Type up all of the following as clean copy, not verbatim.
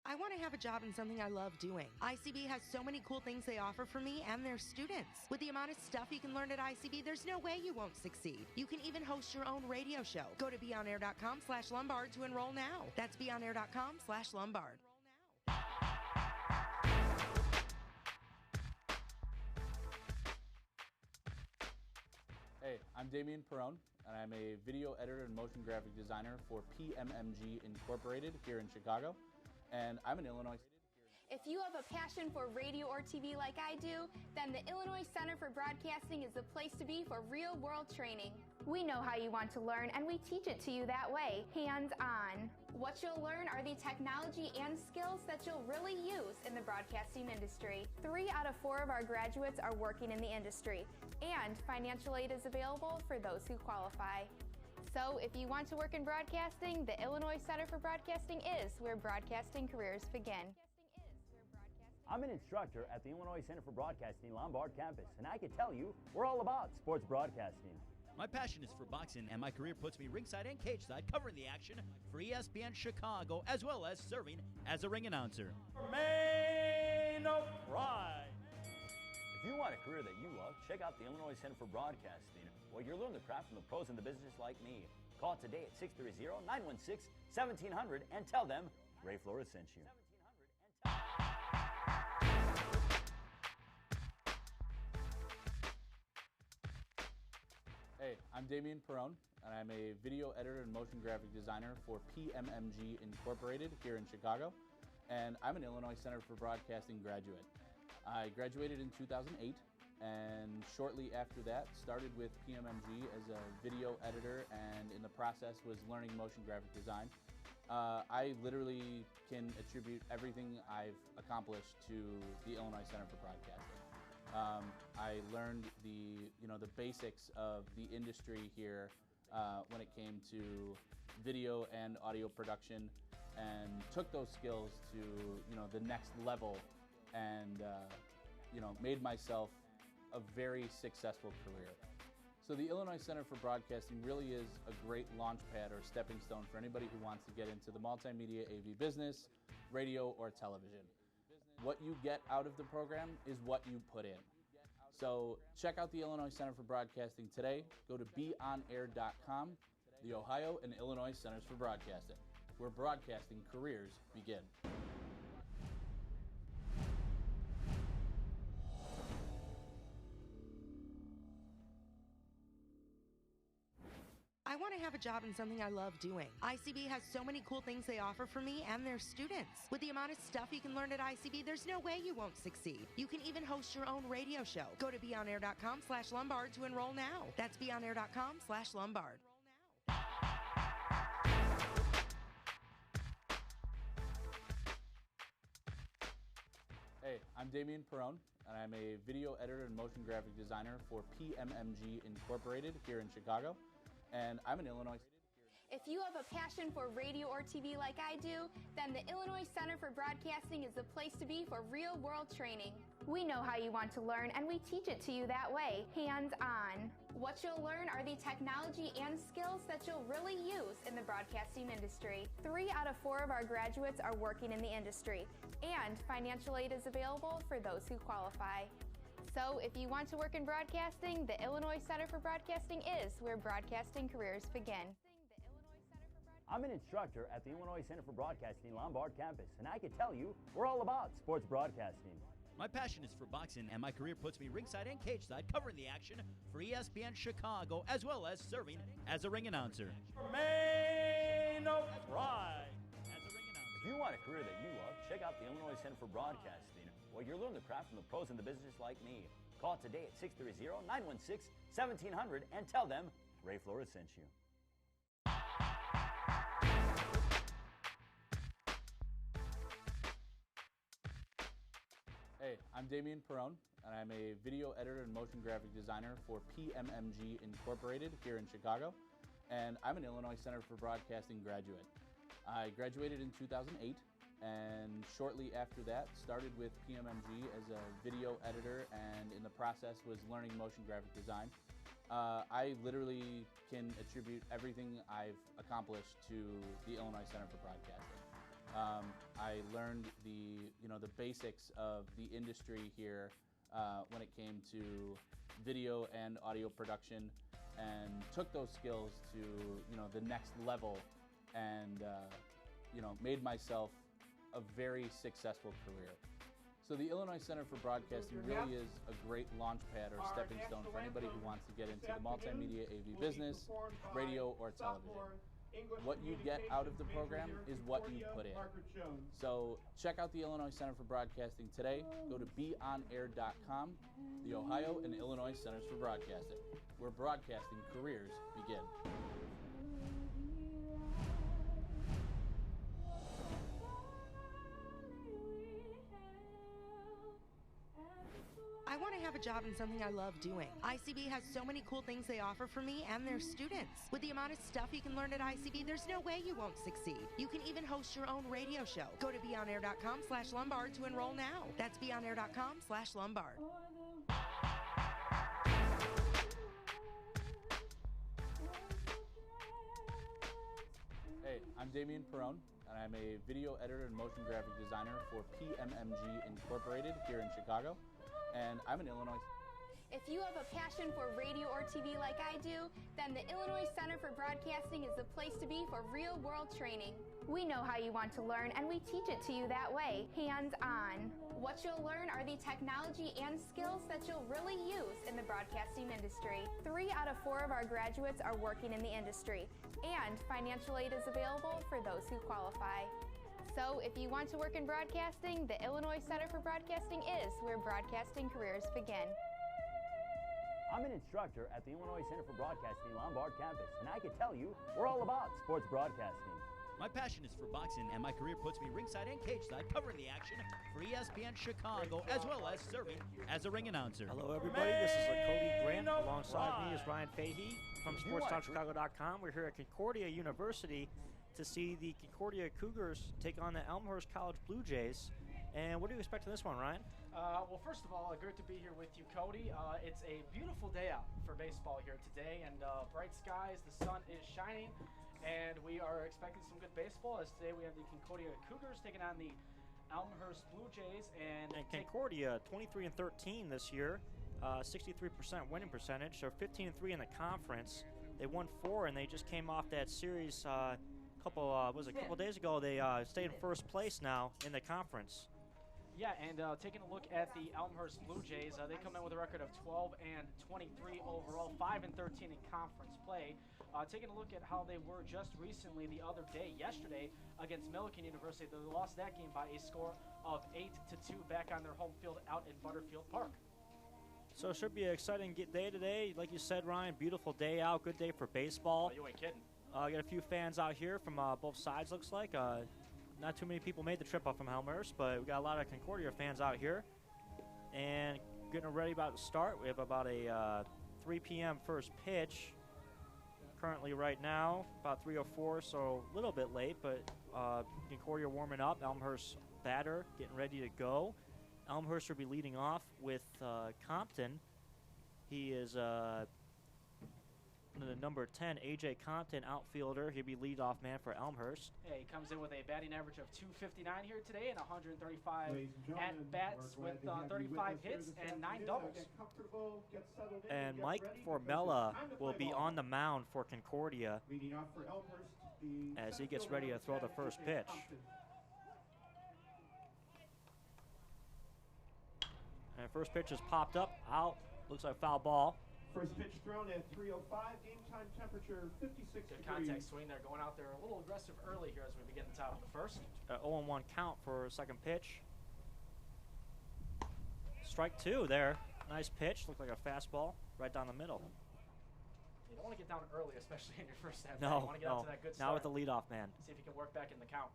I want to have a job in something I love doing. ICB has so many cool things they offer for me and their students. With the amount of stuff you can learn at ICB, there's no way you won't succeed. You can even host your own radio show. Go to beonair.com/Lombard to enroll now. That's beonair.com/Lombard. Hey, I'm Damian Perrone, and I'm a video editor and motion graphic designer for PMMG Incorporated here in Chicago, and I'm in Illinois. If you have a passion for radio or TV like I do, then the Illinois Center for Broadcasting is the place to be for real-world training. We know how you want to learn, and we teach it to you that way, hands-on. What you'll learn are the technology and skills that you'll really use in the broadcasting industry. 3 out of 4 of our graduates are working in the industry, and financial aid is available for those who qualify. So if you want to work in broadcasting, the Illinois Center for Broadcasting is where broadcasting careers begin. I'm an instructor at the Illinois Center for Broadcasting Lombard campus, and I can tell you we're all about sports broadcasting. My passion is for boxing, and my career puts me ringside and cage side covering the action for ESPN Chicago, as well as serving as a ring announcer. Main of pride. If you want a career that you love, check out the Illinois Center for Broadcasting, where you'll learn the craft from the pros in the business like me. Call today at 630-916-1700 and tell them Ray Flores sent you. Hey, I'm Damian Perrone, and I'm a video editor and motion graphic designer for PMMG Incorporated here in Chicago, and I'm an Illinois Center for Broadcasting graduate. I graduated in 2008, and shortly after that started with PMMG as a video editor, and in the process was learning motion graphic design. I literally can attribute everything I've accomplished to the Illinois Center for Broadcasting. I learned the basics of the industry here when it came to video and audio production, and took those skills to the next level, and made myself a very successful career. So the Illinois Center for Broadcasting really is a great launch pad or stepping stone for anybody who wants to get into the multimedia AV business, radio, or television. What you get out of the program is what you put in. So check out the Illinois Center for Broadcasting today. Go to beonair.com, the Ohio and Illinois Centers for Broadcasting, where broadcasting careers begin. I want to have a job in something I love doing. ICB has so many cool things they offer for me and their students. With the amount of stuff you can learn at ICB, there's no way you won't succeed. You can even host your own radio show. Go to beonair.com/Lombard to enroll now. That's beonair.com/Lombard. Hey, I'm Damian Perrone, and I'm a video editor and motion graphic designer for PMMG Incorporated here in Chicago, and I'm in Illinois. If you have a passion for radio or TV like I do, then the Illinois Center for Broadcasting is the place to be for real-world training. We know how you want to learn, and we teach it to you that way, hands-on. What you'll learn are the technology and skills that you'll really use in the broadcasting industry. 3 out of 4 of our graduates are working in the industry, and financial aid is available for those who qualify. So if you want to work in broadcasting, the Illinois Center for Broadcasting is where broadcasting careers begin. I'm an instructor at the Illinois Center for Broadcasting Lombard campus, and I can tell you we're all about sports broadcasting. My passion is for boxing, and my career puts me ringside and cage side covering the action for ESPN Chicago, as well as serving as a ring announcer. Main of pride. If you want a career that you love, check out the Illinois Center for Broadcasting, where you'll learn the craft from the pros in the business like me. Call today at 630-916-1700 and tell them Ray Flores sent you. Hey, I'm Damian Perrone, and I'm a video editor and motion graphic designer for PMMG Incorporated here in Chicago, and I'm an Illinois Center for Broadcasting graduate. I graduated in 2008, and shortly after that started with PMMG as a video editor, and in the process was learning motion graphic design. I literally can attribute everything I've accomplished to the Illinois Center for Broadcasting. I learned the basics of the industry here when it came to video and audio production, and took those skills to the next level, and made myself a very successful career. So the Illinois Center for Broadcasting really is a great launch pad or stepping stone for anybody who wants to get into the multimedia AV business, radio, or television. What you get out of the program is what you put in. So check out the Illinois Center for Broadcasting today. Go to beonair.com, the Ohio and Illinois Centers for Broadcasting, where broadcasting careers begin. I want to have a job in something I love doing. ICB has so many cool things they offer for me and their students. With the amount of stuff you can learn at ICB, there's no way you won't succeed. You can even host your own radio show. Go to beonair.com/Lombard to enroll now. That's beonair.com/Lombard. Hey, I'm Damian Perrone, and I'm a video editor and motion graphic designer for PMMG Incorporated here in Chicago. And I'm in Illinois. If you have a passion for radio or TV like I do, then the Illinois Center for Broadcasting is the place to be for real-world training. We know how you want to learn, and we teach it to you that way, hands-on. What you'll learn are the technology and skills that you'll really use in the broadcasting industry. 3 out of 4 of our graduates are working in the industry, and financial aid is available for those who qualify. So if you want to work in broadcasting, the Illinois Center for Broadcasting is where broadcasting careers begin. I'm an instructor at the Illinois Center for Broadcasting Lombard campus, and I can tell you, we're all about sports broadcasting. My passion is for boxing, and my career puts me ringside and cage side covering the action for ESPN Chicago, as well as serving as a ring announcer. Hello, everybody. This is Cody Grant. Alongside me is Ryan Fahey from SportsTalkChicago.com. We're here at Concordia University to see the Concordia Cougars take on the Elmhurst College Blue Jays. And what do you expect in this one, Ryan? Well, first of all, great to be here with you, Cody. It's a beautiful day out for baseball here today, and bright skies, the sun is shining, and we are expecting some good baseball, as today we have the Concordia Cougars taking on the Elmhurst Blue Jays. And Concordia, 23-13 this year, 63% winning percentage, so 15-3 in the conference. They won 4, and they just came off that series a couple days ago. They stayed in first place now in the conference. Yeah, and taking a look at the Elmhurst Blue Jays, they come in with a record of 12-23 overall, 5-13 in conference play. Taking a look at how they were just recently the other day, yesterday, against Millikan University, they lost that game by a score of 8-2 back on their home field out in Butterfield Park. So it should be an exciting day today. Like you said, Ryan, beautiful day out, good day for baseball. Oh, you ain't kidding. Got a few fans out here from both sides, looks like. Not too many people made the trip up from Elmhurst, but we got a lot of Concordia fans out here. And getting ready about to start. We have about a 3 p.m. first pitch. Currently right now, about 3:04, so a little bit late, but Concordia warming up. Elmhurst batter getting ready to go. Elmhurst will be leading off with Compton. He is the number 10, A.J. Compton, outfielder. He'll be leadoff man for Elmhurst. Yeah, he comes in with a batting average of .259 here today and 135 at-bats with 35 hits and 9 doubles. And Mike Formella will be on the mound for Concordia as he gets ready to throw the first pitch. And first pitch is popped up, out. Looks like foul ball. First pitch thrown at 3:05, game time temperature 56 Good degrees. contact swing there, going out there a little aggressive early here as we begin the top of the first. 0-1 count for second pitch. Strike 2 there. Nice pitch, looked like a fastball right down the middle. You don't want to get down early, especially in your first at-bat. No, You want to get out to that good start. Now with the leadoff man. See if he can work back in the count.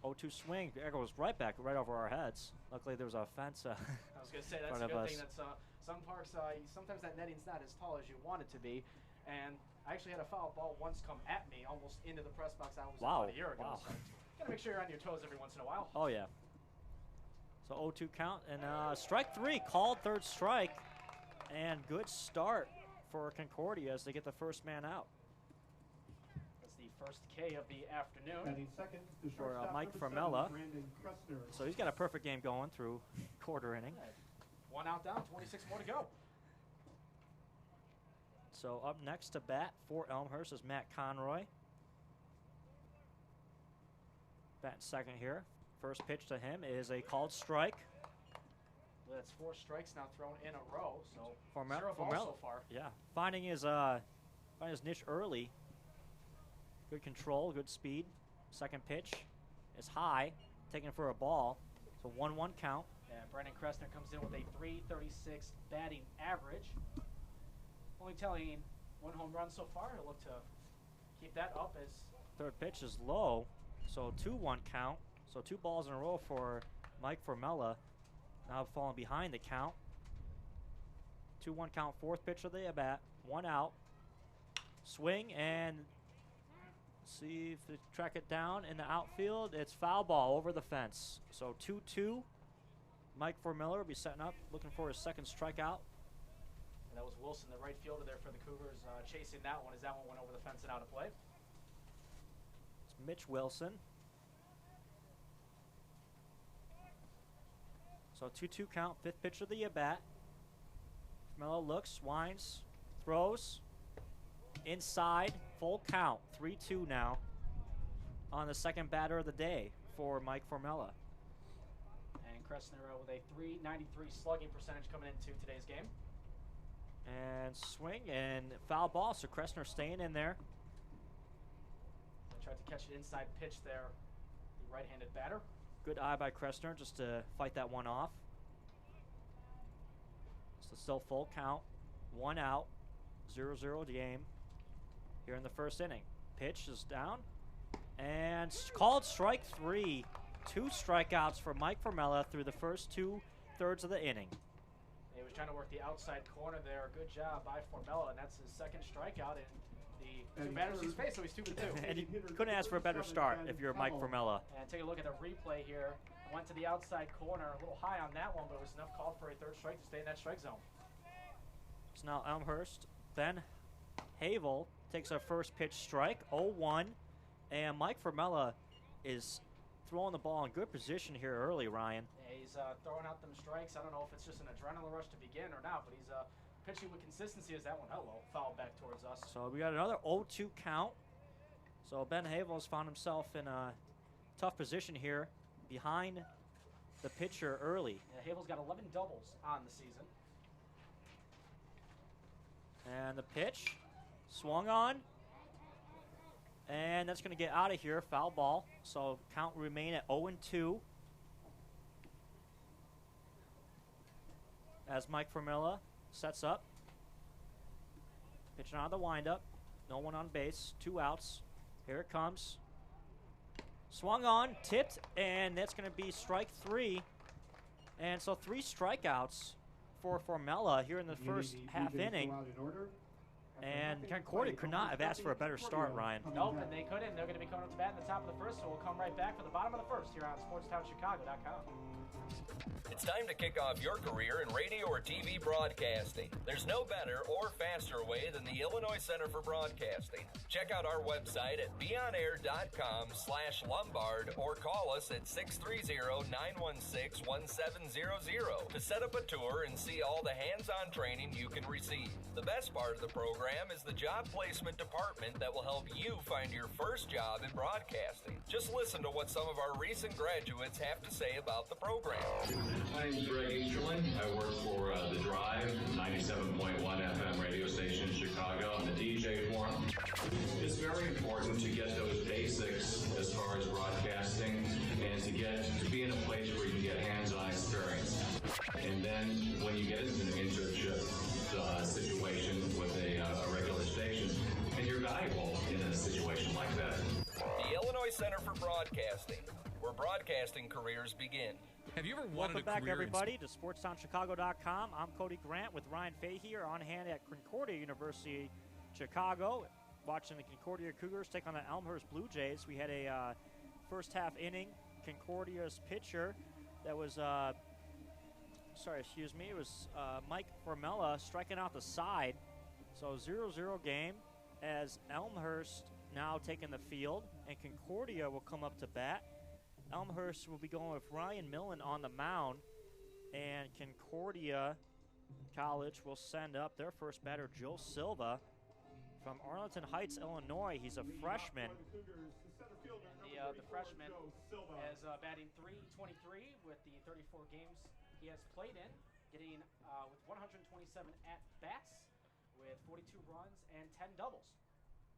0-2 swing. There goes right back, right over our heads. Luckily, there was a fence. I was going to say, that's a good thing. That's some parks, sometimes that netting's not as tall as you want it to be. And I actually had a foul ball once come at me almost into the press box I was about a year ago. Wow. So got to make sure you're on your toes every once in a while. Oh, yeah. So 0-2 count. And strike 3, called third strike. And good start for Concordia as they get the first man out. That's the First K of the afternoon. Batting second, the For, shortstop, Mike number 7, Formella. Brandon Kressner. So he's got a perfect game going through quarter inning. One out down, 26 more to go. So up next to bat for Elmhurst is Matt Conroy. Batting second here. First pitch to him is a called strike. Well, that's 4 strikes now thrown in a row, so Formella, 0 balls so far. Yeah, finding his niche early. Good control, good speed. Second pitch is high, taken for a ball. So 1-1 count. Yeah, Brandon Kressner comes in with a .336 batting average. Only telling 1 home run so far. He'll look to keep that up as Third pitch is low, so 2-1 count. So 2 balls in a row for Mike Formella. Now falling behind the count. 2-1 count, fourth pitch of the at-bat. 1 out. Swing and see if they track it down in the outfield. It's foul ball over the fence. So 2-2. Mike Formella will be setting up, looking for his second strikeout. And that was Wilson, the right fielder there for the Cougars, chasing that one as that one went over the fence and out of play. It's Mitch Wilson. So 2-2 count, fifth pitch of the at-bat. Formella looks, winds, throws. Inside, full count, 3-2 now on the second batter of the day for Mike Formella. And Kressner with a .393 slugging percentage coming into today's game. And swing and foul ball, so Kressner staying in there. They tried to catch an inside pitch there, the right-handed batter. Good eye by Kressner just to fight that one off. So still full count, 1 out, 0-0 game here in the first inning. Pitch is down and called strike 3. 2 strikeouts for Mike Formella through the first 2/3 of the inning. He was trying to work the outside corner there. Good job by Formella, and that's his second strikeout in the 2 batters he's faced, so he's 2-2. And you couldn't ask for a better start if you're Mike Formella. And take a look at the replay here. Went to the outside corner, a little high on that one, but it was enough called for a 3rd strike to stay in that strike zone. So now Elmhurst, Ben Havel takes a first pitch strike, 0-1. And Mike Formella is throwing the ball in good position here early, Ryan. Yeah, he's throwing out them strikes. I don't know if it's just an adrenaline rush to begin or not, but he's pitching with consistency as that one, foul back towards us. So we got another 0-2 count. So Ben Havel's found himself in a tough position here behind the pitcher early. Yeah, Havel's got 11 doubles on the season. And the pitch swung on. And that's going to get out of here, foul ball. So count remain at 0-2. As Mike Formella sets up. Pitching out of the windup. No one on base. 2 outs. Here it comes. Swung on, tipped, and that's going to be strike 3. And so 3 strikeouts for Formella here in the first half inning. And Concordia could not have asked for a better start, Ryan. Nope, and they couldn't. They're going to be coming up to bat in the top of the first, so we'll come right back for the bottom of the first here on SportsTownChicago.com. It's time to kick off your career in radio or TV broadcasting. There's no better or faster way than the Illinois Center for Broadcasting. Check out our website at beonair.com/Lombard or call us at 630-916-1700 to set up a tour and see all the hands-on training you can receive. The best part of the program is the job placement department that will help you find your first job in broadcasting. Just listen to what some of our recent graduates have to say about the program. My name is Greg Easterlin. I work for The Drive, 97.1 FM radio station in Chicago. I'm the DJ for them. It's very important to get those basics as far as broadcasting and to be in a place where you can get hands-on experience. And then when you get into an internship situation with a regular station, and you're valuable in a situation like that. The Illinois Center for Broadcasting, where broadcasting careers begin. Have you ever wanted Welcome back, everybody, to SportsTownChicago.com. I'm Cody Grant with Ryan Fahey here on hand at Concordia University, Chicago, watching the Concordia Cougars take on the Elmhurst Blue Jays. We had a first half inning. Concordia's pitcher that was, it was Mike Formella striking out the side. So 0-0 game as Elmhurst now taking the field, and Concordia will come up to bat. Elmhurst will be going with Ryan Millen on the mound, and Concordia College will send up their first batter, Joe Silva, from Arlington Heights, Illinois. He's a freshman. The freshman is batting .323 with the 34 games he has played in, getting with 127 at-bats with 42 runs and 10 doubles.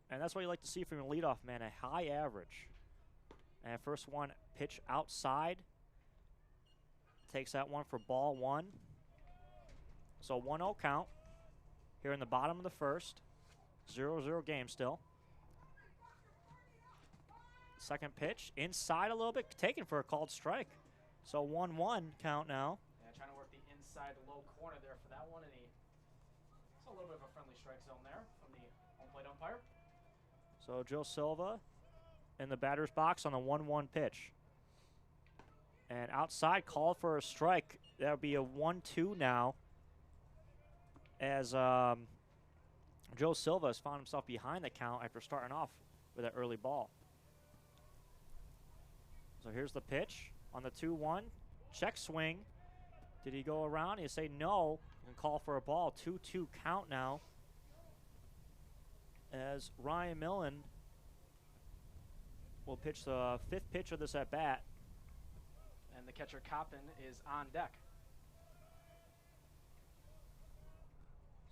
And that's what you like to see from a leadoff man, a high average. And first one, pitch outside. Takes that one for ball one. So 1-0 count here in the bottom of the first. 0-0 game still. Second pitch, inside a little bit, taken for a called strike. So 1-1 count now. Yeah, trying to work the inside low corner there for that one, and it's a little bit of a friendly strike zone there from the home plate umpire. So Joe Silva in the batter's box on the 1-1 pitch. And outside, called for a strike. That would be a 1-2 now, as Joe Silva has found himself behind the count after starting off with an early ball. So here's the pitch on the 2-1. Check swing. Did he go around? You say no. You can call for a ball. 2-2 count now, as Ryan Millen will pitch the fifth pitch of this at-bat. And the catcher, Coppin, is on deck.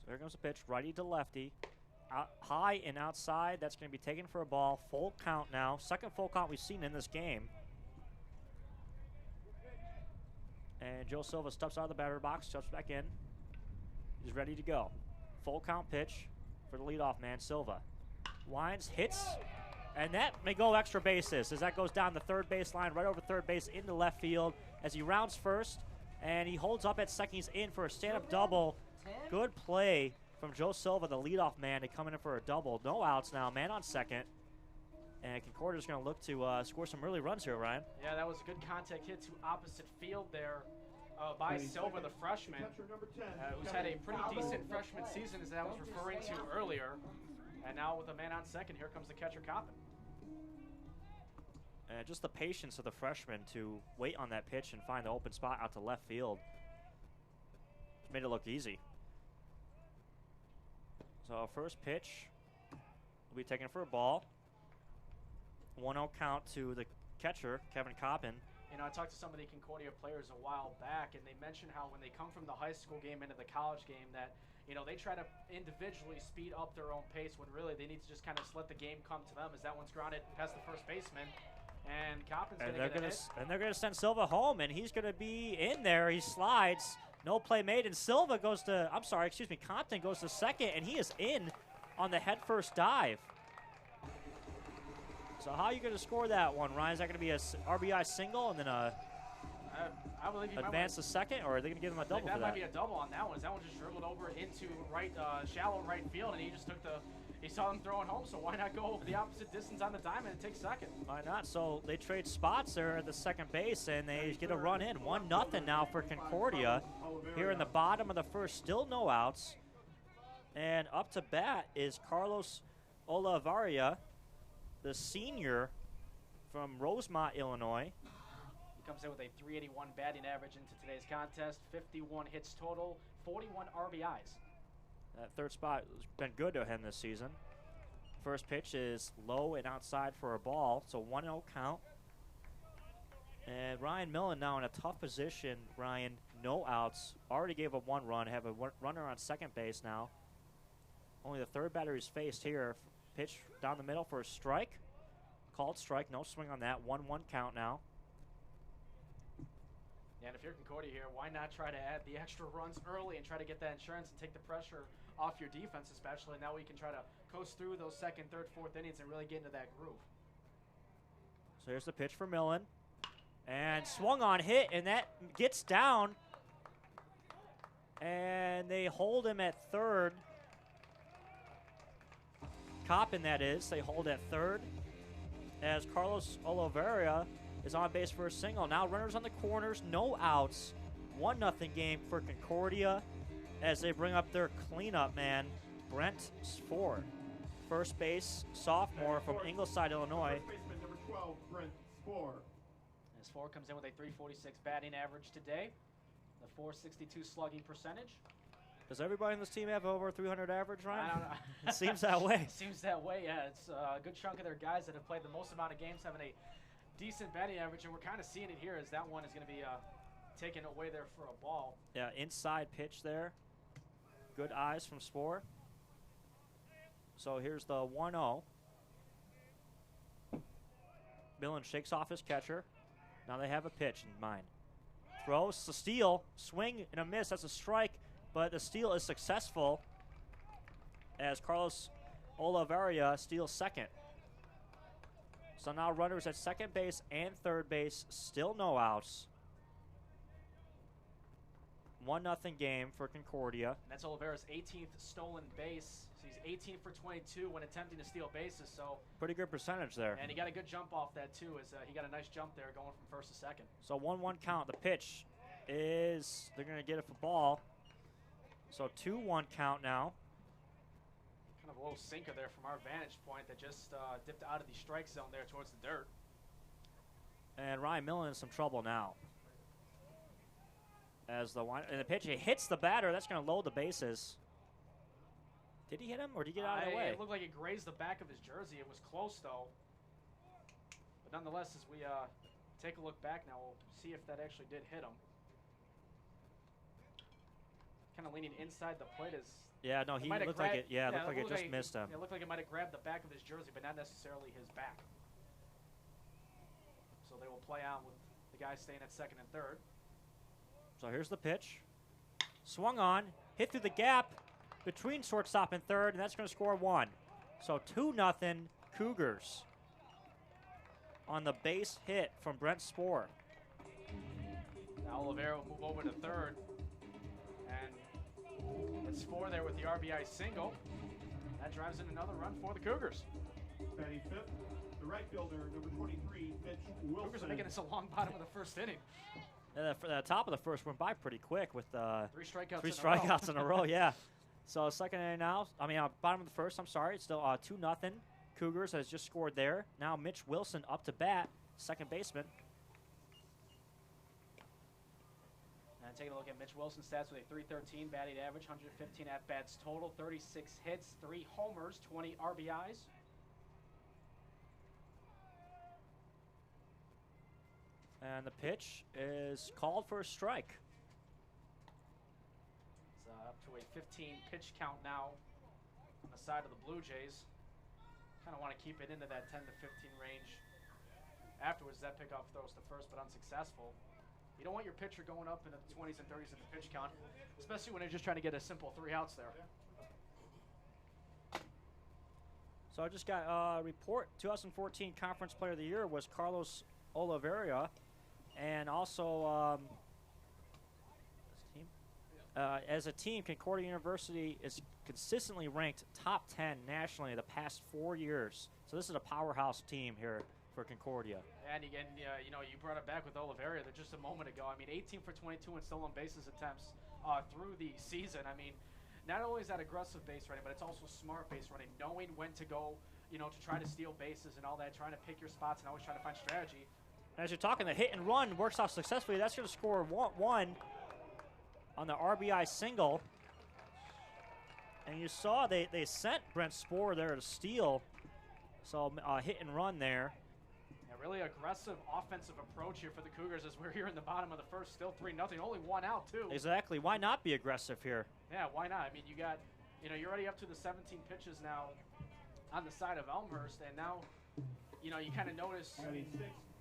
So here comes the pitch, righty to lefty. Out, high and outside, that's going to be taken for a ball. Full count now. Second full count we've seen in this game. And Joe Silva steps out of the batter box, steps back in. He's ready to go. Full count pitch for the leadoff man, Silva. Winds, hits, and that may go extra bases as that goes down the third base line, right over third base into left field as he rounds first, and he holds up at second. He's in for a stand-up double. Good play from Joe Silva, the leadoff man, to come in for a double. No outs now, man on second. And Concordia's going to look to score some early runs here, Ryan. Yeah, that was a good contact hit to opposite field there by Silva, the freshman, who's had a pretty decent freshman season, as I was referring to earlier. And now with a man on second, here comes the catcher, Coppin. And just the patience of the freshman to wait on that pitch and find the open spot out to left field. Just made it look easy. So first pitch will be taken for a ball. 1-0 count to the catcher, Kevin Coppin. You know, I talked to some of the Concordia players a while back, and they mentioned how when they come from the high school game into the college game that, you know, they try to individually speed up their own pace when really they need to just kind of let the game come to them, as that one's grounded past the first baseman. And Coppin's going to get a hit. And they're going to send Silva home, and he's going to be in there. He slides. No play made, and Silva goes to, Compton goes to second, and he is in on the head-first dive. So how are you going to score that one, Ryan? Is that going to be a RBI single and then a I believe advance to second, or are they going to give him a double for that? That might be a double on that one. That one just dribbled over into right, shallow right field, and he just took he saw him throwing home, so why not go the opposite distance on the diamond and take second? Why not? So they trade spots there at the second base, and they get a run in. 1-0 now for Concordia. Here in the bottom of the first, still no outs. And up to bat is Carlos Olivaria, the senior from Rosemont, Illinois. He comes in with a .381 batting average into today's contest, 51 hits total, 41 RBIs. That third spot has been good to him this season. First pitch is low and outside for a ball, so 1-0 count. And Ryan Millen now in a tough position. Ryan, no outs, already gave up one run, have a runner on second base now. Only the third batter he's faced here. Pitch down the middle for a strike. Called strike, no swing on that. 1-1 count now. Yeah, and if you're Concordia here, why not try to add the extra runs early and try to get that insurance and take the pressure off your defense, especially. Now we can try to coast through those second, third, fourth innings and really get into that groove. So here's the pitch for Millen. And swung on, hit, and that gets down. And they hold him at third. Coppin, that is. They hold at third as Carlos Oliveira is on base for a single. Now runners on the corners, no outs. 1-0 game for Concordia as they bring up their cleanup man, Brent Spore. first base sophomore from Ingleside, Illinois. First baseman number 12, Brent Spohr. And Spohr comes in with a 346 batting average today, the 462 slugging percentage. Does everybody in this team have over 300 average, Ryan? I don't know. It seems that way. It seems that way, yeah. It's a good chunk of their guys that have played the most amount of games having a decent batting average, and we're kind of seeing it here as that one is going to be taken away there for a ball. Yeah, inside pitch there. Good eyes from Spohr. So here's the 1-0. Millen shakes off his catcher. Now they have a pitch in mind. Throws the steal, swing and a miss. That's a strike, but the steal is successful as Carlos Oliveira steals second. So now runners at second base and third base, still no outs. 1-0 game for Concordia. And that's Oliveira's 18th stolen base. So he's 18 for 22 when attempting to steal bases. So pretty good percentage there. And he got a good jump off that too. As he got a nice jump there going from first to second. So 1-1 count. The pitch is, they're going to get it for ball. So 2-1 count now. Kind of a little sinker there from our vantage point that just dipped out of the strike zone there towards the dirt. And Ryan Millen in some trouble now. As the pitch, he hits the batter. That's going to load the bases. Did he hit him, or did he get out of the way? It looked like it grazed the back of his jersey. It was close, though. But nonetheless, as we take a look back now, we'll see if that actually did hit him. Kind of leaning inside the plate is. Yeah, no, he looked like it. Yeah, looked like it just missed him. It looked like it might have grabbed the back of his jersey, but not necessarily his back. So they will play on with the guy staying at second and third. So here's the pitch. Swung on, hit through the gap between shortstop and third, and that's going to score 1. So 2-0 Cougars on the base hit from Brent Spohr. Now Oliveira will move over to third. And it's Spohr there with the RBI single. That drives in another run for the Cougars. Batting fifth, the right fielder, number 23, Mitch Wilson. Cougars are making this a long bottom of the first inning. And the top of the first went by pretty quick with 3 strikeouts in a row. Yeah. So second inning now. Bottom of the first. I'm sorry. It's still 2-0. Cougars has just scored there. Now Mitch Wilson up to bat, second baseman. And taking a look at Mitch Wilson's stats with a 313 batting average, 115 at bats total, 36 hits, 3 homers, 20 RBIs. And the pitch is called for a strike. It's up to a 15 pitch count now on the side of the Blue Jays. Kind of want to keep it into that 10 to 15 range. Afterwards, that pickoff throws to first, but unsuccessful. You don't want your pitcher going up into the 20s and 30s in the pitch count, especially when you're just trying to get a simple 3 outs there. So I just got a report. 2014 Conference Player of the Year was Carlos Oliveira. And also, as a team, Concordia University is consistently ranked top 10 nationally the past 4 years. So this is a powerhouse team here for Concordia. And again, you brought it back with Oliveira there just a moment ago. I mean, 18 for 22 in stolen bases attempts through the season. I mean, not only is that aggressive base running, but it's also smart base running, knowing when to go, to try to steal bases and all that, trying to pick your spots and always trying to find strategy. As you're talking, the hit and run works out successfully. That's going to score 1 on the RBI single. And you saw they sent Brent Spohr there to steal. So hit and run there. Yeah, really aggressive offensive approach here for the Cougars as we're here in the bottom of the first, still 3-0. Only 1 out, too. Exactly. Why not be aggressive here? Yeah, why not? I mean, you got, you're already up to the 17 pitches now on the side of Elmhurst. And now, you kind of notice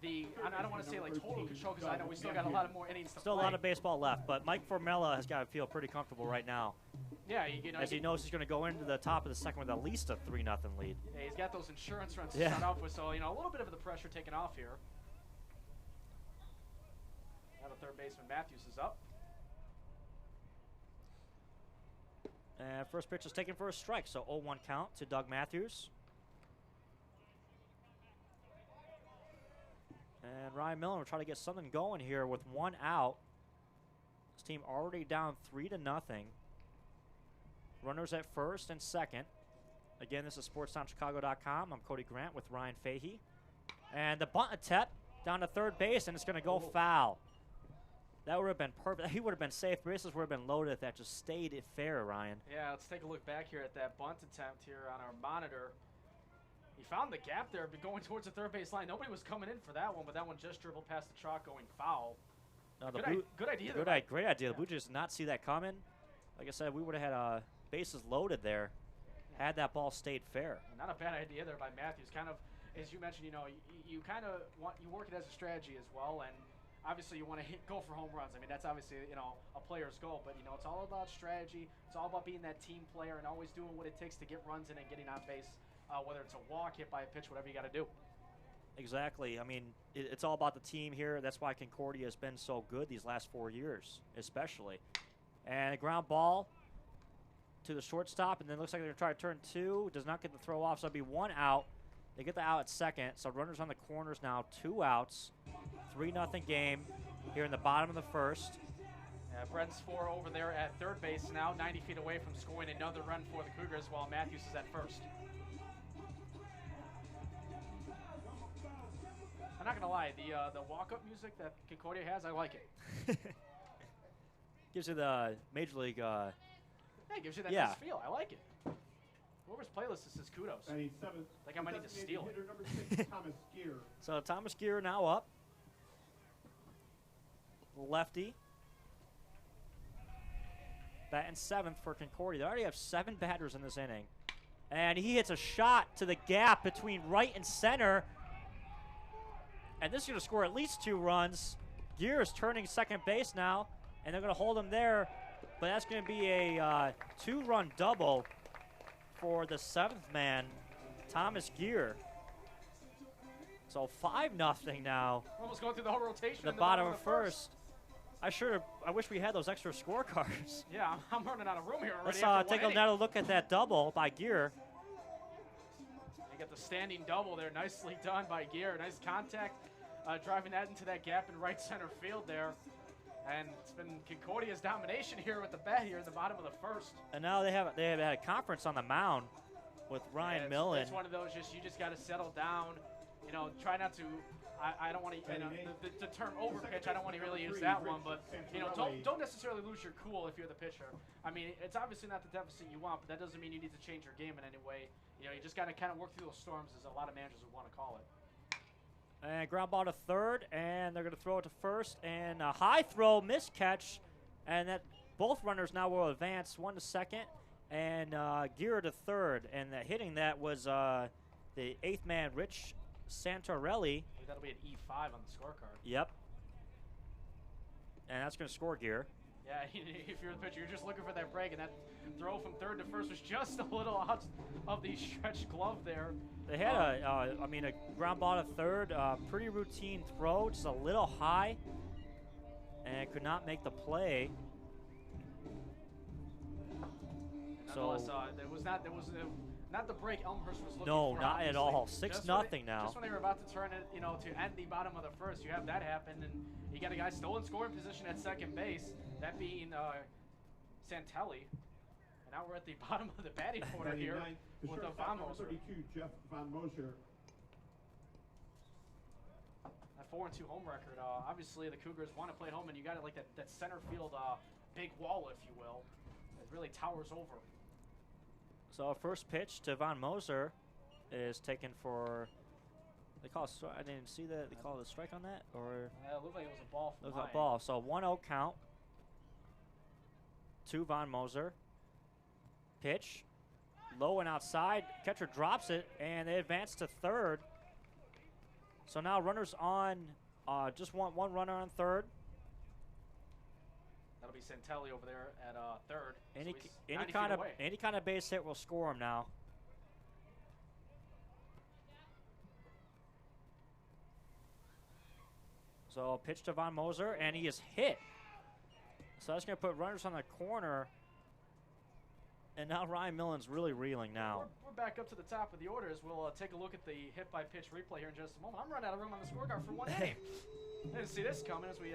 I don't want to say like total control because I know we still got a lot of more innings to play. Still a lot of baseball left, but Mike Formella has got to feel pretty comfortable right now. Yeah, as he knows he's going to go into the top of the second with at least a 3-0 lead. Yeah, he's got those insurance runs to start off with, so a little bit of the pressure taken off here. Now the third baseman Matthews is up. And first pitch is taken for a strike, so 0-1 count to Doug Matthews. And Ryan Millen will try to get something going here with 1 out. This team already down 3-0. Runners at first and second. Again, this is SportsTownChicago.com. I'm Cody Grant with Ryan Fahey. And the bunt attempt down to third base, and it's going to go foul. That would have been perfect. He would have been safe. Bases would have been loaded if that just stayed fair, Ryan. Yeah, let's take a look back here at that bunt attempt here on our monitor. He found the gap there, but going towards the third base line. Nobody was coming in for that one, but that one just dribbled past the chalk going foul. No, Good idea. Great idea. The Blue Jays did not see that coming. Like I said, we would have had bases loaded there had that ball stayed fair. Not a bad idea there by Matthews. Kind of, as you mentioned, you kind of work it as a strategy as well, and obviously you want to go for home runs. I mean, that's obviously, a player's goal, but, it's all about strategy. It's all about being that team player and always doing what it takes to get runs in and getting on base, whether it's a walk, hit by a pitch, whatever you got to do. Exactly. I mean, it's all about the team here. That's why Concordia has been so good these last 4 years, especially. And a ground ball to the shortstop, and then it looks like they're going to try to turn two. Does not get the throw off, so it'll be 1 out. They get the out at second, so runners on the corners now, 2 outs. 3-0 game here in the bottom of the first. Yeah, Brent's 4 over there at third base now, 90 feet away from scoring another run for the Cougars, while Matthews is at first. I'm not going to lie, the walk-up music that Concordia has, I like it. Gives you the Major League... yeah, it gives you that nice feel. I like it. Whoever's playlist this is kudos. Like I might need to steal it. Number 6, Thomas Gear. So Thomas Gear now up. Lefty. Batting 7th for Concordia. They already have 7 batters in this inning. And he hits a shot to the gap between right and center. And this is going to score at least 2 runs. Gear is turning second base now, and they're going to hold him there. But that's going to be a 2-run double for the 7th man, Thomas Gear. So 5-0 now. We're almost going through the whole rotation. The bottom of first. I wish we had those extra scorecards. Yeah, I'm running out of room here already. Let's take another look at that double by Gear. You got the standing double there, nicely done by Gear. Nice contact, driving that into that gap in right center field there. And it's been Concordia's domination here with the bat here in the bottom of the first. And now they have had a conference on the mound with Ryan Millen. It's one of those you just got to settle down. Try not to. I don't want to. The term overpitch. I don't want to really use that one, but don't necessarily lose your cool if you're the pitcher. I mean, it's obviously not the deficit you want, but that doesn't mean you need to change your game in any way. You just got to kind of work through those storms, as a lot of managers would want to call it. And ground ball to third, and they're going to throw it to first, and a high throw, miscatch, and that both runners now will advance, 1 to second, and Gear to third, and hitting that was the 8th man, Rich Santorelli. That'll be an E5 on the scorecard. Yep. And that's going to score Gear. Yeah, if you're the pitcher, you're just looking for that break, and that throw from third to first was just a little out of the stretched glove there. They had a ground ball to third, pretty routine throw, just a little high, and could not make the play. So there was not the break Elmhurst was looking for. No, not obviously. At all. 6-0 now. Just when they were about to turn it, to end the bottom of the first, you have that happen, and you got a guy still in scoring position at second base, that being Santelli. And now we're at the bottom of the batting order here with Van Moser. 32, Jeff Van Moser. That 4-2 home record. Obviously, the Cougars want to play at home, and you got it like that center field big wall, if you will. It really towers over. So first pitch to Van Moser is taken for. They call it. I didn't see that. They call it a strike on that, or. It looked like it was a ball. It was a ball. So 1-0 count. To Van Moser. Pitch, low and outside. Catcher drops it, and they advance to third. So now runners on. Just want one runner on third. That'll be Santelli over there at third. Any kind of base hit will score him now. So pitch to Van Moser, and he is hit. So that's going to put runners on the corner. And now Ryan Millen's really reeling now. We're back up to the top of the orders. We'll take a look at the hit-by-pitch replay here in just a moment. I'm running out of room on the scorecard for one inning. Didn't see this coming as we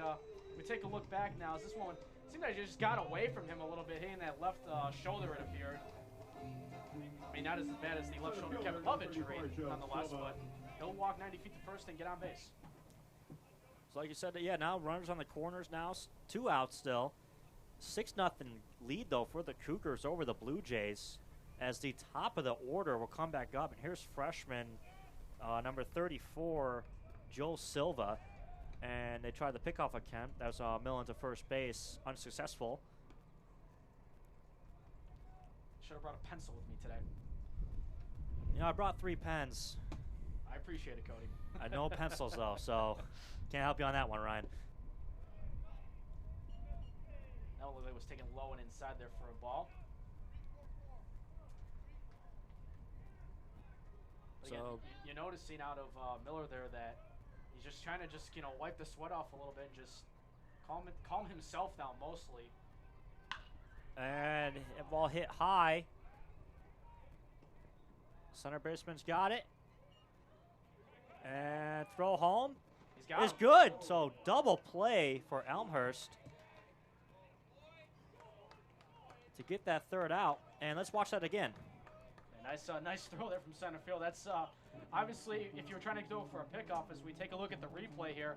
take a look back now. As this one seemed like it just got away from him a little bit, hitting that left shoulder, it appeared. I mean, not as bad as the left shoulder Kevin Love injury, nonetheless, but he'll walk 90 feet to first and get on base. So like you said, yeah, now runners on the corners now, 2 outs still. 6-0 lead, though, for the Cougars over the Blue Jays as the top of the order will come back up. And here's freshman number 34, Joe Silva. And they tried the pickoff attempt. That was Millen to first base, unsuccessful. Should have brought a pencil with me today. You know, I brought 3 pens. I appreciate it, Cody. I know pencils, though, so can't help you on that one, Ryan. That looked like it was taken low and inside there for a ball. Again, So you're noticing out of Miller there that he's just trying to wipe the sweat off a little bit and just calm himself down mostly. and a ball hit high. Center baseman's got it. And throw home is good. So double play for Elmhurst to get that third out. And let's watch that again. Nice throw there from center field. That's obviously, if you were trying to go for a pickoff, as we take a look at the replay here,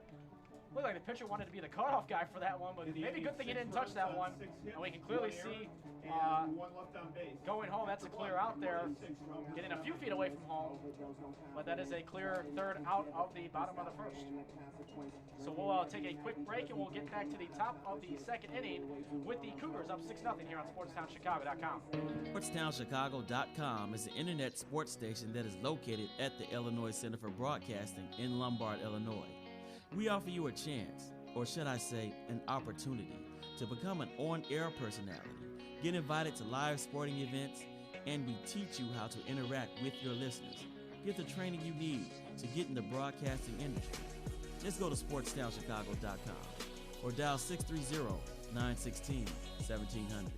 looked like the pitcher wanted to be the cutoff guy for that one, but maybe good thing he didn't touch that one. And we can clearly see going home, that's a clear out there, getting a few feet away from home. But that is a clear third out of the bottom of the first. So we'll take a quick break and we'll get back to the top of the second inning with the Cougars up 6-0 here on SportsTownChicago.com. SportsTownChicago.com is the internet sports station that is located at the Illinois Center for Broadcasting in Lombard, Illinois. We offer you a chance, or should I say, an opportunity, to become an on-air personality, get invited to live sporting events, and we teach you how to interact with your listeners. Get the training you need to get in the broadcasting industry. Just go to SportsTownChicago.com or dial 630-916-1700.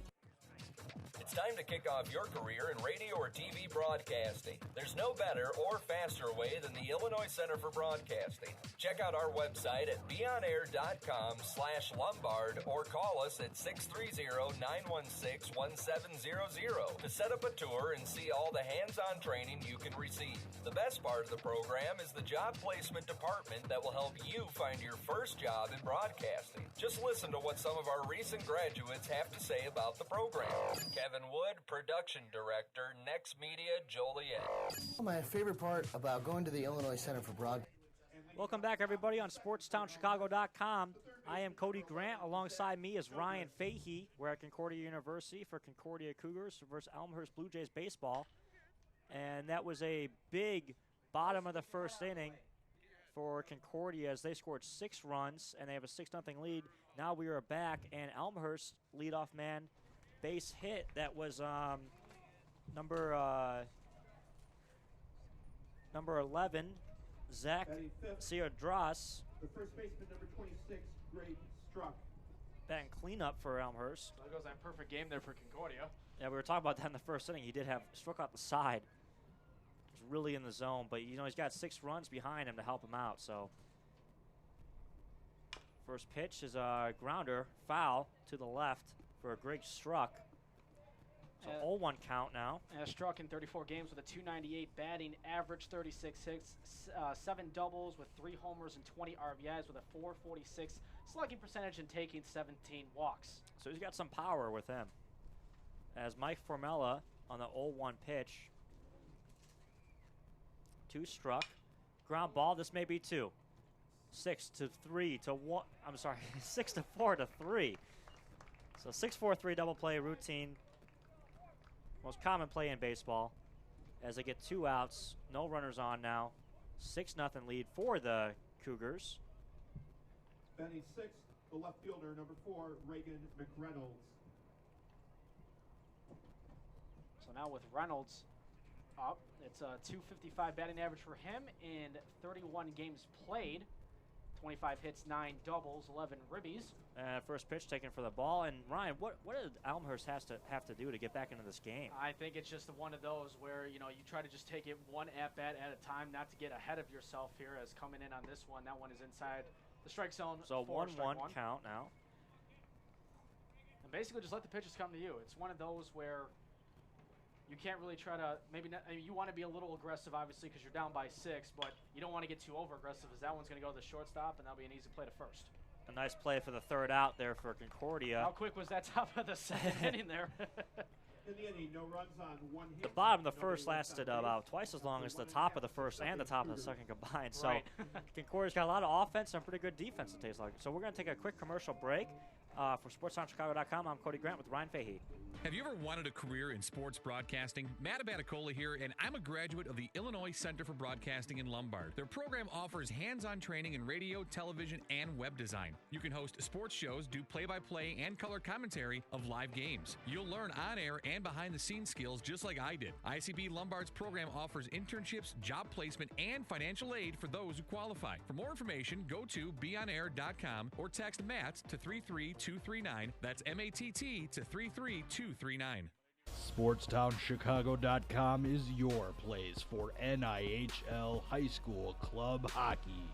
It's time to kick off your career in radio or TV broadcasting. There's no better or faster way than the Illinois Center for Broadcasting. Check out our website at beonair.com/Lombard or call us at 630-916-1700 to set up a tour and see all the hands-on training you can receive. The best part of the program is the job placement department that will help you find your first job in broadcasting. Just listen to what some of our recent graduates have to say about the program. Kevin Wood, Production Director, Next Media, Joliet. My favorite part about going to the Illinois Center for Broadcasting. Welcome back, everybody, on SportsTownChicago.com. I am Cody Grant. Alongside me is Ryan Fahey. We're at Concordia University for Concordia Cougars versus Elmhurst Blue Jays baseball. And that was a big bottom of the first inning for Concordia as they scored 6 runs, and they have a 6-0 lead. Now we are back, and Elmhurst leadoff man base hit. That was number 11, Zach Ciodras. The first baseman, number 26, Greg Struck. Batting cleanup for Elmhurst. There goes that perfect game there for Concordia. Yeah, we were talking about that in the first inning. He did have struck out the side. Was really in the zone, but you know he's got 6 runs behind him to help him out. So first pitch is a grounder, foul to the left for a Greg Struck. So 0-1 count now. Struck in 34 games with a .298 batting average, 36 hits, 7 doubles with 3 homers and 20 RBIs with a .446 slugging percentage and taking 17 walks. So he's got some power with him. As Mike Formella on the 0-1 pitch. 2 struck. Ground ball, this may be 2. 6-3 to 1. I'm sorry, 6-4 to 3. So 6-4-3 double play routine. Most common play in baseball. As they get 2 outs, no runners on now. 6-0 lead for the Cougars. Batting 6th, the left fielder, number 4, Reagan McReynolds. So now with Reynolds up, it's a .255 batting average for him in 31 games played. 25 hits, 9 doubles, 11 ribbies. First pitch taken for the ball. And Ryan, what did Elmhurst have to do to get back into this game? I think it's just one of those where you try to just take it one at bat at a time, not to get ahead of yourself here. As coming in on this one, that one is inside the strike zone. So 1-1 count now. And basically, just let the pitches come to you. It's one of those where you can't really try to you want to be a little aggressive, obviously, because you're down by 6, but you don't want to get too over-aggressive, as that one's going to go to the shortstop, and that'll be an easy play to first. A nice play for the third out there for Concordia. How quick was that top of the second inning there? In the inning, no runs on 1 hit. The bottom of the first lasted about twice as long as the top of the first and the top of the second combined. So Right. Concordia's got a lot of offense and pretty good defense, it tastes like. So we're going to take a quick commercial break. For SportsTownChicago.com, I'm Cody Grant with Ryan Fahey. Have you ever wanted a career in sports broadcasting? Matt Abaticola here, and I'm a graduate of the Illinois Center for Broadcasting in Lombard. Their program offers hands-on training in radio, television, and web design. You can host sports shows, do play-by-play and color commentary of live games. You'll learn on-air and behind-the-scenes skills just like I did. ICB Lombard's program offers internships, job placement, and financial aid for those who qualify. For more information, go to beonair.com or text Matt to 33239. That's M-A-T-T to 33239. SportsTownChicago.com is your place for NIHL high school club hockey.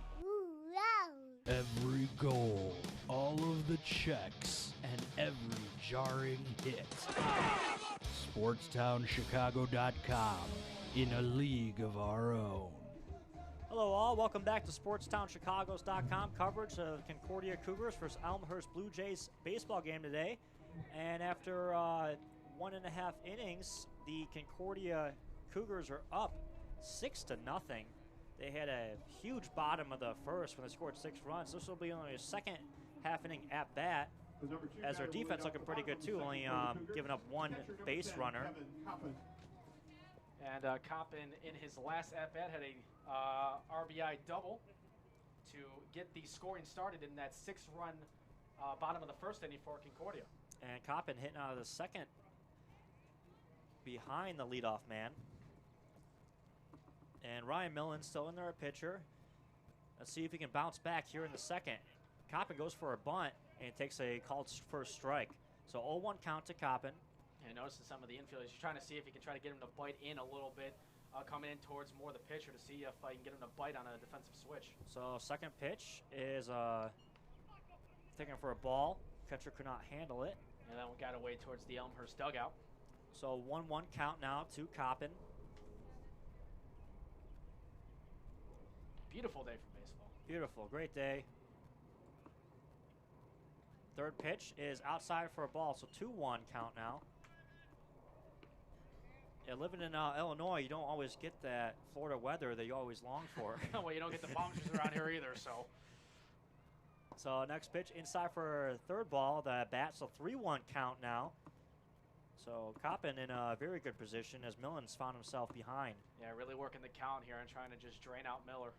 Every goal, all of the checks, and every jarring hit. SportsTownChicago.com, in a league of our own. Hello all, welcome back to SportsTownChicago's.com coverage of Concordia Cougars versus Elmhurst Blue Jays baseball game today. And after 1.5 innings, the Concordia Cougars are up 6-0. They had a huge bottom of the first when they scored 6 runs. This will be only a second half inning at bat, as their defense looking pretty good too, only giving up 1 base runner. And Coppin, in his last at-bat, had a RBI double to get the scoring started in that 6-run bottom of the first inning for Concordia. And Coppin hitting out of the second behind the leadoff man. And Ryan Millen still in there at pitcher. Let's see if he can bounce back here in the second. Coppin goes for a bunt and takes a called first strike. So 0-1 count to Coppin. And noticing some of the infielders, he's trying to see if he can try to get him to bite in a little bit, coming in towards more the pitcher to see if he can get him to bite on a defensive switch. So second pitch is thinking for a ball. Catcher could not handle it. And that one got away towards the Elmhurst dugout. So 1-1 count now to Coppin. Beautiful day for baseball. Beautiful, great day. Third pitch is outside for a ball, so 2-1 count now. Yeah, living in Illinois, you don't always get that Florida weather that you always long for. Well, you don't get the bombers around here either, so. So next pitch inside for third ball, the bat, so 3-1 count now. So Coppin in a very good position as Millen's found himself behind. Yeah, really working the count here and trying to just drain out Miller.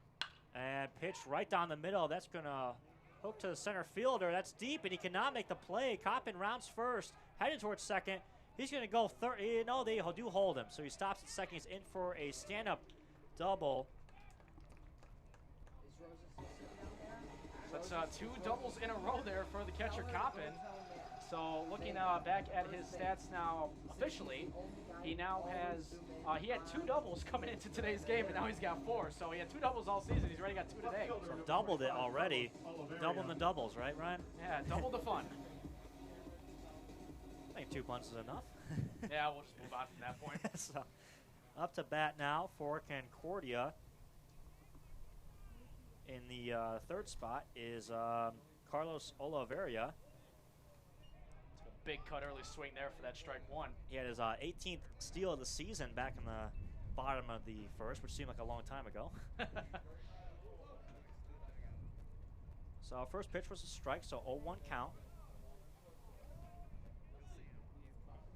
And pitch right down the middle. That's going to hook to the center fielder. That's deep, and he cannot make the play. Coppin rounds first, heading towards second. He's going to go third. No, they do hold him. So he stops at second. He's in for a stand-up double. So that's 2 doubles in a row there for the catcher Coppin. So looking back at his stats now officially, he now has, he had 2 doubles coming into today's game, and now he's got 4. So he had 2 doubles all season. He's already got 2 today. So doubled it already. Doubling the doubles, right, Ryan? Yeah, double the fun. I think 2 punts is enough. Yeah, we'll just move on from that point. So up to bat now for Concordia. In the third spot is Carlos Oliveira. Big cut early swing there for that strike 1. He had his 18th steal of the season back in the bottom of the first, which seemed like a long time ago. So first pitch was a strike, so 0-1 count.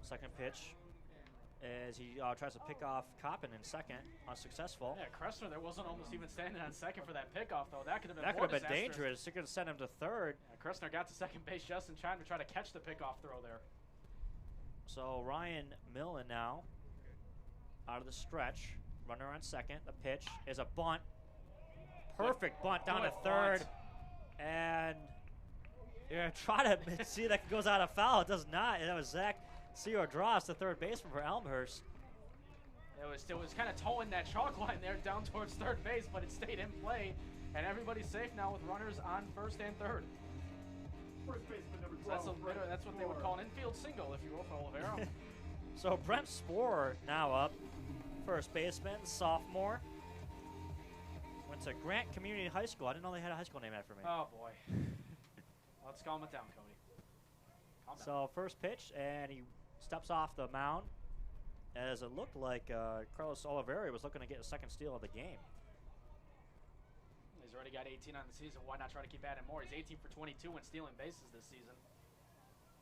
Second pitch as he tries to pick off Coppin in second, unsuccessful. Yeah, Kressner there wasn't almost even standing on second for that pickoff, though. That could have been That could have been dangerous. It could have sent him to third. Yeah, Kressner got to second base just in time to try to catch the pickoff throw there. So Ryan Millen now out of the stretch. Runner on second. The pitch is a bunt. Perfect bunt down to third. And you're going to try to see that goes out of foul. It does not. And that was Zach Ciordras, the third baseman for Elmhurst. It was kind of towing that chalk line there down towards third base, but it stayed in play. And everybody's safe now with runners on first and third. First baseman number 12. So that's what they would call an infield single, if you will, for Oliveira. So Brent Sporer now up, first baseman, sophomore. Went to Grant Community High School. I didn't know they had a high school named after me. Oh, boy. Let's calm it down, Cody. Calm down. So first pitch, and he steps off the mound as it looked like Carlos Oliveira was looking to get a second steal of the game. He's already got 18 on the season. Why not try to keep adding more? He's 18 for 22 when stealing bases this season.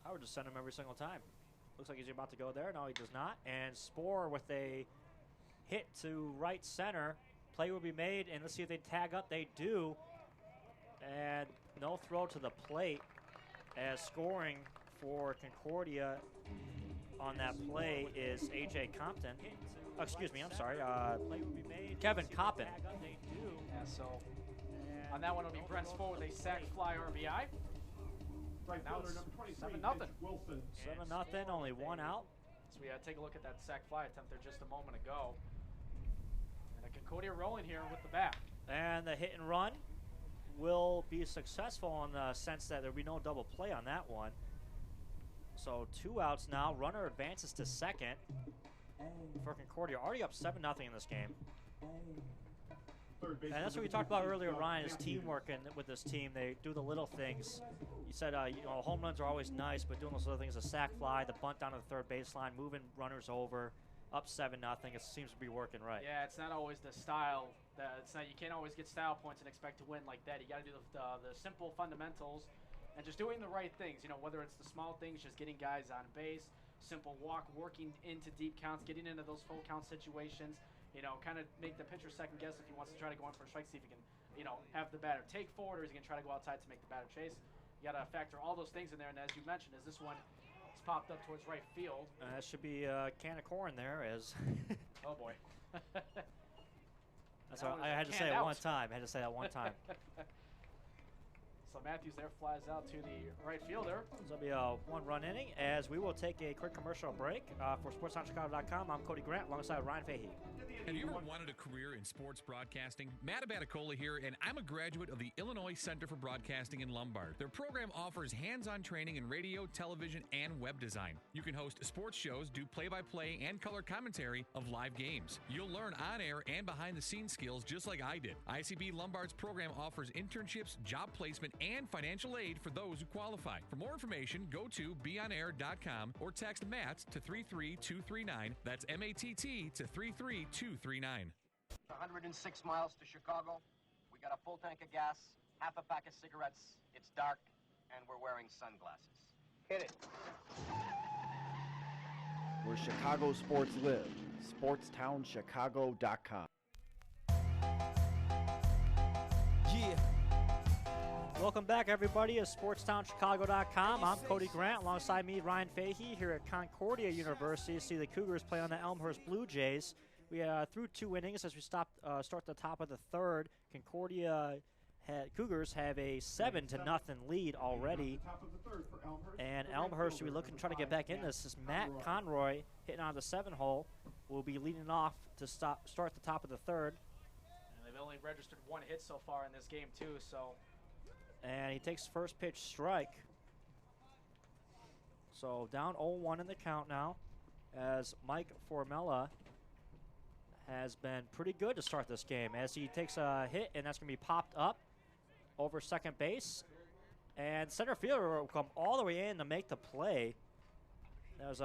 I would just send him every single time. Looks like he's about to go there. No, he does not. And Sporer with a hit to right center. Play will be made, and let's see if they tag up. They do. And no throw to the plate as scoring for Concordia on that play is A.J. Compton. Oh, excuse me, I'm sorry. Play will be made. Kevin Coppin. Yeah, so on that one it'll be Brent Sporer with a sac fly RBI. Right now fielder, it's number 23, 7-0. Mitch Wilson. 7-0, only one out. So we take a look at that sac fly attempt there just a moment ago. And a Concordia rolling here with the bat. And the hit and run will be successful in the sense that there will be no double play on that one. So 2 outs now. Runner advances to second for Concordia. Already up 7-0 in this game. And that's what we talked about earlier, Ryan, is teamwork and with this team. They do the little things. You said home runs are always nice, but doing those little things, a sac fly, the bunt down to the third baseline, moving runners over, up 7-0. It seems to be working right. Yeah, it's not always the style. You can't always get style points and expect to win like that. You got to do the simple fundamentals and just doing the right things. Whether it's the small things, just getting guys on base, simple walk, working into deep counts, getting into those full count situations. Kind of make the pitcher second guess if he wants to try to go in for a strike, see if he can, have the batter take forward, or is he going to try to go outside to make the batter chase. You got to factor all those things in there, and as you mentioned, as this one is popped up towards right field. That should be a can of corn there as... Oh, boy. That's what I had to say it one time. I had to say that one time. So Matthews there flies out to the right fielder. This will be a one-run inning as we will take a quick commercial break. For SportsTownChicago.com, I'm Cody Grant alongside Ryan Fahey. Have you ever wanted a career in sports broadcasting? Matt Abaticola here, and I'm a graduate of the Illinois Center for Broadcasting in Lombard. Their program offers hands-on training in radio, television, and web design. You can host sports shows, do play-by-play and color commentary of live games. You'll learn on-air and behind-the-scenes skills just like I did. ICB Lombard's program offers internships, job placement, and financial aid for those who qualify. For more information, go to beonair.com or text MATT to 33239. That's MATT to 33239. 106 miles to Chicago. We got a full tank of gas, half a pack of cigarettes. It's dark, and we're wearing sunglasses. Hit it. Where Chicago sports live. SportsTownChicago.com. Yeah. Welcome back, everybody, to SportsTownChicago.com. I'm Cody Grant, alongside me, Ryan Fahey, here at Concordia University. See the Cougars play on the Elmhurst Blue Jays. We through 2 innings as we start the top of the third. Concordia Cougars have a 7-0 lead already. And Elmhurst will be looking to try to get back in this. As Matt Conroy hitting on the 7-hole will be leading off to start the top of the third. And they've only registered 1 hit so far in this game, too, so... And he takes first pitch strike. So down 0-1 in the count now as Mike Formella has been pretty good to start this game as he takes a hit, and that's going to be popped up over second base. And center fielder will come all the way in to make the play. Has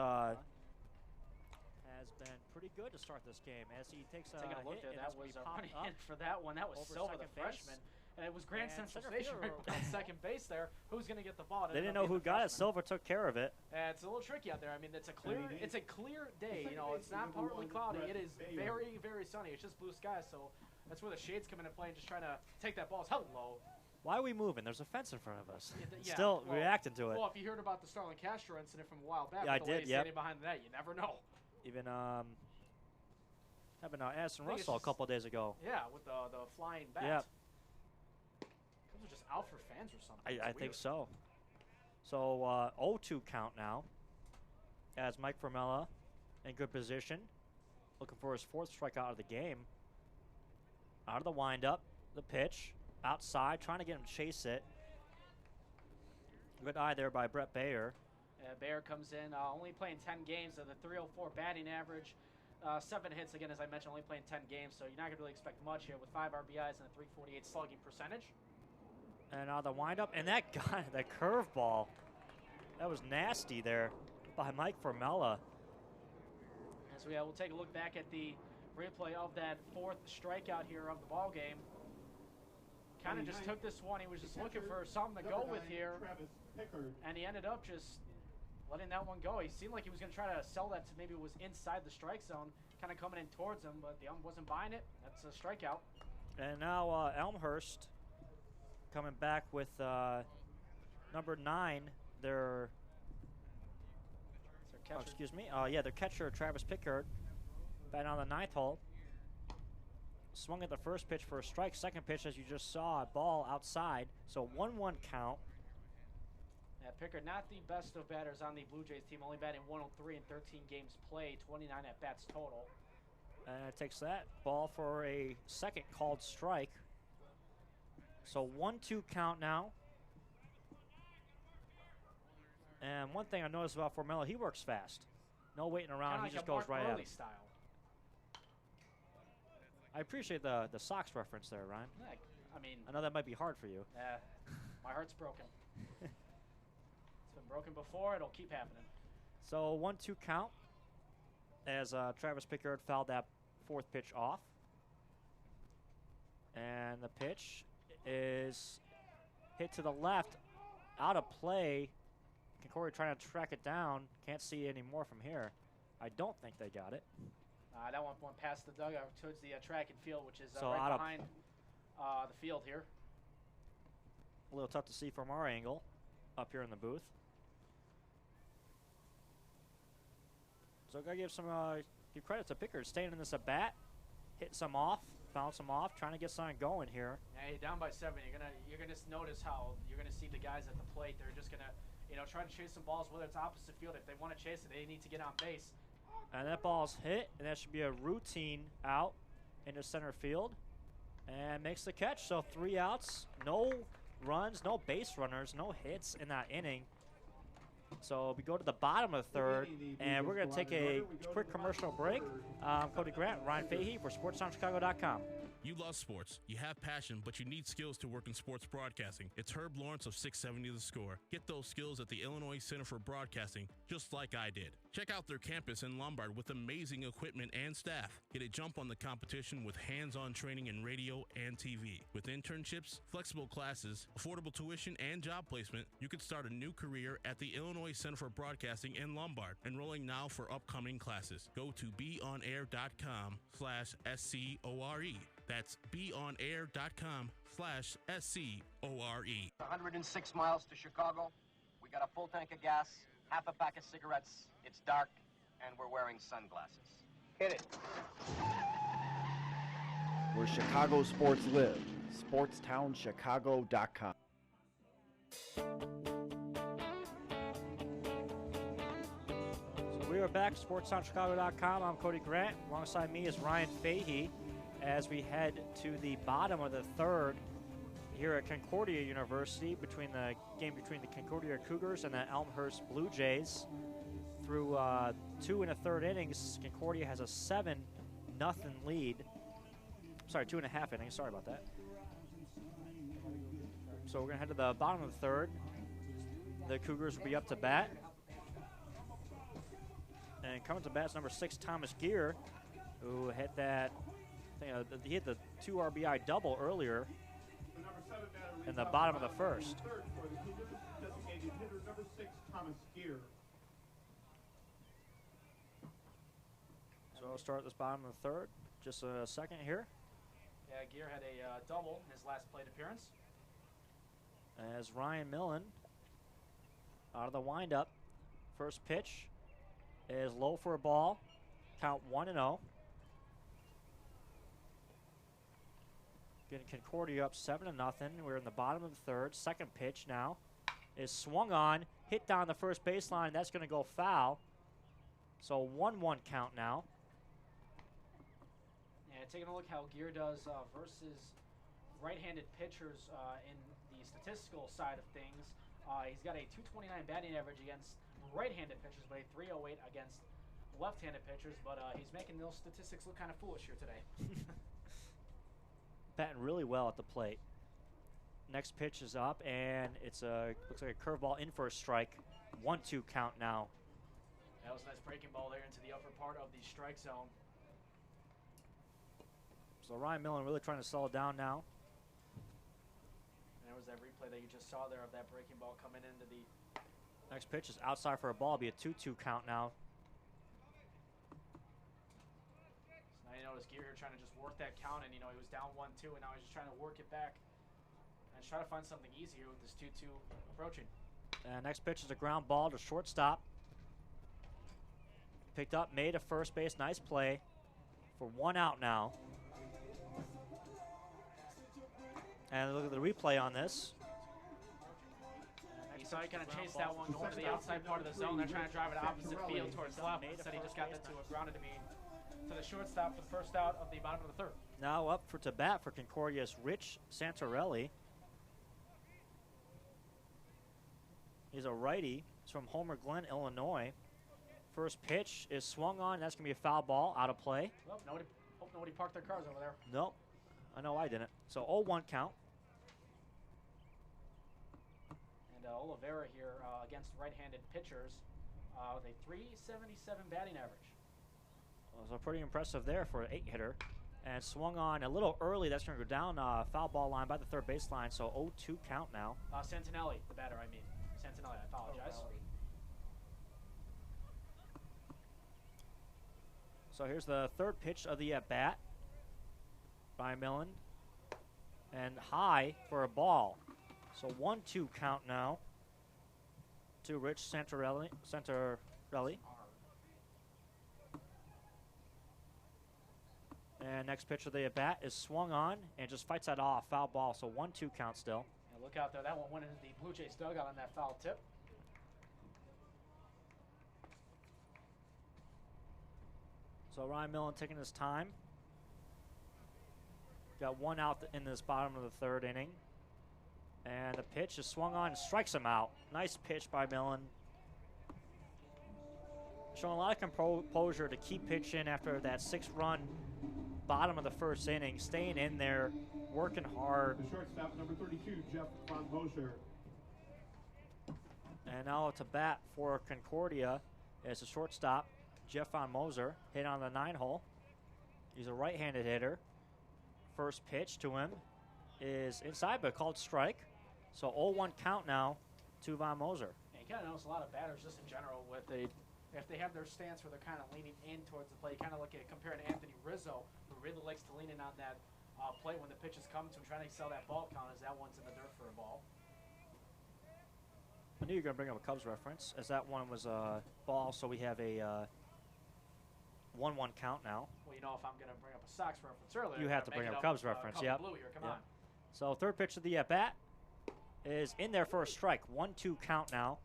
been pretty good to start this game as he takes a Taking a look hit, there, and that that's going was to be a running popped up hit for that one. That was over Silva, the second base. freshman. And it was grand And sensation center right on second base there. Who's going to get the ball? They didn't know who got it. Silva took care of it. It's a little tricky out there. I mean, it's a clear day. It's not partly cloudy. It is very, very sunny. It's just blue sky. So that's where the shades come into play and just trying to take that ball. Hello. Why are we moving? There's a fence in front of us. Yeah, Still reacting to it. Well, if you heard about the Starlin Castro incident from a while back, Yeah, I with the did. lady standing behind the net, you never know. Even having Addison Russell a couple of days ago. Yeah, with the flying bat. Yep. Those are just out for fans or something. I think so. So 0-2 count now as Mike Formella in good position, looking for his 4th strikeout of the game. Out of the windup, the pitch, outside, trying to get him to chase it. Good eye there by Brett Bayer. Bayer comes in, only playing 10 games of the 304 batting average. 7 hits, again, as I mentioned, only playing 10 games, so you're not going to really expect much here with 5 RBIs and a 348 slugging percentage. And the windup, and that guy, that curveball, that was nasty there by Mike Formella. As we'll take a look back at the replay of that 4th strikeout here of the ball game. Kind of just took this one. He was just looking for something to go with here, and he ended up just letting that one go. He seemed like he was going to try to sell that to maybe it was inside the strike zone, kind of coming in towards him, but the ump wasn't buying it. That's a strikeout. And now Elmhurst coming back with number 9, their catcher Travis Pickard, batting on the 9th hole. Swung at the first pitch for a strike. Second pitch, as you just saw, a ball outside. So 1-1 count. Yeah, Pickard, not the best of batters on the Blue Jays team, only batting 103 in 13 games played, 29 at bats total. And it takes that ball for a second called strike. So 1-2 count now. And one thing I noticed about Formella, he works fast. No waiting around, Kinda he like just goes right at it. style. I appreciate the Sox reference there, Ryan. Yeah, I mean, I know that might be hard for you. My heart's broken. It's been broken before, it'll keep happening. So 1-2 count as Travis Pickard fouled that 4th pitch off. And the pitch is hit to the left, out of play. Concordia trying to track it down. Can't see any more from here. I don't think they got it. That one went past the dugout towards the track and field, which is So right behind the field here. A little tough to see from our angle up here in the booth. So gotta give credit to Pickard, staying in this at bat, hitting some off, bounce some off, trying to get something going here. Yeah, you're down by 7. You're gonna notice how you're gonna see the guys at the plate. They're just gonna, try to chase some balls, whether it's opposite field. If they want to chase it, they need to get on base. And that ball's hit, and that should be a routine out into center field. And makes the catch, so 3 outs, no runs, no base runners, no hits in that inning. So we go to the bottom of the 3rd, and we're going to take a quick commercial break. Cody Grant, Ryan Fahey for SportsTownChicago.com. You love sports, you have passion, but you need skills to work in sports broadcasting. It's Herb Lawrence of 670 The Score. Get those skills at the Illinois Center for Broadcasting, just like I did. Check out their campus in Lombard with amazing equipment and staff. Get a jump on the competition with hands-on training in radio and TV. With internships, flexible classes, affordable tuition, and job placement, you could start a new career at the Illinois Center for Broadcasting in Lombard. Enrolling now for upcoming classes. Go to beonair.com/SCORE. That's beonair.com/SCORE. 106 miles to Chicago. We got a full tank of gas, half a pack of cigarettes. It's dark, and we're wearing sunglasses. Hit it. Where Chicago sports live. SportsTownChicago.com. We are back, SportsTownChicago.com. I'm Cody Grant. Alongside me is Ryan Fahey as we head to the bottom of the 3rd here at Concordia University, between the Concordia Cougars and the Elmhurst Blue Jays. Through 2 1/3 innings, Concordia has a 7-0 lead. Sorry, 2.5 innings. Sorry about that. So we're going to head to the bottom of the 3rd. The Cougars will be up to bat. And coming to bat is number 6, Thomas Gear, who hit that. He hit the 2 RBI double earlier in the bottom of the 1st. So I'll start this bottom of the 3rd. Just a second here. Yeah, Gear had a double in his last plate appearance. As Ryan Millen out of the windup. First pitch is low for a ball. Count 1-0. Getting Concordia up 7-0. We're in the bottom of the 3rd. Second pitch now is swung on, hit down the first baseline. That's going to go foul. So 1-1 count now. Yeah, taking a look how Gear does versus right-handed pitchers in the statistical side of things. He's got a .229 batting average against right-handed pitchers, but a 308 against left-handed pitchers. But he's making those statistics look kind of foolish here today. Batting really well at the plate. Next pitch is up, and it's looks like a curveball in for a strike. 1-2 count now. That was a nice breaking ball there into the upper part of the strike zone. So Ryan Millen really trying to slow it down now. And there was that replay that you just saw there of that breaking ball coming into the... Next pitch is outside for a ball. Be a 2-2 count now. So now you notice Gear here trying to just work that count, and he was down 1-2, and now he's just trying to work it back and try to find something easier with this 2-2 approaching. And next pitch is a ground ball to shortstop. Picked up, made a first base. Nice play for 1 out now. And look at the replay on this. You saw he kind of chased that one going to the outside part of the zone. They're trying to drive it opposite field towards left. Instead, he just got that to a grounded to the shortstop for the first out of the bottom of the third. Now up to bat for Concordia's Rich Santorelli. He's a righty. He's from Homer Glen, Illinois. First pitch is swung on. That's going to be a foul ball, out of play. Well, hope nobody parked their cars over there. Nope. I know I didn't. So 0-1 count. And Oliveira here against right-handed pitchers with a .377 batting average. Well, so pretty impressive there for an 8-hitter. And swung on a little early. That's going to go down foul ball line by the third baseline. So 0-2 count now. Santinelli, the batter, I mean. Santinelli, I apologize. So here's the third pitch of the at-bat by Millen. And high for a ball. So 1-2 count now to Rich Santorelli. And next pitch of the at-bat is swung on and just fights that off. Foul ball, so 1-2 count still. And look out there. That one went into the Blue Jays dugout on that foul tip. So Ryan Millen taking his time. Got 1 out in this bottom of the third inning. And the pitch is swung on and strikes him out. Nice pitch by Millen. Showing a lot of composure to keep pitching after that 6-run bottom of the first inning. Staying in there, working hard. The shortstop, number 32, Jeff Von Mosher. And now to bat for Concordia is the shortstop, Jeff Von Moser, hit on the 9-hole. He's a right-handed hitter. First pitch to him is inside, but called strike. So 0-1 count now to Von Moser. And you kind of notice a lot of batters just in general if they have their stance where they're kind of leaning in towards the plate, kind of look at compared to Anthony Rizzo, who really likes to lean in on that plate when the pitches come to him, trying to sell that ball count as that one's in the dirt for a ball. I knew you were going to bring up a Cubs reference, as that one was a ball, so we have a 1-1 count now. Well, if I'm going to bring up a Sox reference earlier, you have to bring up Cubs reference, yep. Blue here, come on. So third pitch of the at-bat is in there for a strike. 1-2 count now.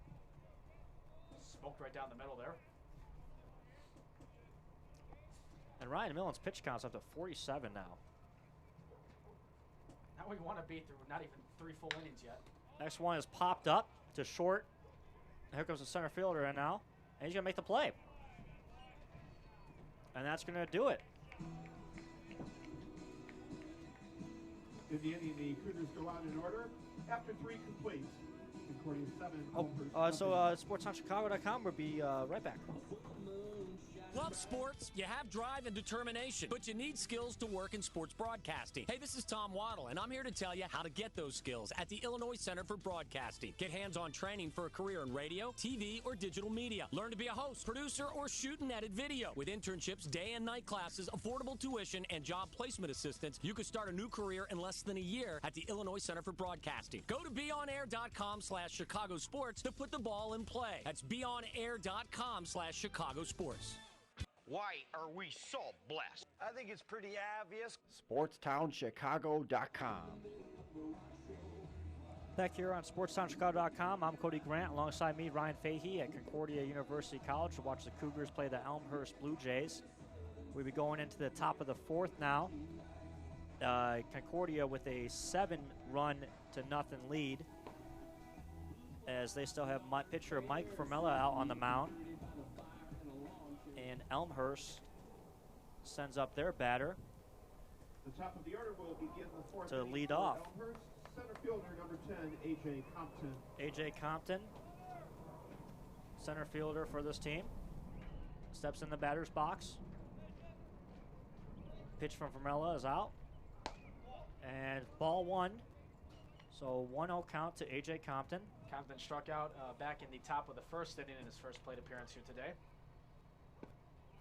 Smoked right down the middle there. And Ryan Millen's pitch count's up to 47 now. Now we want to be through not even 3 full innings yet. Next one is popped up to short. Here comes the center fielder in now. And he's going to make the play. And that's going to do it. In the inning, the Cougars go out in order. After 3 complete, Concordia 7. SportsOnChicago.com. We'll be right back. Love sports, you have drive and determination, but you need skills to work in sports broadcasting. Hey, this is Tom Waddle, and I'm here to tell you how to get those skills at the Illinois Center for Broadcasting. Get hands-on training for a career in radio, TV, or digital media. Learn to be a host, producer, or shoot and edit video. With internships, day and night classes, affordable tuition, and job placement assistance, you could start a new career in less than a year at the Illinois Center for Broadcasting. Go to beonair.com/Chicago Sports to put the ball in play. That's beonair.com/Chicago Sports. Why are we so blessed? I think it's pretty obvious. SportsTownChicago.com. Back here on SportsTownChicago.com, I'm Cody Grant. Alongside me, Ryan Fahey at Concordia University College to watch the Cougars play the Elmhurst Blue Jays. We'll be going into the top of the 4th now. Concordia with a 7-run to nothing lead. as they still have pitcher Mike Formella out on the mound. And Elmhurst sends up their batter The top of the order will begin the fourth to inning lead for off. Elmhurst. Center fielder number 10, A.J. Compton. A.J. Compton, center fielder for this team, steps in the batter's box. Pitch from Formella is out. And ball one. So 1-0 count to A.J. Compton. Compton struck out back in the top of the first inning in his first plate appearance here today.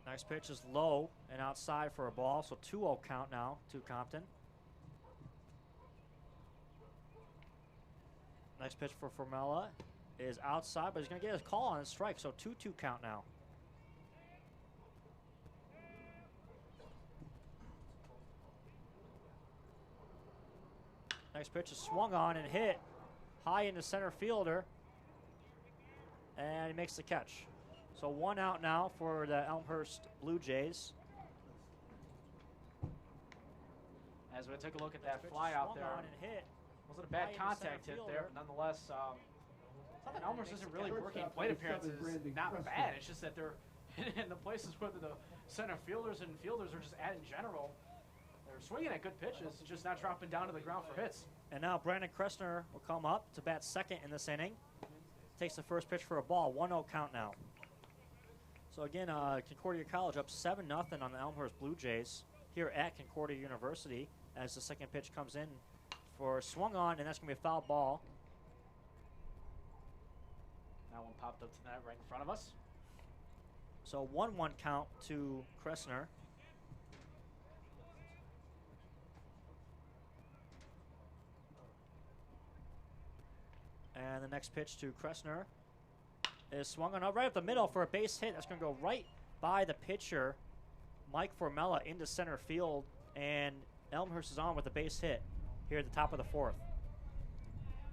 Next pitch is low and outside for a ball, so 2-0 count now to Compton. Next pitch for Formella is outside, but he's going to get his call on his strike, so 2-2 count now. Next pitch is swung on and hit high into center fielder, and he makes the catch. So 1 out now for the Elmhurst Blue Jays. As we take a look at that fly out there, wasn't a bad contact hit there, but nonetheless, it's not that Elmhurst isn't really working plate appearances not bad. It's just that they're in the places where the center fielders and fielders are just at in general. They're swinging at good pitches, just not dropping down to the ground for hits. And now Brandon Kressner will come up to bat second in this inning. Takes the first pitch for a ball. 1-0 count now. So again, Concordia College up 7-0 on the Elmhurst Blue Jays here at Concordia University as the second pitch comes in for swung on, and that's going to be a foul ball. That one popped up to that right in front of us. So 1-1 count to Kressner. And the next pitch to Kressner is swung on right up the middle for a base hit. That's going to go right by the pitcher, Mike Formella, into center field. And Elmhurst is on with a base hit here at the top of the fourth.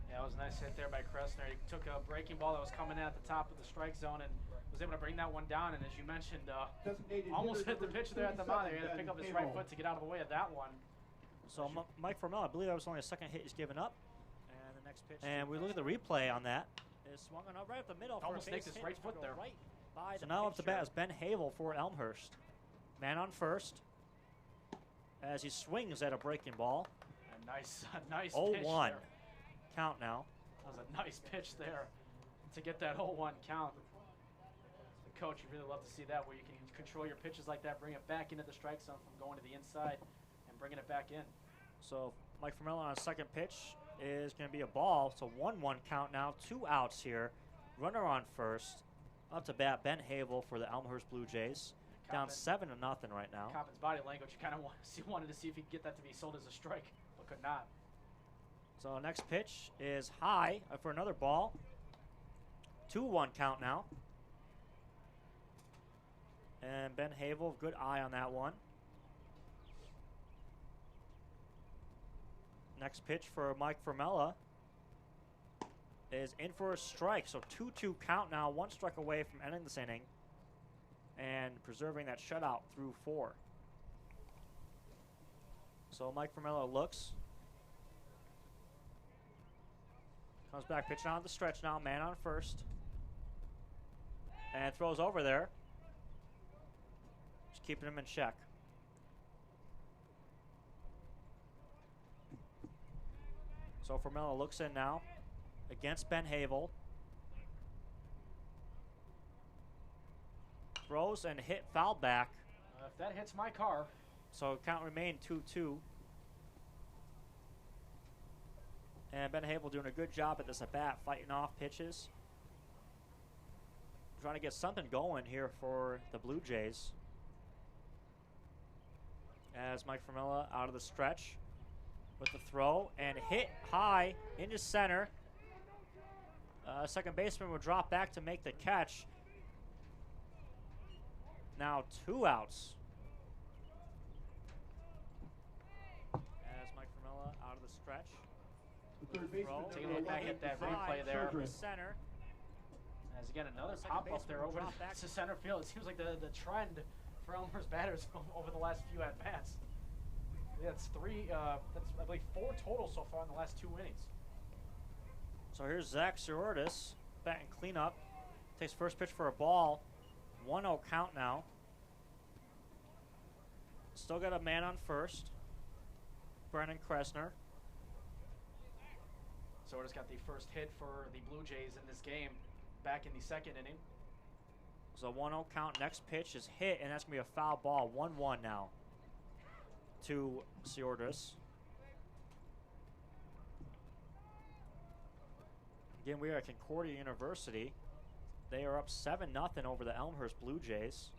Yeah, it was a nice hit there by Kressner. He took a breaking ball that was coming in at the top of the strike zone and was able to bring that one down. And as you mentioned, almost hit the pitcher there at the mound. He had to pick up his right foot to get out of the way of that one. So Mike Formella, I believe that was only a second hit he's given up. And the next pitch. And we look at the replay on that. Is swung on right up the middle. Almost nicked his right foot there. Right by so now up to bat is Ben Havel for Elmhurst. Man on first as he swings at a breaking ball. A nice pitch 0-1 there. count now. That was a nice pitch there to get that 0-1 count. The coach, you really love to see that, where you can control your pitches like that, bring it back into the strike zone from going to the inside and bringing it back in. So Mike Formella on a second pitch is going to be a ball. So 1-1 count now. 2 outs here. Runner on first. Up to bat Ben Havel for the Elmhurst Blue Jays. Down 7-0 right now. Compton's body language, you kind of wanted to see if he could get that to be sold as a strike, but could not. So next pitch is high for another ball. 2-1 count now. And Ben Havel, good eye on that one. Next pitch for Mike Formella is in for a strike. So 2-2 count now. 1 strike away from ending this inning and preserving that shutout through 4. So Mike Formella looks. Comes back, pitching on the stretch now. Man on first. And throws over there. Just keeping him in check. So Formella looks in now against Ben Havel. Throws and hit foul back. If that hits my car. So count remained 2-2. And Ben Havel doing a good job at this at bat, fighting off pitches. Trying to get something going here for the Blue Jays. As Mike Formella out of the stretch with the throw and hit high into center. Second baseman will drop back to make the catch. Now 2 outs. As Mike Formella out of the stretch. The third baseman. Taking a look back at that replay there. Center. As again, another pop up there over to center field. It seems like the trend for Elmhurst batters over the last few at bats. Yeah, that's I believe 4 total so far in the last 2 innings. So here's Zach Sirordis batting cleanup. Takes first pitch for a ball. 1-0 count now. Still got a man on first. Brennan Kressner. Sirordis got the first hit for the Blue Jays in this game back in the second inning. So 1-0 count. Next pitch is hit, and that's going to be a foul ball. 1-1 now to Sirordis. Again, we are at Concordia University. They are up 7-0 over the Elmhurst Blue Jays.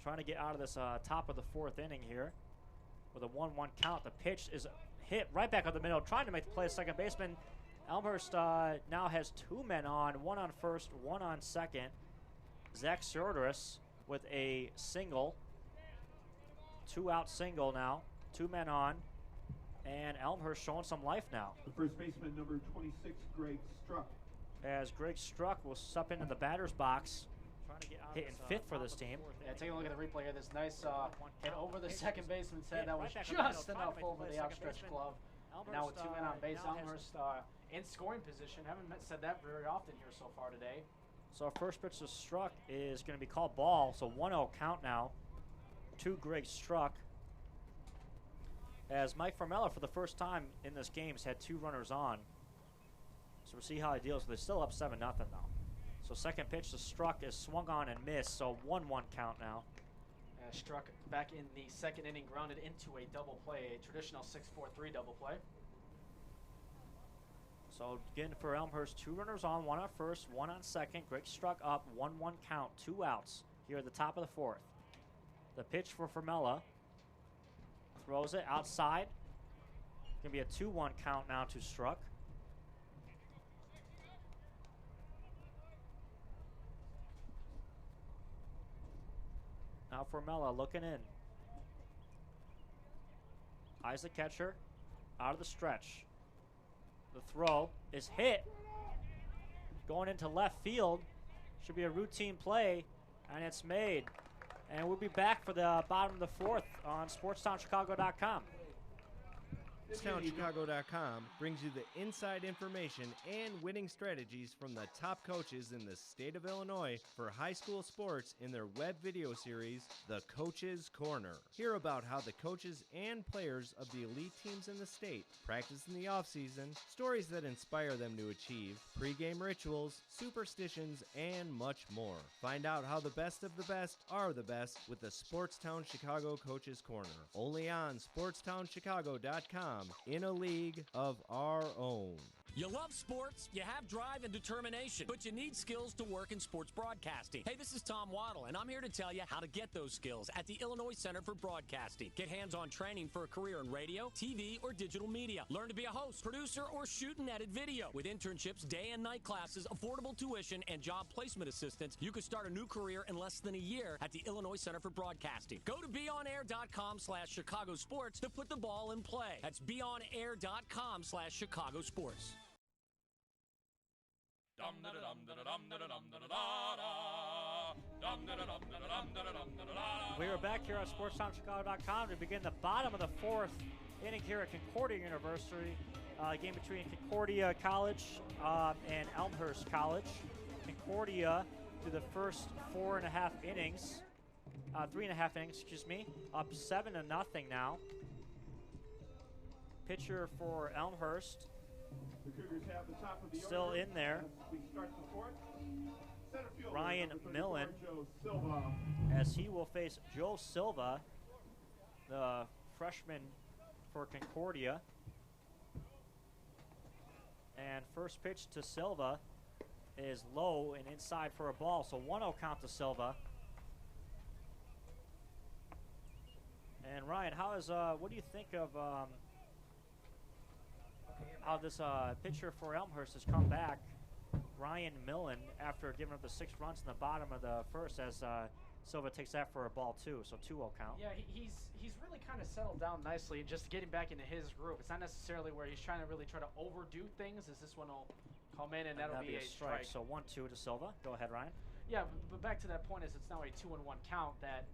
Trying to get out of this top of the fourth inning here with a 1-1 count. The pitch is hit right back up the middle, trying to make the play as second baseman. Elmhurst now has 2 men on, 1 on first, 1 on second. Zach Sirordis with a single. 2-out single now. 2 men on. And Elmhurst showing some life now. The first baseman, number 26, Greg Struck. As Greg Struck will step into the batter's box. Trying to get out hitting fifth for this team. Yeah, taking a look at the replay here. This nice hit over the second baseman's head. That was just enough over the outstretched glove. Now with 2 men on base, Elmhurst in scoring position. Haven't said that very often here so far today. So our first pitch to Struck is going to be called ball. So 1-0 count now to Greg Struck. As Mike Formella, for the first time in this game, has had 2 runners on. So we'll see how he deals with it. They're still up 7-0 though. So second pitch to Struck is swung on and missed. So 1-1 count now. Struck back in the second inning, grounded into a double play, a traditional 6-4-3 double play. So again for Elmhurst, 2 runners on, 1 on first, 1 on second. Greg Struck up, 1-1 count, 2 outs here at the top of the fourth. The pitch for Formella. Throws it outside. Going to be a 2-1 count now to Struck. Now Formella looking in. Eyes the catcher. Out of the stretch. The throw is hit. Going into left field. Should be a routine play. And it's made. And we'll be back for the bottom of the fourth on SportsTownChicago.com. SportsTownChicago.com brings you the inside information and winning strategies from the top coaches in the state of Illinois for high school sports in their web video series, The Coach's Corner. Hear about how the coaches and players of the elite teams in the state practice in the offseason, stories that inspire them to achieve, pregame rituals, superstitions, and much more. Find out how the best of the best are the best with the Sportstown Chicago Coach's Corner. Only on SportsTownChicago.com. In a league of our own. You love sports, you have drive and determination, but you need skills to work in sports broadcasting. Hey, this is Tom Waddle, and I'm here to tell you how to get those skills at the Illinois Center for Broadcasting. Get hands-on training for a career in radio, TV, or digital media. Learn to be a host, producer, or shoot and edit video. With internships, day and night classes, affordable tuition, and job placement assistance, you can start a new career in less than a year at the Illinois Center for Broadcasting. Go to beonair.com/Chicago Sports to put the ball in play. That's beonair.com/Chicago Sports. We are back here on SportsTownChicago.com to begin the bottom of the fourth inning here at Concordia University. Game between Concordia College and Elmhurst College. Concordia through the first 3.5 innings, up 7-0 now. Pitcher for Elmhurst. The Cougars have the top of the still order in there. As we start the fourth. Center fielder, Ryan number 34, Millen, Joe Silva. as he will face Joe Silva, the freshman for Concordia. And first pitch to Silva is low and inside for a ball. So 1-0 count to Silva. And Ryan, what do you think of how this pitcher for Elmhurst has come back? Ryan Millen, after giving up the 6 runs in the bottom of the first, as Silva takes that for a ball too. So 2-0 count. Yeah, he's really kind of settled down nicely and just getting back into his groove. It's not necessarily where he's trying to really try to overdo things, as this one will come in and that'll be a strike. So 1-2 to Silva. Go ahead, Ryan. Yeah, but back to that point, is it's now a 2-1 count that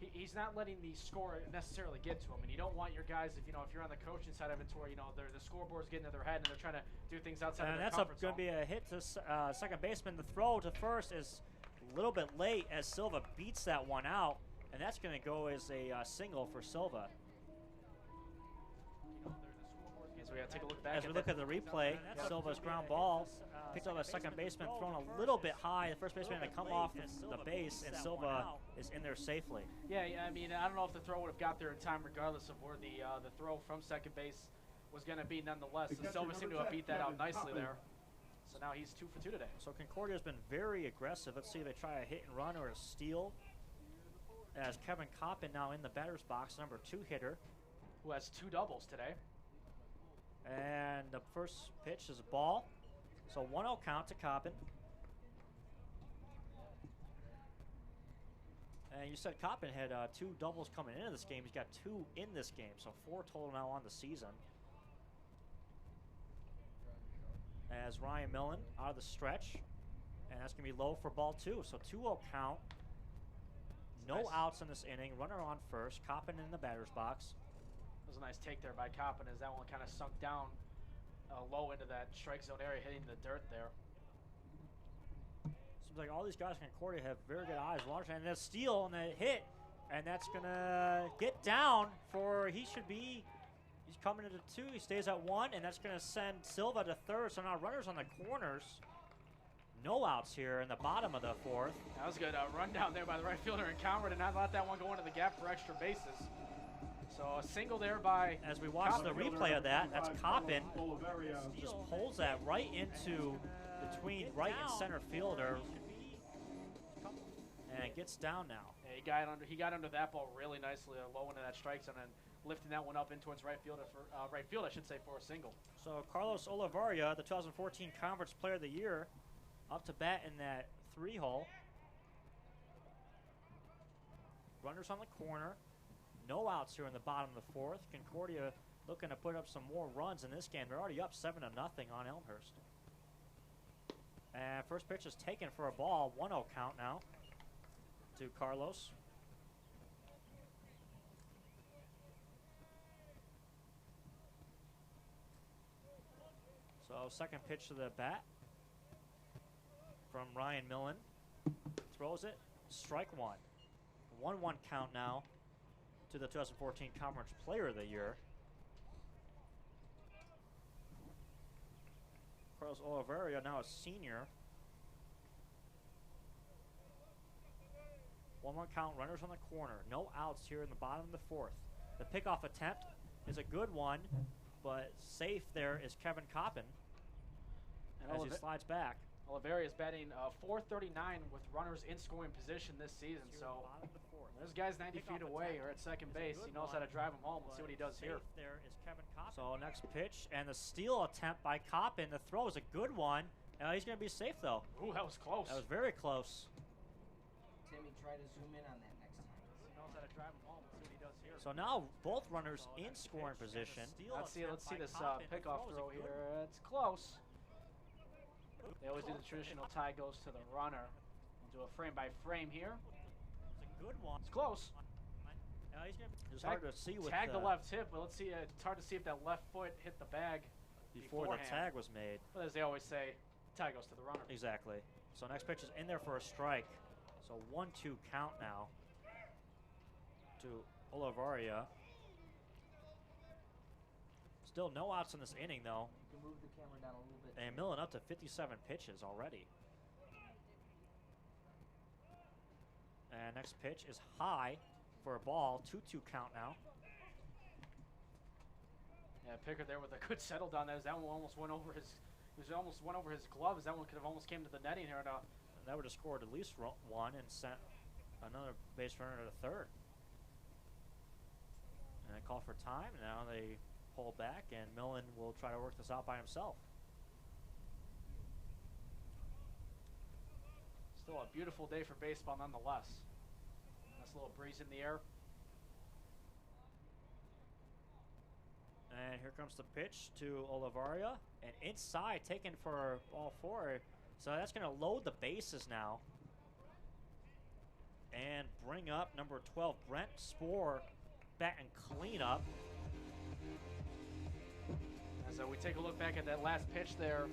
he's not letting the score necessarily get to him, and you don't want your guys, if you're on the coaching side of it, to where the scoreboard's getting to their head and they're trying to do things outside of their comfort zone. And that's going to be a hit to second baseman. The throw to first is a little bit late as Silva beats that one out, and that's going to go as a single for Silva. So we got to take a look back. As we look at the replay, Silva's ground ball picked up a second baseman, thrown a little bit high. The first baseman had to come off the base, and Silva is in there safely. Yeah, I mean, I don't know if the throw would have got there in time, regardless of where the throw from second base was going to be. Nonetheless, so Silva seemed to have beat that out nicely there. So now he's 2 for 2 today. So Concordia has been very aggressive. Let's see if they try a hit and run or a steal. As Kevin Coppin now in the batter's box, number 2 hitter, who has 2 doubles today. And the first pitch is a ball. So 1-0 count to Coppin. And you said Coppin had 2 doubles coming into this game. He's got 2 in this game, so 4 total now on the season. As Ryan Millen out of the stretch. And that's going to be low for ball 2. So 2-0 count. No outs in this inning. Runner on first. Coppin in the batter's box. That was a nice take there by Coppin as that one kind of sunk down low into that strike zone area, hitting the dirt there. Seems like all these guys in Concordia have very good eyes. And a steal and a hit. And that's going to get down for, he's coming into 2. He stays at 1, and that's going to send Silva to third. So now runners on the corners. No outs here in the bottom of the 4th. That was a good run down there by the right fielder, and Conrad did not let that one go into the gap for extra bases. So a single there by As we watch the replay of that, that's Coppin. Just pulls that right into between right and center fielder. And gets down now. Yeah, he got under that ball really nicely, low into that strike zone, and lifting that one up in towards right field, for a single. So Carlos Olivaria, the 2014 Conference Player of the Year, up to bat in that 3-hole. Runners on the corner. No outs here in the bottom of the 4th. Concordia looking to put up some more runs in this game. They're already up 7-0 on Elmhurst. And first pitch is taken for a ball. 1-0 count now to Carlos. So second pitch to the bat from Ryan Millen. Throws it. Strike 1. 1-1 count now to the 2014 Conference Player of the Year. Carlos Olivaria, now a senior. 1-1 count, runners on the corner. No outs here in the bottom of the 4th. The pickoff attempt is a good one, but safe there is Kevin Coppin as he slides back. Olivaria is batting .439 with runners in scoring position this season. So this guy's 90 feet away or at second base. He knows how to drive him home. Let's see what he does here. There is Kevin Coppin. So next pitch and the steal attempt by Coppin. The throw is a good one. He's going to be safe though. Ooh, that was close. That was very close. Timmy, try to zoom in on that next time. He knows how to drive him home. Let's see what he does here. So now both runners in scoring position. Let's see this pickoff throw here. It's close. They always do the traditional tie goes to the runner. We'll do a frame by frame here. It's a good one. It's close. It's hard to see with tag the left hip, but let's see. It's hard to see if that left foot hit the bag before the tag was made. But as they always say, tie goes to the runner. Exactly. So next pitch is in there for a strike. So 1-2 count now to Olivaria. Still no outs in this inning though. You can move the camera down a little bit. And Millen up to 57 pitches already. And next pitch is high for a ball. 2-2 count now. Yeah, Pickard there with a good settle down there. That one almost went over his. He almost went over his gloves. That one could have almost came to the netting here. And that would have scored at least one and sent another base runner to third. And they call for time. Now they pull back, and Millen will try to work this out by himself. Still a beautiful day for baseball nonetheless. Nice little breeze in the air. And here comes the pitch to Olivaria. And inside, taken for ball 4. So that's going to load the bases now. and bring up number 12, Brent Spoor, back and clean up. As we take a look back at that last pitch there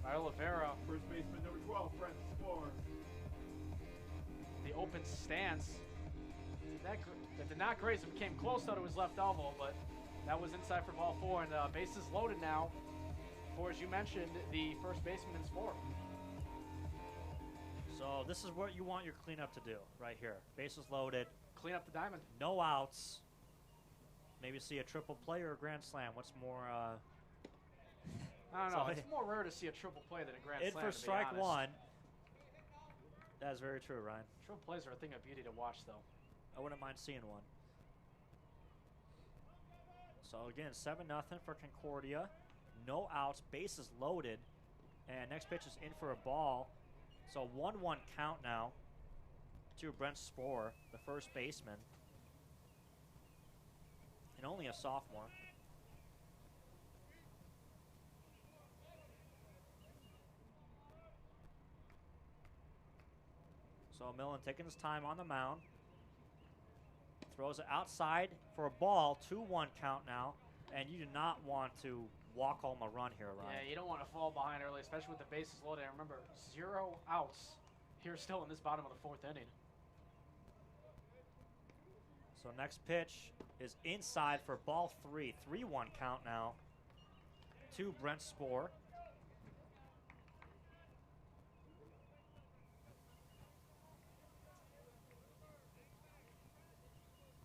by Oliveira. First baseman number 12, Brent Spoor. The open stance. That did not graze him. Came close, thought it was left elbow, but that was inside for ball 4. And bases loaded now for, as you mentioned, the first baseman in Spoor. So this is what you want your cleanup to do right here. Bases loaded. Clean up the diamond. No outs. Maybe see a triple play or a grand slam. What's more? I don't know. It's more rare to see a triple play than a grand slam. In for strike 1. That is very true, Ryan. Triple plays are a thing of beauty to watch, though. I wouldn't mind seeing one. So again, 7-0 for Concordia. No outs, bases loaded. And next pitch is in for a ball. So 1-1 count now to Brent Spoor, the first baseman. And only a sophomore. So Millen taking his time on the mound. Throws it outside for a ball. 2-1 count now. And you do not want to walk home a run here, Ryan. Yeah, you don't want to fall behind early, especially with the bases loaded. And remember, 0 outs here still in this bottom of the 4th inning. So next pitch is inside for ball 3. 3-1 count now to Brent Spoor.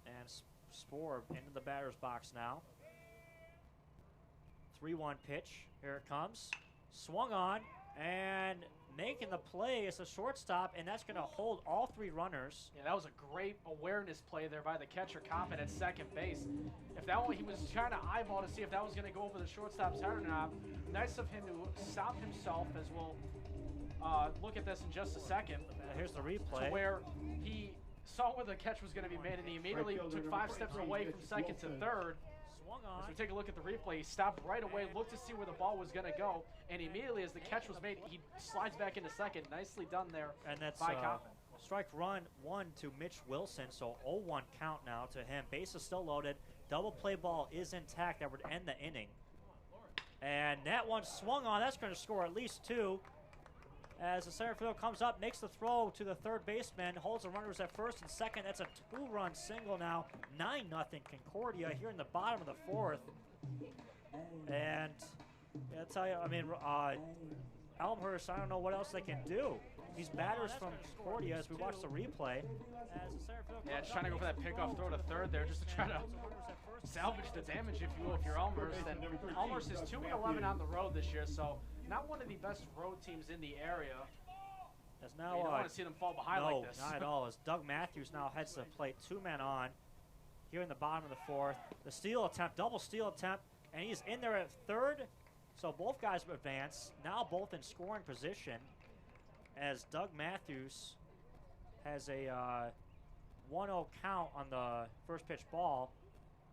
And Spoor into the batter's box now. 3-1 pitch. Here it comes. Swung on and making the play is a shortstop, and that's going to hold all 3 runners. Yeah, that was a great awareness play there by the catcher, Coppin, at second base. If that one, he was trying to eyeball to see if that was going to go over the shortstop's head or not. Nice of him to stop himself, as we'll look at this in just a second. Here's the replay. To where he saw where the catch was going to be made, and he immediately took 5 steps away from second to third. Swung on. As we take a look at the replay, he stopped right away, looked to see where the ball was going to go, and immediately as the catch was made, he slides back into second. Nicely done there and that's by Coppin. Strike run 1 to Mitch Wilson, so 0-1 count now to him. Base is still loaded. Double play ball is intact. That would end the inning. And that one swung on. That's going to score at least 2. As the center fielder comes up, makes the throw to the third baseman, holds the runners at first and second. That's a 2-run single now. 9-0 Concordia here in the bottom of the 4th. And I'll tell you, I mean, Elmhurst, I don't know what else they can do. These batters from Concordia, as we watch the replay. Yeah, just trying to go for that pickoff throw to third there, just to try to salvage the damage, if you will, if you're Elmhurst. And Elmhurst is 2-11 on the road this year, so not one of the best road teams in the area. As now, you don't want to see them fall behind like this. No, not at all. As Doug Matthews now heads to the plate, 2 men on here in the bottom of the 4th. The steal attempt, double steal attempt, and he's in there at third. So both guys advance, now both in scoring position, as Doug Matthews has a 1-0 count on the first pitch ball.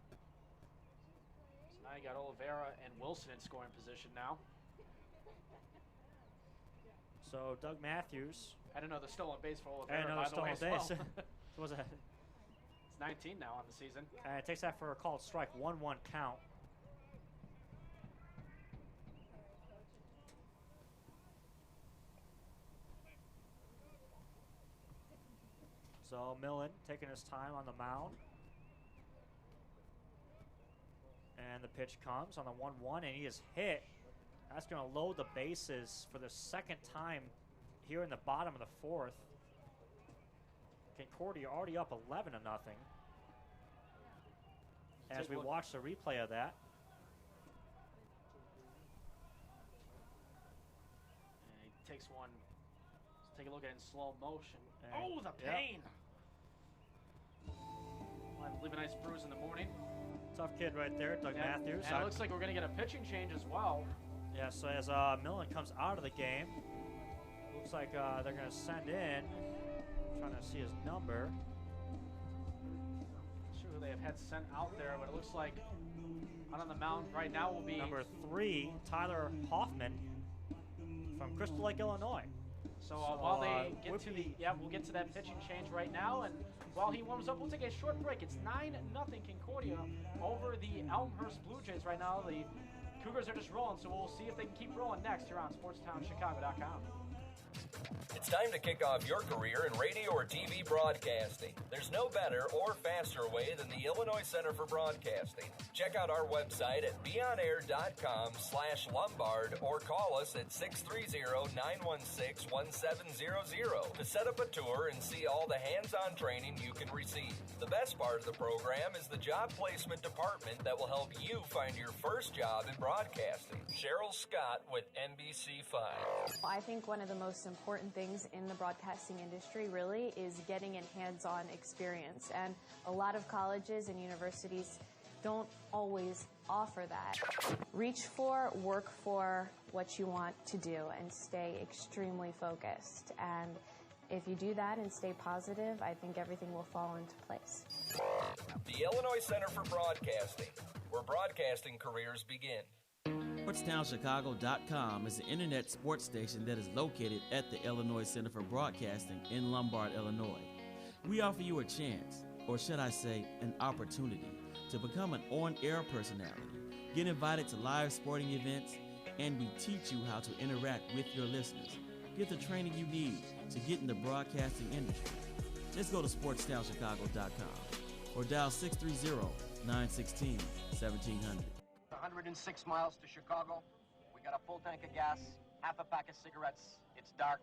So now you got Oliveira and Wilson in scoring position now. So Doug Matthews. I don't know, they're still on base for Oliveira, I know, by the way, as well. Was it? It's 19 now on the season. And it takes that for a called strike, 1-1 count. So Millen taking his time on the mound. And the pitch comes on the 1-1, and he is hit. That's going to load the bases for the second time here in the bottom of the 4th. Concordia already up 11-0. As we watch the replay of that. And he takes one. Let's take a look at it in slow motion. And oh, the pain! Might leave a nice bruise in the morning. Tough kid right there, Doug Matthews. And it looks like we're going to get a pitching change as well. Yeah, so as Millen comes out of the game, looks like they're going to send in, trying to see his number. Not sure who they have had sent out there, but it looks like out on the mound right now will be number 3, Tyler Hoffman from Crystal Lake, Illinois. So while they get to we'll get to that pitching change right now, and while he warms up, we'll take a short break. It's 9-0 Concordia over the Elmhurst Blue Jays right now. The Cougars are just rolling, so we'll see if they can keep rolling next here on SportsTownChicago.com. It's time to kick off your career in radio or TV broadcasting. There's no better or faster way than the Illinois Center for Broadcasting. Check out our website at beonair.com/Lombard or call us at 630-916-1700 to set up a tour and see all the hands-on training you can receive. The best part of the program is the job placement department that will help you find your first job in broadcasting. Cheryl Scott with NBC5. I think one of the most important things in the broadcasting industry really is getting a hands-on experience, and a lot of colleges and universities don't always offer that. Reach for, work for what you want to do, and stay extremely focused. And if you do that and stay positive, I think everything will fall into place. The Illinois Center for Broadcasting, where broadcasting careers begin. SportsTownChicago.com is the internet sports station that is located at the Illinois Center for Broadcasting in Lombard, Illinois. We offer you a chance, or should I say, an opportunity, to become an on-air personality, get invited to live sporting events, and we teach you how to interact with your listeners. Get the training you need to get in the broadcasting industry. Just go to SportsTownChicago.com or dial 630-916-1700. 106 miles to Chicago. We got a full tank of gas, half a pack of cigarettes. It's dark,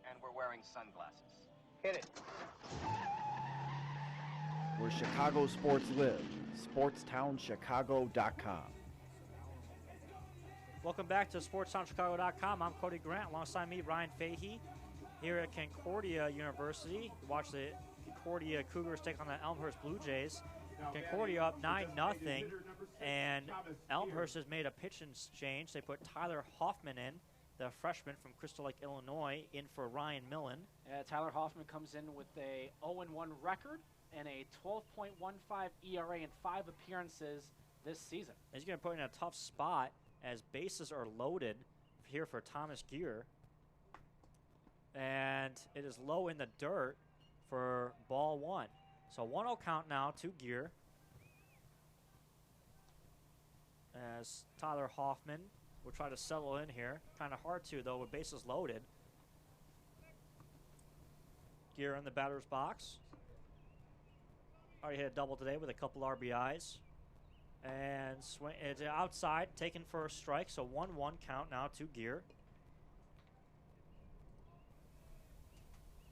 and we're wearing sunglasses. Hit it. Where Chicago sports live. SportsTownChicago.com. Welcome back to SportsTownChicago.com. I'm Cody Grant. Alongside me, Ryan Fahey, here at Concordia University. Watch the Concordia Cougars take on the Elmhurst Blue Jays. Concordia up 9-0, and Elmhurst has made a pitching change. They put Tyler Hoffman in, the freshman from Crystal Lake, Illinois, in for Ryan Millen. Tyler Hoffman comes in with a 0-1 record and a 12.15 ERA in 5 appearances this season. He's going to put in a tough spot as bases are loaded here for Thomas Gear. And it is low in the dirt for ball one. So 1-0 count now to Gear. As Tyler Hoffman will try to settle in here. Kind of hard to, though, with bases loaded. Gear in the batter's box. Already hit a double today with a couple RBIs. And swing, it's outside, taken for a strike. So 1-1 count now to Gear.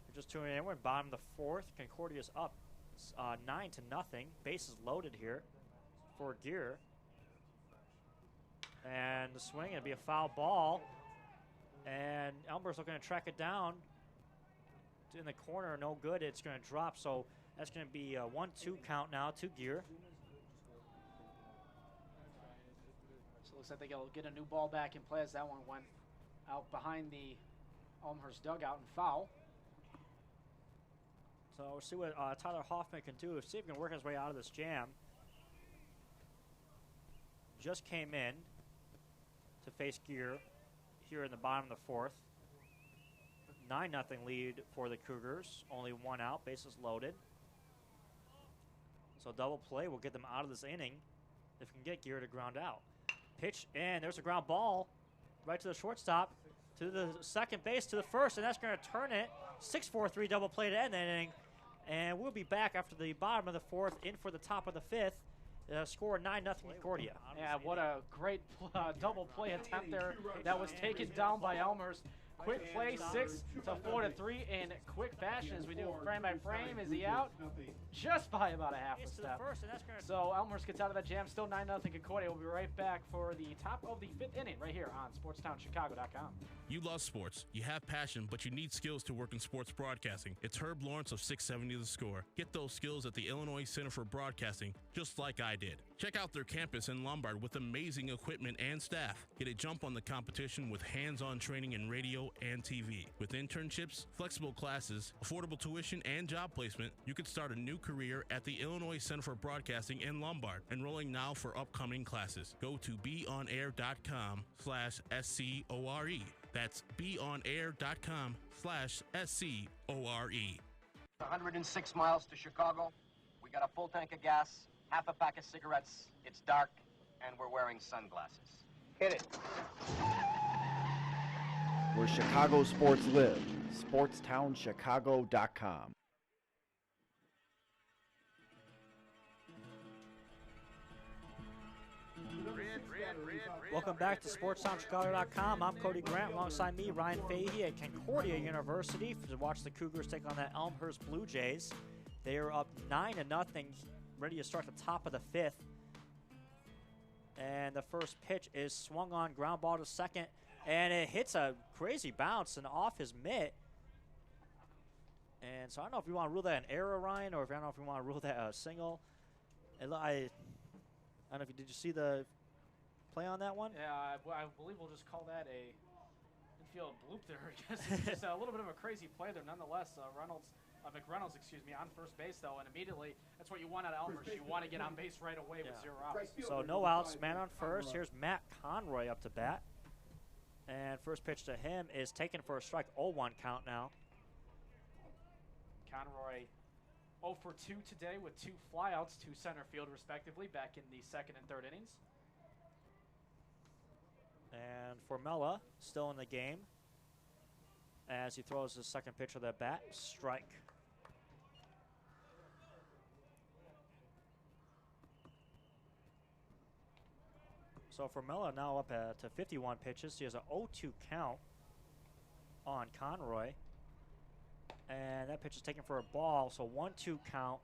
We're just tuning in. We're in bottom of the fourth. Concordia's up 9-0. Bases loaded here for Gear. And the swing, it'll be a foul ball. And Elmhurst looking to track it down. In the corner, no good. It's going to drop. So that's going to be a 1-2 count now to Gear. So it looks like they'll get a new ball back in play as that one went out behind the Elmhurst dugout and foul. So we'll see what Tyler Hoffman can do. See if he can work his way out of this jam. Just came in to face Gear here in the bottom of the fourth. 9-0 lead for the Cougars. Only one out, bases loaded. So double play will get them out of this inning if we can get Gear to ground out. Pitch, and there's a ground ball right to the shortstop, to the second base, to the first, and that's going to turn it. 6-4-3 double play to end the inning. And we'll be back after the bottom of the fourth, in for the top of the fifth. Score 9-0 Concordia. Yeah, what a great double play attempt there that was taken down by Elmhurst. Quick play, 6-4-3 in quick fashion as we do frame by frame. Is he out? Just by about a half a step. So Elmhurst gets out of that jam, still 9-0 Concordia. We'll be right back for the top of the fifth inning right here on SportsTownChicago.com. You love sports, you have passion, but you need skills to work in sports broadcasting. It's Herb Lawrence of 670 The Score. Get those skills at the Illinois Center for Broadcasting, just like I did. Check out their campus in Lombard with amazing equipment and staff. Get a jump on the competition with hands-on training in radio and TV. With internships, flexible classes, affordable tuition, and job placement, you could start a new career at the Illinois Center for Broadcasting in Lombard. Enrolling now for upcoming classes. Go to beonair.com/SCORE. That's beonair.com/SCORE. 106 miles to Chicago. We got a full tank of gas, half a pack of cigarettes. It's dark, and we're wearing sunglasses. Hit it. Where Chicago sports live. SportstownChicago.com. Welcome back to SportstownChicago.com. I'm Cody Grant, alongside me, Ryan Fahey at Concordia University to watch the Cougars take on the Elmhurst Blue Jays. They are up 9-0, ready to start the top of the fifth. And the first pitch is swung on, ground ball to second, and it hits a crazy bounce and off his mitt. And so I don't know if you want to rule that an error, Ryan, or if I don't know if you want to rule that a single. I don't know if you did you see the play on that one? Yeah, I believe we'll just call that a infield bloop there. I guess it's just a little bit of a crazy play there. Nonetheless, McReynolds, on first base, though, and immediately that's what you want out of Elmhurst. You want to get on base right away with 0 outs. So no outs, man on first. Here's Matt Conroy up to bat. And first pitch to him is taken for a strike, 0-1 count now. Conroy 0 for 2 today with 2 flyouts to center field, respectively, back in the second and third innings. And Formella still in the game as he throws his second pitch of the bat, strike. So Formella now up to 51 pitches. He has an 0-2 count on Conroy. And that pitch is taken for a ball, so 1-2 count.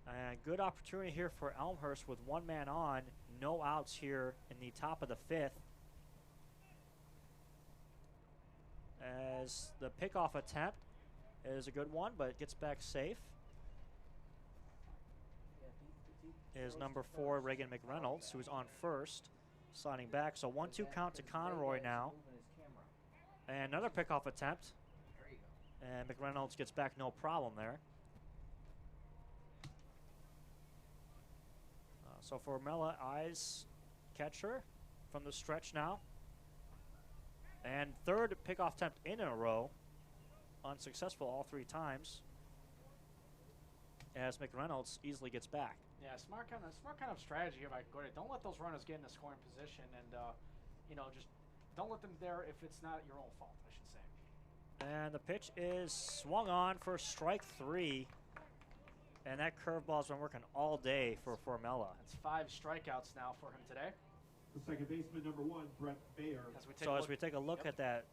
And good opportunity here for Elmhurst with 1 man on. No outs here in the top of the fifth. As the pickoff attempt is a good one, but it gets back safe. Is number 4, Reagan McReynolds, who is on first, sliding back. So 1-2 count to Conroy now. And another pickoff attempt. And McReynolds gets back no problem there. So Formella eyes catcher from the stretch now. And third pickoff attempt in a row. Unsuccessful all 3 times. As McReynolds easily gets back. Yeah, smart kind of strategy here by Concordia. Don't let those runners get in a scoring position, and just don't let them there if it's not your own fault, I should say. And the pitch is swung on for strike 3. And that curveball's been working all day for Formella. That's 5 strikeouts now for him today. The second baseman, number 1, Brett Bayer. As we take a look at that.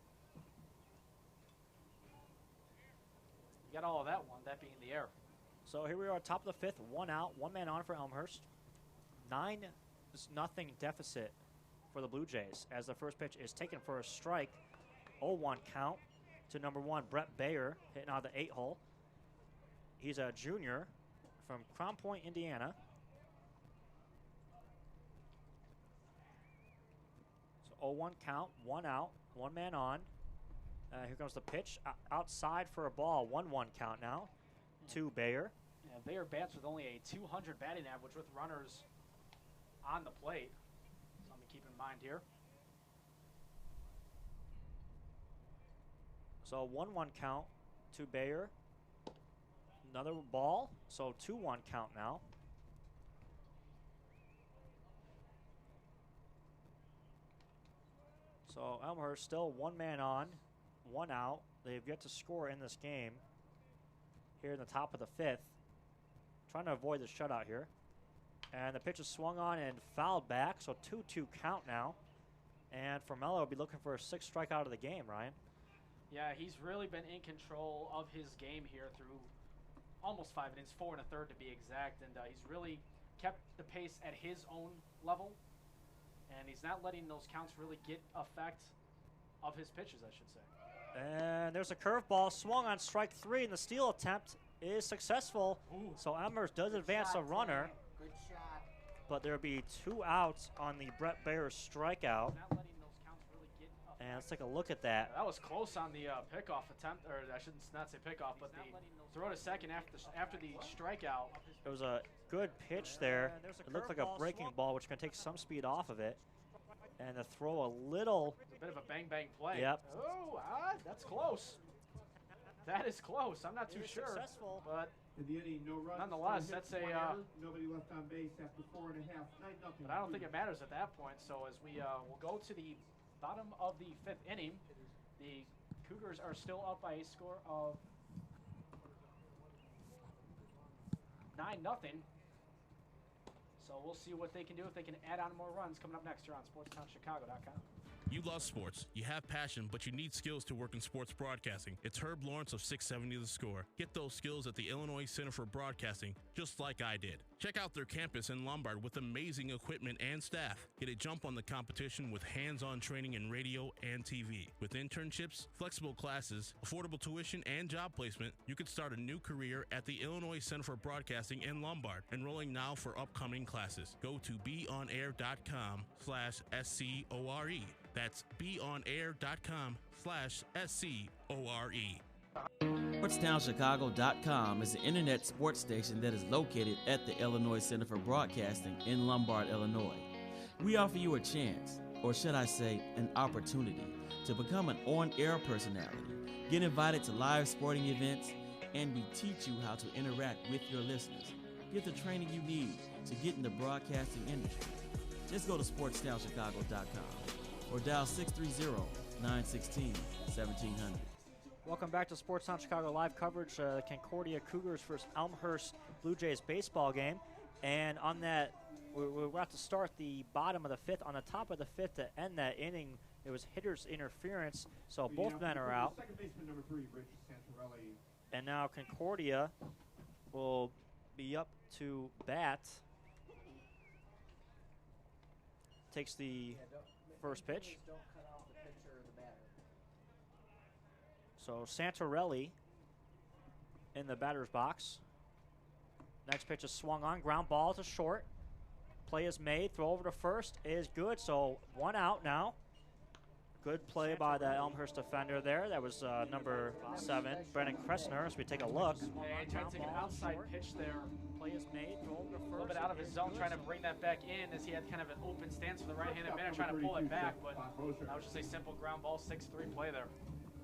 You got all of that one, that being the error. So here we are, top of the fifth, 1 out, 1 man on for Elmhurst. 9-0 deficit for the Blue Jays as the first pitch is taken for a strike. 0-1 count to number 1, Brett Bayer, hitting out of the 8-hole. He's a junior from Crown Point, Indiana. So 0-1 count, 1 out, 1 man on. Here comes the pitch, outside for a ball, 1-1 count now to Bayer. Yeah, Bayer bats with only a 200 batting average with runners on the plate. Something to keep in mind here. So 1-1 count to Bayer. Another ball, so 2-1 count now. So Elmhurst still 1 man on, 1 out. They've yet to score in this game here in the top of the fifth. Trying to avoid the shutout here. And the pitch is swung on and fouled back, so 2-2 count now. And Formella will be looking for a 6th strikeout of the game, Ryan. Yeah, he's really been in control of his game here through almost 5 innings, 4 1/3 to be exact, and he's really kept the pace at his own level, and he's not letting those counts really get effect of his pitches, I should say. And there's a curveball swung on strike 3, and the steal attempt is successful. Ooh. So Elmhurst does advance a runner, Good shot. but there'll be 2 outs on the Brett Bayer strikeout. Not letting those counts really get effect. And let's take a look at that. That was close on the pickoff attempt, or I should not say pickoff, but the throw to second after the strikeout. It was a good pitch there. It looked like a breaking ball, which can take some speed off of it. And the throw a little. It's a bit of a bang-bang play. Yep. Oh, that's close. That is close. I'm not too sure. Successful. But in the inning, no runs. Nonetheless, that's a nobody left on base after 4.5. 9-0. But I don't think it matters at that point. So as we will go to the bottom of the 5th inning, the Cougars are still up by a score of 9-0. So we'll see what they can do, if they can add on more runs, coming up next here on SportsTownChicago.com. You love sports, you have passion, but you need skills to work in sports broadcasting. It's Herb Lawrence of 670 The Score. Get those skills at the Illinois Center for Broadcasting, just like I did. Check out their campus in Lombard with amazing equipment and staff. Get a jump on the competition with hands-on training in radio and TV. With internships, flexible classes, affordable tuition, and job placement, you could start a new career at the Illinois Center for Broadcasting in Lombard. Enrolling now for upcoming classes. Go to beonair.com/SCORE. That's beonair.com/SCORE. SportsTownChicago.com is an internet sports station that is located at the Illinois Center for Broadcasting in Lombard, Illinois. We offer you a chance, or should I say, an opportunity, to become an on-air personality, get invited to live sporting events, and we teach you how to interact with your listeners. Get the training you need to get in the broadcasting industry. Just go to SportsTownChicago.com or dial 630-916-1700. Welcome back to Sports Town Chicago live coverage. Concordia Cougars versus Elmhurst Blue Jays baseball game. And on that, we're about to start the bottom of the 5th. On the top of the 5th to end that inning, it was hitter's interference, so both men are out. Second baseman number 3, Rich Santorelli. And now Concordia will be up to bat. Takes the first pitch. So Santorelli in the batter's box. Next pitch is swung on. Ground ball to short. Play is made. Throw over to first is good. So 1 out now. Good play by the Elmhurst defender there. That was number 7, Brennan Kressner, as we take a look. And trying to take an outside pitch there. Play is made. Throw over to first. A little bit out of his zone, trying to bring that back in as he had kind of an open stance for the right-handed batter, trying to pull it back. But that was just a simple ground ball, 6-3 play there.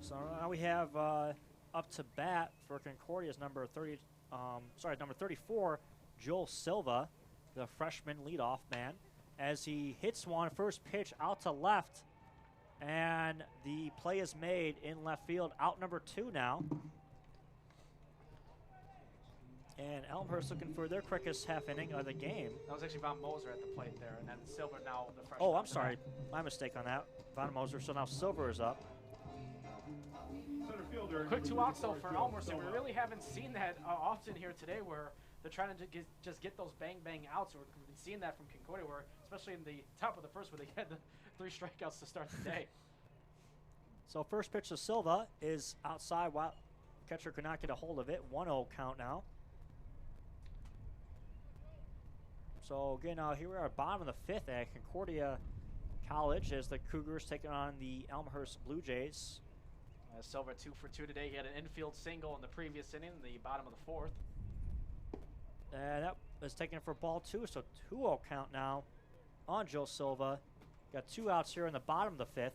So now we have up to bat for Concordia's number 34, Joel Silva, the freshman leadoff man, as he hits one first pitch out to left, and the play is made in left field. Out number 2 now. And Elmhurst looking for their quickest half inning of the game. That was actually Von Moser at the plate there, and then Silva now the freshman. Oh, I'm sorry. My mistake on that. Von Moser. So now Silver is up. Quick 2 outs though for Elmhurst, and we really haven't seen that often here today, where they're trying to just get those bang outs. We've been seeing that from Concordia, where especially in the top of the first, where they had the 3 strikeouts to start the day. So first pitch to Silva is outside. While catcher could not get a hold of it. 1-0 count now. So again, here we are at bottom of the 5th at Concordia College as the Cougars taking on the Elmhurst Blue Jays. Silva 2 for 2 today. He had an infield single in the previous inning, the bottom of the 4th. And that was taken for ball 2, so 2-0 count now on Joe Silva. Got 2 outs here in the bottom of the 5th.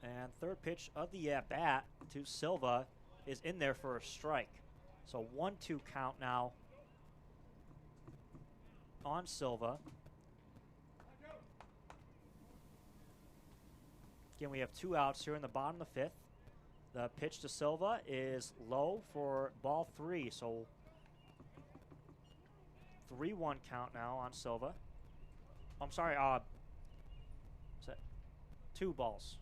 And third pitch of the at-bat to Silva is in there for a strike. So 1-2 count now on Silva. Again, we have 2 outs here in the bottom of the 5th. The pitch to Silva is low for ball 3, so 3-1 count now on Silva. I'm sorry, 2 balls.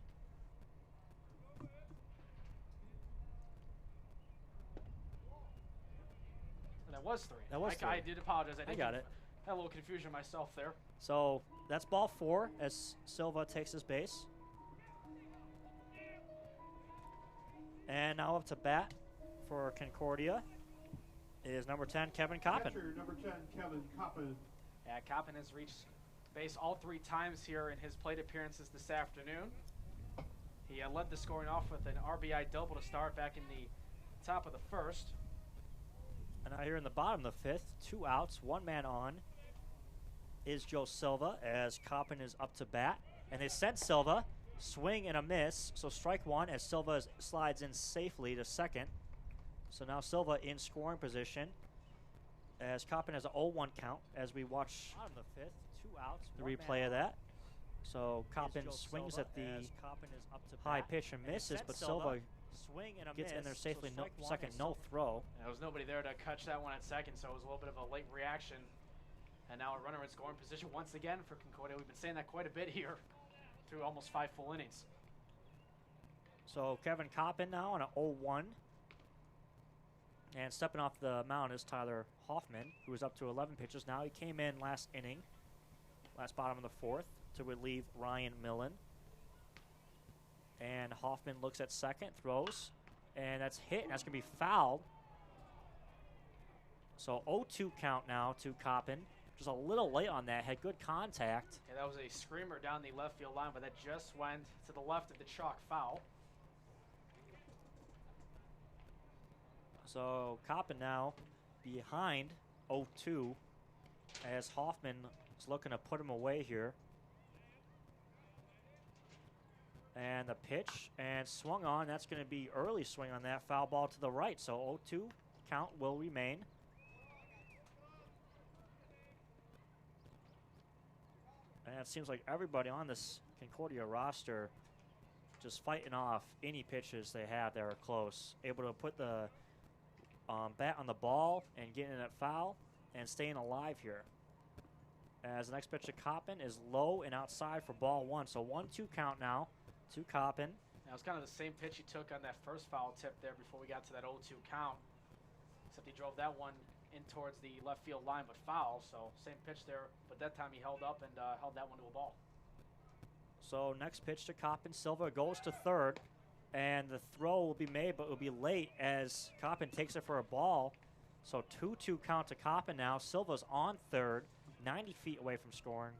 That was 3. That was 3. I did apologize. I got it. Had a little confusion myself there. So that's ball 4 as Silva takes his base. And now up to bat for Concordia is number 10, Kevin Coppin. Number 10, Kevin Coppin. Yeah, Coppin has reached base all 3 times here in his plate appearances this afternoon. He led the scoring off with an RBI double to start back in the top of the 1st. And now here in the bottom of the 5th, 2 outs, 1 man on is Joe Silva as Coppin is up to bat. And they sent Silva, swing and a miss. So strike 1 as Silva slides in safely to second. So now Silva in scoring position as Coppin has an 0-1 count as we watch bottom of the 5th, 2 outs, the replay of that. So Coppin swings at the high pitch and misses, but Silva gets in there safely, second, no throw. There was nobody there to catch that one at second, so it was a little bit of a late reaction. And now a runner in scoring position once again for Concordia. We've been saying that quite a bit here through almost 5 full innings. So Kevin Coppin now on an 0-1. And stepping off the mound is Tyler Hoffman, who is up to 11 pitches now. He came in last inning, last bottom of the 4th, to relieve Ryan Millen. And Hoffman looks at second, throws, and that's hit, and that's going to be fouled. So 0-2 count now to Coppin. Just a little late on that, had good contact. Yeah, that was a screamer down the left field line, but that just went to the left of the chalk foul. So Coppin now behind 0-2 as Hoffman is looking to put him away here. And the pitch, and swung on. That's going to be early swing on that foul ball to the right. So 0-2 count will remain. And it seems like everybody on this Concordia roster just fighting off any pitches they have that are close. Able to put the bat on the ball and getting that foul and staying alive here. As the next pitch to Coppin is low and outside for ball 1. So 1-2 count now to Coppin. That was kind of the same pitch he took on that first foul tip there before we got to that 0-2 count. Except he drove that one in towards the left field line, but foul. So same pitch there, but that time he held up and held that one to a ball. So next pitch to Coppin. Silva goes to third, and the throw will be made, but it will be late as Coppin takes it for a ball. So 2-2 count to Coppin now. Silva's on third, 90 feet away from scoring.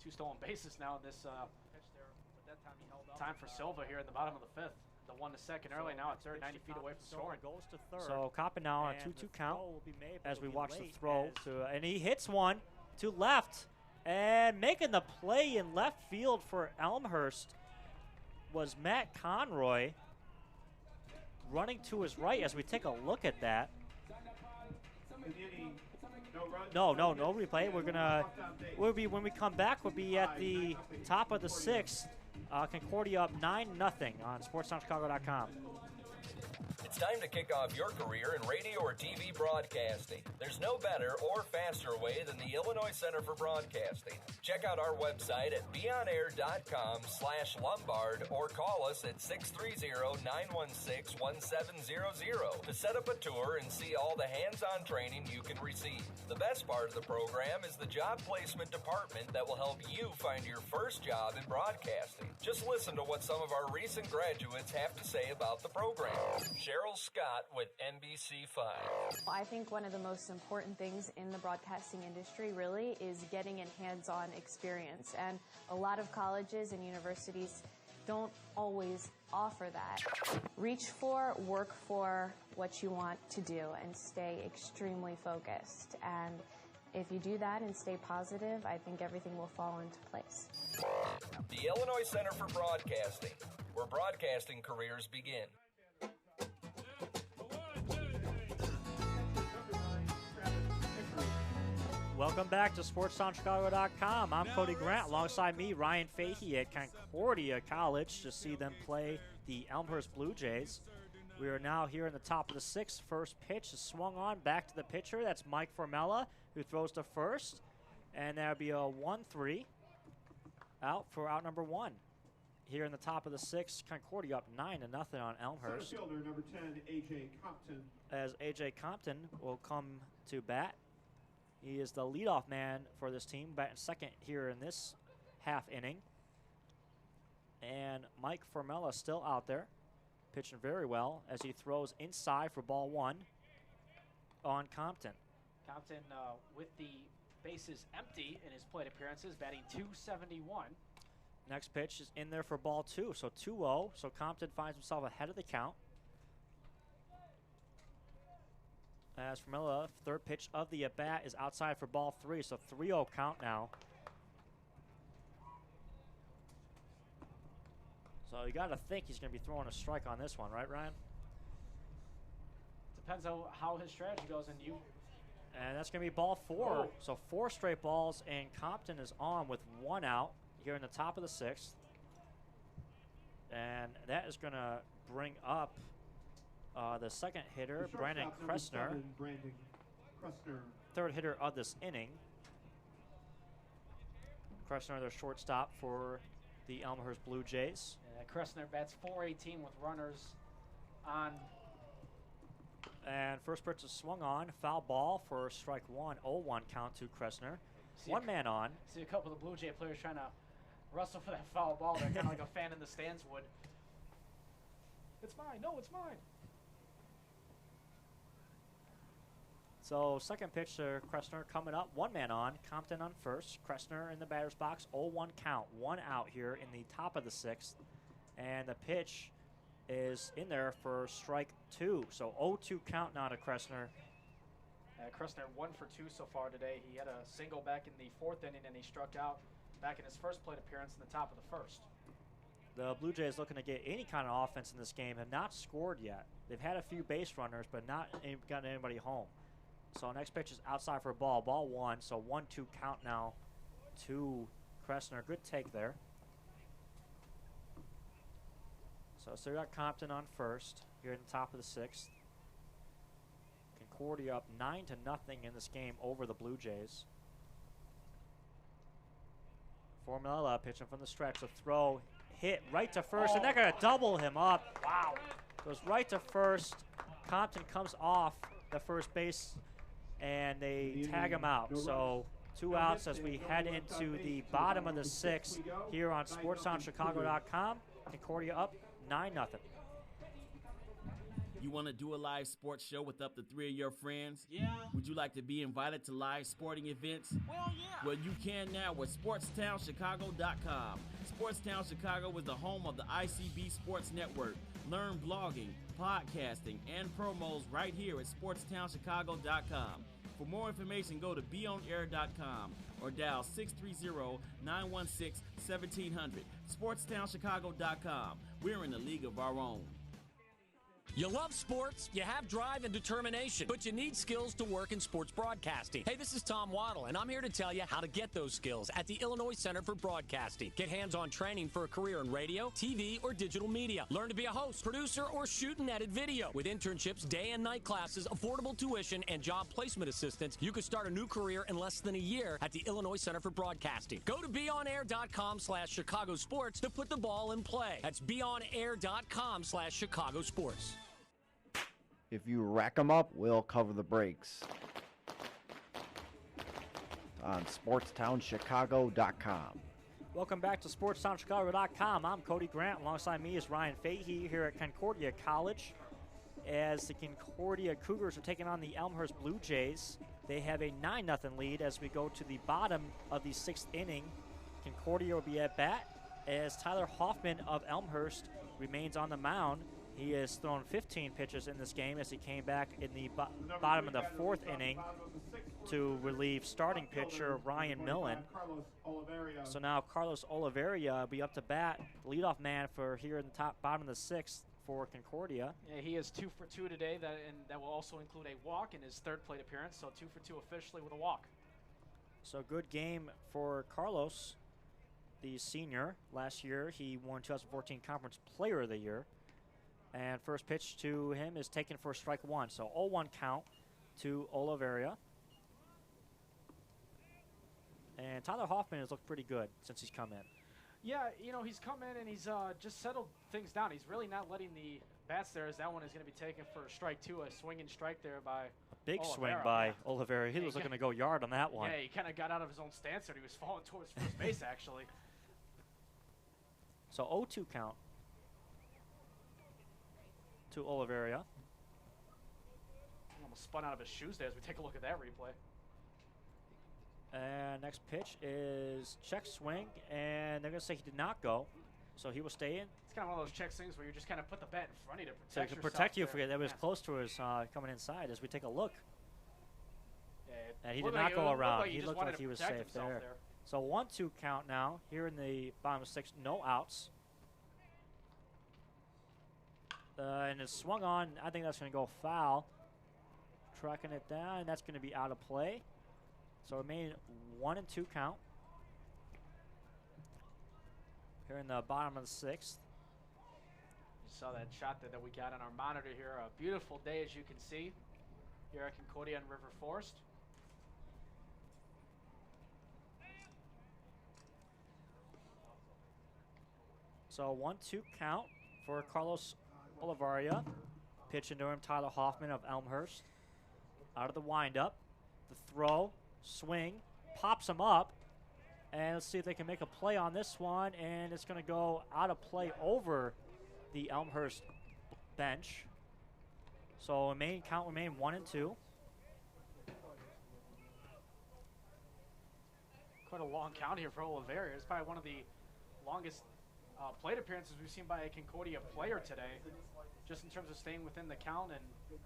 2 stolen bases now in this pitch there, but that time he held up. Time for Silva here in the bottom of the 5th. The 1 to second early, now at third, 90 feet away from scoring. Goes to third. So Coppin now on a 2-2 count as we watch the throw. And he hits one to left. And making the play in left field for Elmhurst was Matt Conroy, running to his right as we take a look at that. No replay. We'll be when we come back. We'll be at the top of the 6th. Concordia up 9-0 on SportsTownChicago.com. It's time to kick off your career in radio or TV broadcasting. There's no better or faster way than the Illinois Center for Broadcasting. Check out our website at beonair.com/Lombard or call us at 630-916-1700 to set up a tour and see all the hands-on training you can receive. The best part of the program is the job placement department that will help you find your first job in broadcasting. Just listen to what some of our recent graduates have to say about the program. Cheryl Scott with NBC5. I think one of the most important things in the broadcasting industry really is getting in hands-on experience. And a lot of colleges and universities don't always offer that. Reach for, work for what you want to do and stay extremely focused. And if you do that and stay positive, I think everything will fall into place. The Illinois Center for Broadcasting, where broadcasting careers begin. Welcome back to SportsTownChicago.com. I'm Cody Grant. Alongside me, Ryan Fahey at Concordia College to see them play the Elmhurst Blue Jays. We are now here in the top of the 6th. First pitch is swung on back to the pitcher. That's Mike Formella, who throws to first. And that'll be a 1-3 out for out number 1. Here in the top of the 6th, Concordia up 9-0 on Elmhurst. Center fielder number 10, A.J. Compton. As A.J. Compton will come to bat. He is the leadoff man for this team, batting second here in this half inning. And Mike Formella still out there, pitching very well as he throws inside for ball 1 on Compton. Compton with the bases empty in his plate appearances, batting .271. Next pitch is in there for ball 2, so 2-0. So Compton finds himself ahead of the count. As Formella, third pitch of the at-bat is outside for ball 3, so 3-0 count now. So you got to think he's going to be throwing a strike on this one, right, Ryan? Depends on how his strategy goes. And that's going to be ball 4. Oh. So 4 straight balls, and Compton is on with 1 out here in the top of the 6th. And that is going to bring up the second hitter, Brandon Kressner. Third hitter of this inning. Kressner, their shortstop for the Elmhurst Blue Jays. Kressner bats .418 with runners on. And first pitch is swung on. Foul ball for strike 1. 0-1 count to Kressner. One man on. See a couple of the Blue Jay players trying to wrestle for that foul ball. They're kind of like a fan in the stands would. It's mine. No, it's mine. So second pitch to Kressner coming up. One man on. Compton on first. Kressner in the batter's box. 0-1 count. 1 out here in the top of the 6th. And the pitch is in there for strike 2. So 0-2 count now to Kressner. Kressner 1 for 2 so far today. He had a single back in the 4th inning, and he struck out back in his first plate appearance in the top of the 1st. The Blue Jays looking to get any kind of offense in this game, have not scored yet. They've had a few base runners, but not gotten anybody home. So next pitch is outside for a ball. Ball 1, so 1-2 count now to Kressner. Good take there. So we got Compton on first here in the top of the 6th. Concordia up 9-0 in this game over the Blue Jays. Formella pitching from the stretch. A throw hit right to first, and they're going to double him up. Wow. Goes right to first. Compton comes off the first base, and they tag him out. So 2 outs as we head into the bottom of the 6th here on SportsTownChicago.com. Concordia up 9-0. You want to do a live sports show with up to 3 of your friends? Yeah. Would you like to be invited to live sporting events? Well, yeah. Well, you can now with SportsTownChicago.com. SportsTown Chicago is the home of the ICB Sports Network. Learn blogging, podcasting, and promos right here at SportsTownChicago.com. For more information, go to beonair.com or dial 630-916-1700. SportsTownChicago.com. We're in the league of our own. You love sports, you have drive and determination, but you need skills to work in sports broadcasting. Hey, this is Tom Waddle, and I'm here to tell you how to get those skills at the Illinois Center for Broadcasting. Get hands-on training for a career in radio, TV, or digital media. Learn to be a host, producer, or shoot and edit video. With internships, day and night classes, affordable tuition, and job placement assistance, you could start a new career in less than a year at the Illinois Center for Broadcasting. Go to beonair.com/Chicago Sports to put the ball in play. That's beonair.com/Chicago Sports. If you rack them up, we'll cover the breaks. On SportsTownChicago.com. Welcome back to SportsTownChicago.com. I'm Cody Grant. Alongside me is Ryan Fahey here at Concordia College. As the Concordia Cougars are taking on the Elmhurst Blue Jays, they have a 9-0 lead as we go to the bottom of the 6th inning. Concordia will be at bat as Tyler Hoffman of Elmhurst remains on the mound. He has thrown 15 pitches in this game as he came back in the bottom of the 4th inning to relieve starting pitcher Ryan Millen. So now Carlos Oliveria will be up to bat, leadoff man for here in the bottom of the 6th for Concordia. Yeah, he is 2 for 2 today, and that will also include a walk in his 3rd plate appearance, so 2 for 2 officially with a walk. So good game for Carlos, the senior. Last year he won 2014 Conference Player of the Year. And first pitch to him is taken for strike 1. So 0-1 count to Oliveria. And Tyler Hoffman has looked pretty good since he's come in. Yeah, you know, he's come in and he's just settled things down. He's really not letting the bats there, as that one is going to be taken for strike 2. A swinging strike there by big Oliveira. Swing by Oliveira. He was looking to go yard on that one. Yeah, he kind of got out of his own stance there. He was falling towards first base, actually. So 0-2 count to Oliveria. Almost spun out of his shoes there as we take a look at that replay. And next pitch is check swing, and they're going to say he did not go, so he will stay in. It's kind of one of those check things where you just kind of put the bat in front of you to So protect to yourself. protect you there. for that was close to us coming inside as we take a look. Yeah, And he did looked not like go around. Like He just looked wanted like to he was protect safe himself there. So 1-2 count now here in the bottom of 6, no outs. And it's swung on. I think that's going to go foul. Tracking it down, and that's going to be out of play. So remain 1-2 count. Here in the bottom of the 6th. You saw that shot that we got on our monitor here. A beautiful day, as you can see, here at Concordia and River Forest. So 1-2 count for Carlos Olivaria. Pitch into him, Tyler Hoffman of Elmhurst. Out of the windup. The throw, swing, pops him up. And let's see if they can make a play on this one. And it's going to go out of play over the Elmhurst bench. So remain 1-2. Quite a long count here for Oliveira. It's probably one of the longest plate appearances we've seen by a Concordia player today, just in terms of staying within the count. And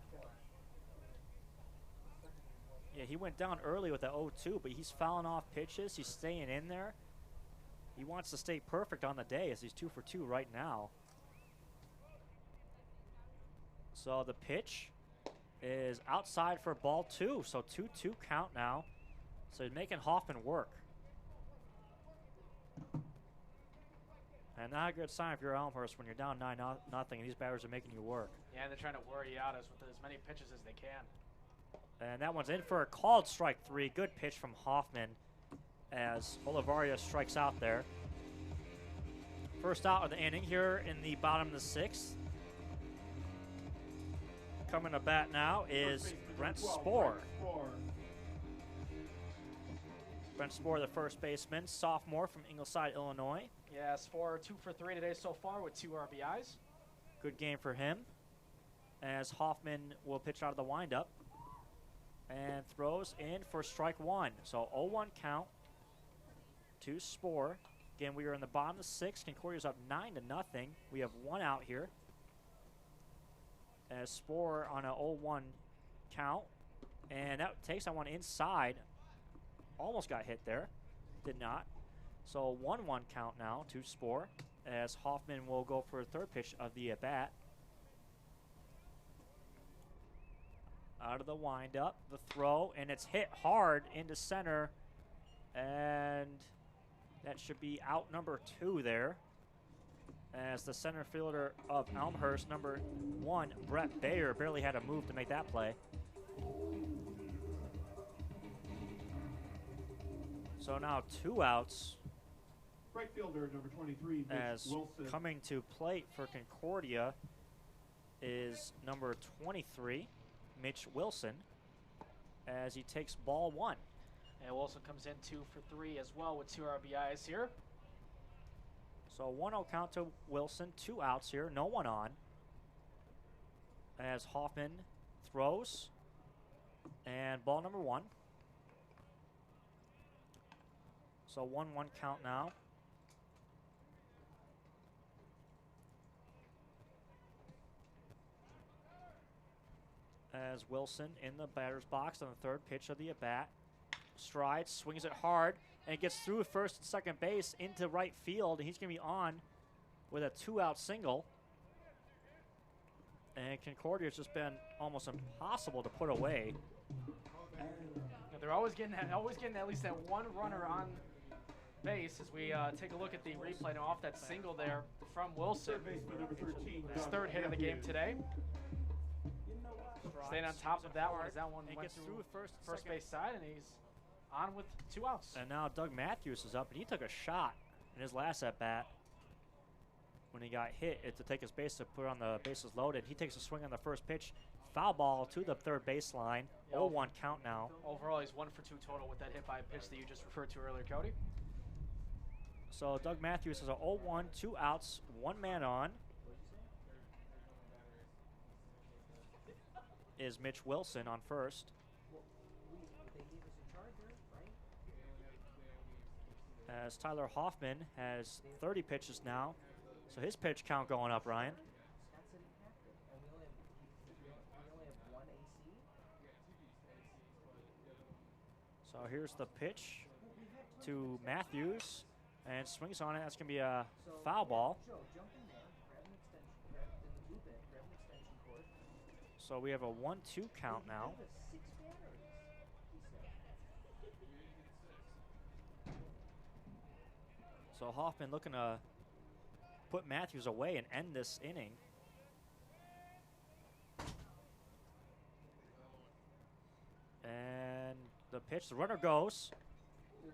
yeah, he went down early with the 0-2, but he's fouling off pitches. He's staying in there. He wants to stay perfect on the day as he's 2 for 2 right now. So the pitch is outside for ball 2. So 2-2 count now. So he's making Hoffman work. And not a good sign if you're Elmhurst when you're down 9-0 and these batters are making you work. yeah, they're trying to wear you out with as many pitches as they can. And that one's in for a called strike 3. Good pitch from Hoffman as Olivaria strikes out there. First out of the inning here in the bottom of the 6th. Coming to bat now is Brent Spohr. Brent Spohr, the first baseman, sophomore from Ingleside, Illinois. Yeah, Spohr 2 for 3 today so far with 2 RBIs. Good game for him as Hoffman will pitch out of the windup and throws in for strike 1. So 0-1 count to Spohr. Again, we are in the bottom of the 6th. Concordia's up 9-0. We have 1 out here as Spohr on a 0-1 count. And that takes that one inside. Almost got hit there. Did not. So 1-1 count now to Spohr as Hoffman will go for a third pitch of the at-bat. Out of the windup, the throw, and it's hit hard into center. And that should be out number 2 there. As the center fielder of Elmhurst, number 1, Brett Bayer, barely had a move to make that play. So now 2 outs. Right fielder, number 23, Mitch as Wilson. Coming to plate for Concordia is number 23, Mitch Wilson, as he takes ball 1. And Wilson comes in 2 for 3 as well with 2 RBIs here. So 1-0 count to Wilson, 2 outs here, no one on. As Hoffman throws, and ball number 1. So 1-1 count now. As Wilson in the batter's box on the third pitch of the at-bat. Strides, swings it hard, and gets through first and second base into right field. And he's going to be on with a 2-out single. And Concordia's just been almost impossible to put away. Yeah, they're always getting at least that one runner on base as we take a look at the replay now off that single there from Wilson. His 3rd hit of the game today. Staying on top of that one as that one went gets through first base side, and he's on with 2 outs. And now Doug Matthews is up, and he took a shot in his last at-bat when he got hit to take his base to put on the bases loaded. He takes a swing on the first pitch, foul ball to the third baseline. 0-1 count now. Overall, he's 1 for 2 total with that hit by pitch that you just referred to earlier, Cody. So Doug Matthews has a 0-1, 2 outs, 1 man on. Is Mitch Wilson on first. As Tyler Hoffman has 30 pitches now, So his pitch count going up, Ryan. So here's the pitch to Matthews, and swings on it. That's going to be a foul ball. So we have a 1-2 count now. So Hoffman looking to put Matthews away and end this inning. And the pitch, the runner goes.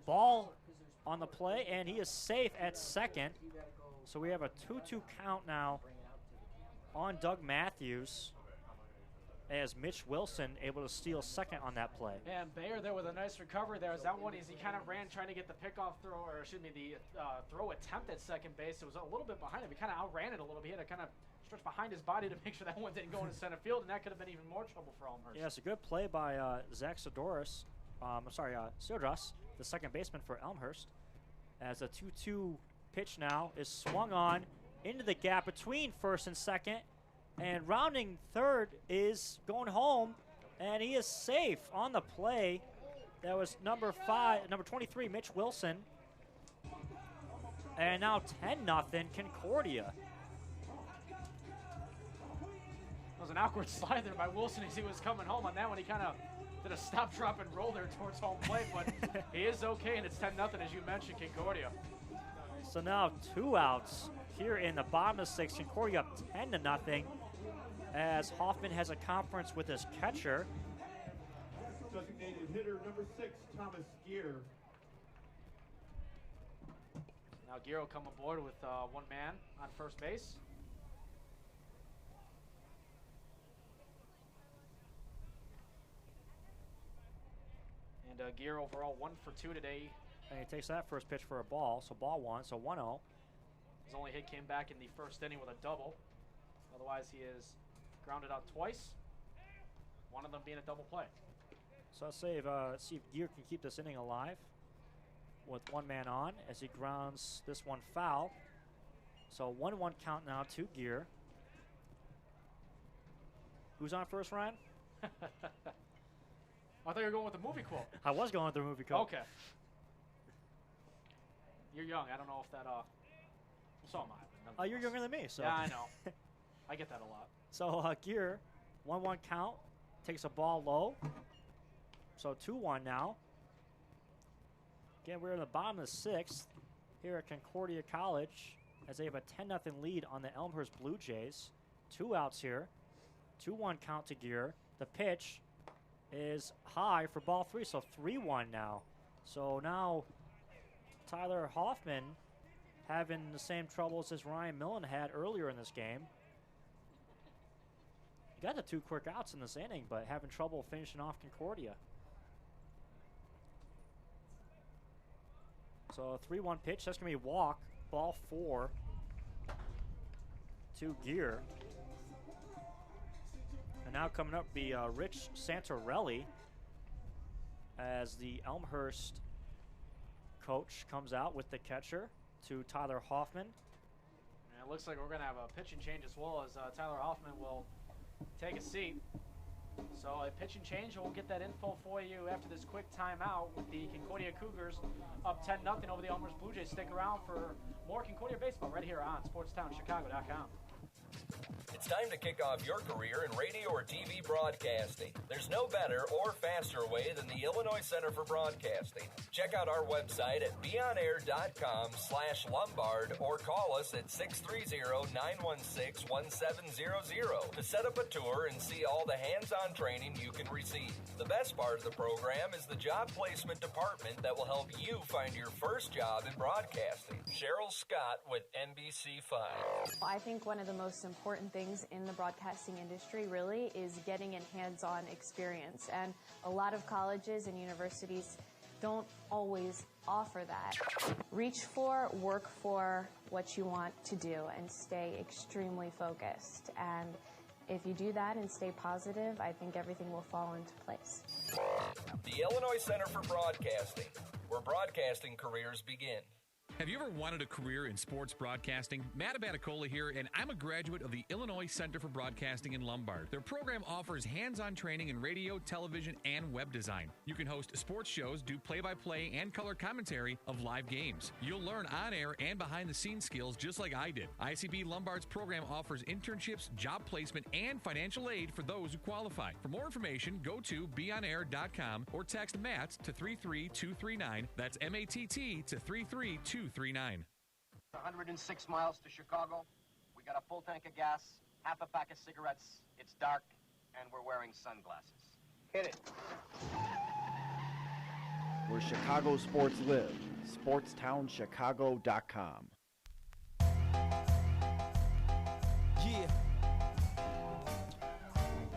Ball on the play, and he is safe at second. So we have a 2-2 count now on Doug Matthews, as Mitch Wilson able to steal second on that play. Yeah, and Bayer there with a nice recovery there. As that one, he kind of ran trying to get the pickoff throw, or excuse me, the throw attempt at second base. It was a little bit behind him. He kind of outran it a little bit. He had to kind of stretch behind his body to make sure that one didn't go into center field, and that could have been even more trouble for Elmhurst. Yeah, it's a good play by Zach Sidras, the second baseman for Elmhurst, as a 2-2 pitch now is swung on into the gap between first and second. And rounding third is going home, and he is safe on the play. That was number 23, Mitch Wilson. And now 10-0 Concordia. That was an awkward slide there by Wilson as he was coming home. On that one, he kind of did a stop, drop, and roll there towards home plate, but he is okay, and it's 10-0, as you mentioned, Concordia. So now 2 outs here in the bottom of the 6th. Concordia up 10-0. As Hoffman has a conference with his catcher. Designated hitter number 6, Thomas Gear. Now Gear will come aboard with one man on first base. And Gear overall 1 for 2 today. And he takes that first pitch for a ball, so ball 1, so 1-0. His only hit came back in the first inning with a double. Otherwise, he is grounded out twice, one of them being a double play. So let's see if Gear can keep this inning alive with one man on as he grounds this one foul. So 1-1 count now to Gear. Who's on first, Ryan? I thought you were going with the movie quote. I was going with the movie quote. Okay. You're young. I don't know if that, so am I. You're younger than me, so. Yeah, I know. I get that a lot. So Gear, 1-1 count, takes a ball low. So 2-1 now. Again, we're in the bottom of the 6th here at Concordia College as they have a 10-0 lead on the Elmhurst Blue Jays. 2 outs here. 2-1 count to Gear. The pitch is high for ball 3, so 3-1 now. So now Tyler Hoffman having the same troubles as Ryan Millen had earlier in this game. He got the 2 quick outs in this inning, but having trouble finishing off Concordia. So a 3-1 pitch. That's going to be walk. Ball 4 to Gear. And now coming up be Rich Santorelli as the Elmhurst coach comes out with the catcher to Tyler Hoffman. And it looks like we're going to have a pitching change as well, as Tyler Hoffman will take a seat. So a pitching change, and we'll get that info for you after this quick timeout with the Concordia Cougars up 10-0 over the Elmhurst Blue Jays. Stick around for more Concordia baseball right here on SportsTownChicago.com. It's time to kick off your career in radio or TV broadcasting. There's no better or faster way than the Illinois Center for Broadcasting. Check out our website at beonair.com/Lombard or call us at 630-916-1700 to set up a tour and see all the hands-on training you can receive. The best part of the program is the job placement department that will help you find your first job in broadcasting. Cheryl Scott with NBC5. I think one of the most important things in the broadcasting industry really is getting a hands-on experience, and a lot of colleges and universities don't always offer that. Reach for, work for what you want to do, and stay extremely focused. And if you do that and stay positive, I think everything will fall into place. The Illinois Center for Broadcasting, where broadcasting careers begin. Have you ever wanted a career in sports broadcasting? Matt Abaticola here, and I'm a graduate of the Illinois Center for Broadcasting in Lombard. Their program offers hands-on training in radio, television, and web design. You can host sports shows, do play-by-play and color commentary of live games. You'll learn on-air and behind-the-scenes skills just like I did. ICB Lombard's program offers internships, job placement, and financial aid for those who qualify. For more information, go to beonair.com or text MATT to 33239. That's MATT to 33239. 106 miles to Chicago. We got a full tank of gas, half a pack of cigarettes. It's dark, and we're wearing sunglasses. Hit it. Where Chicago sports live. SportsTownChicago.com. Yeah.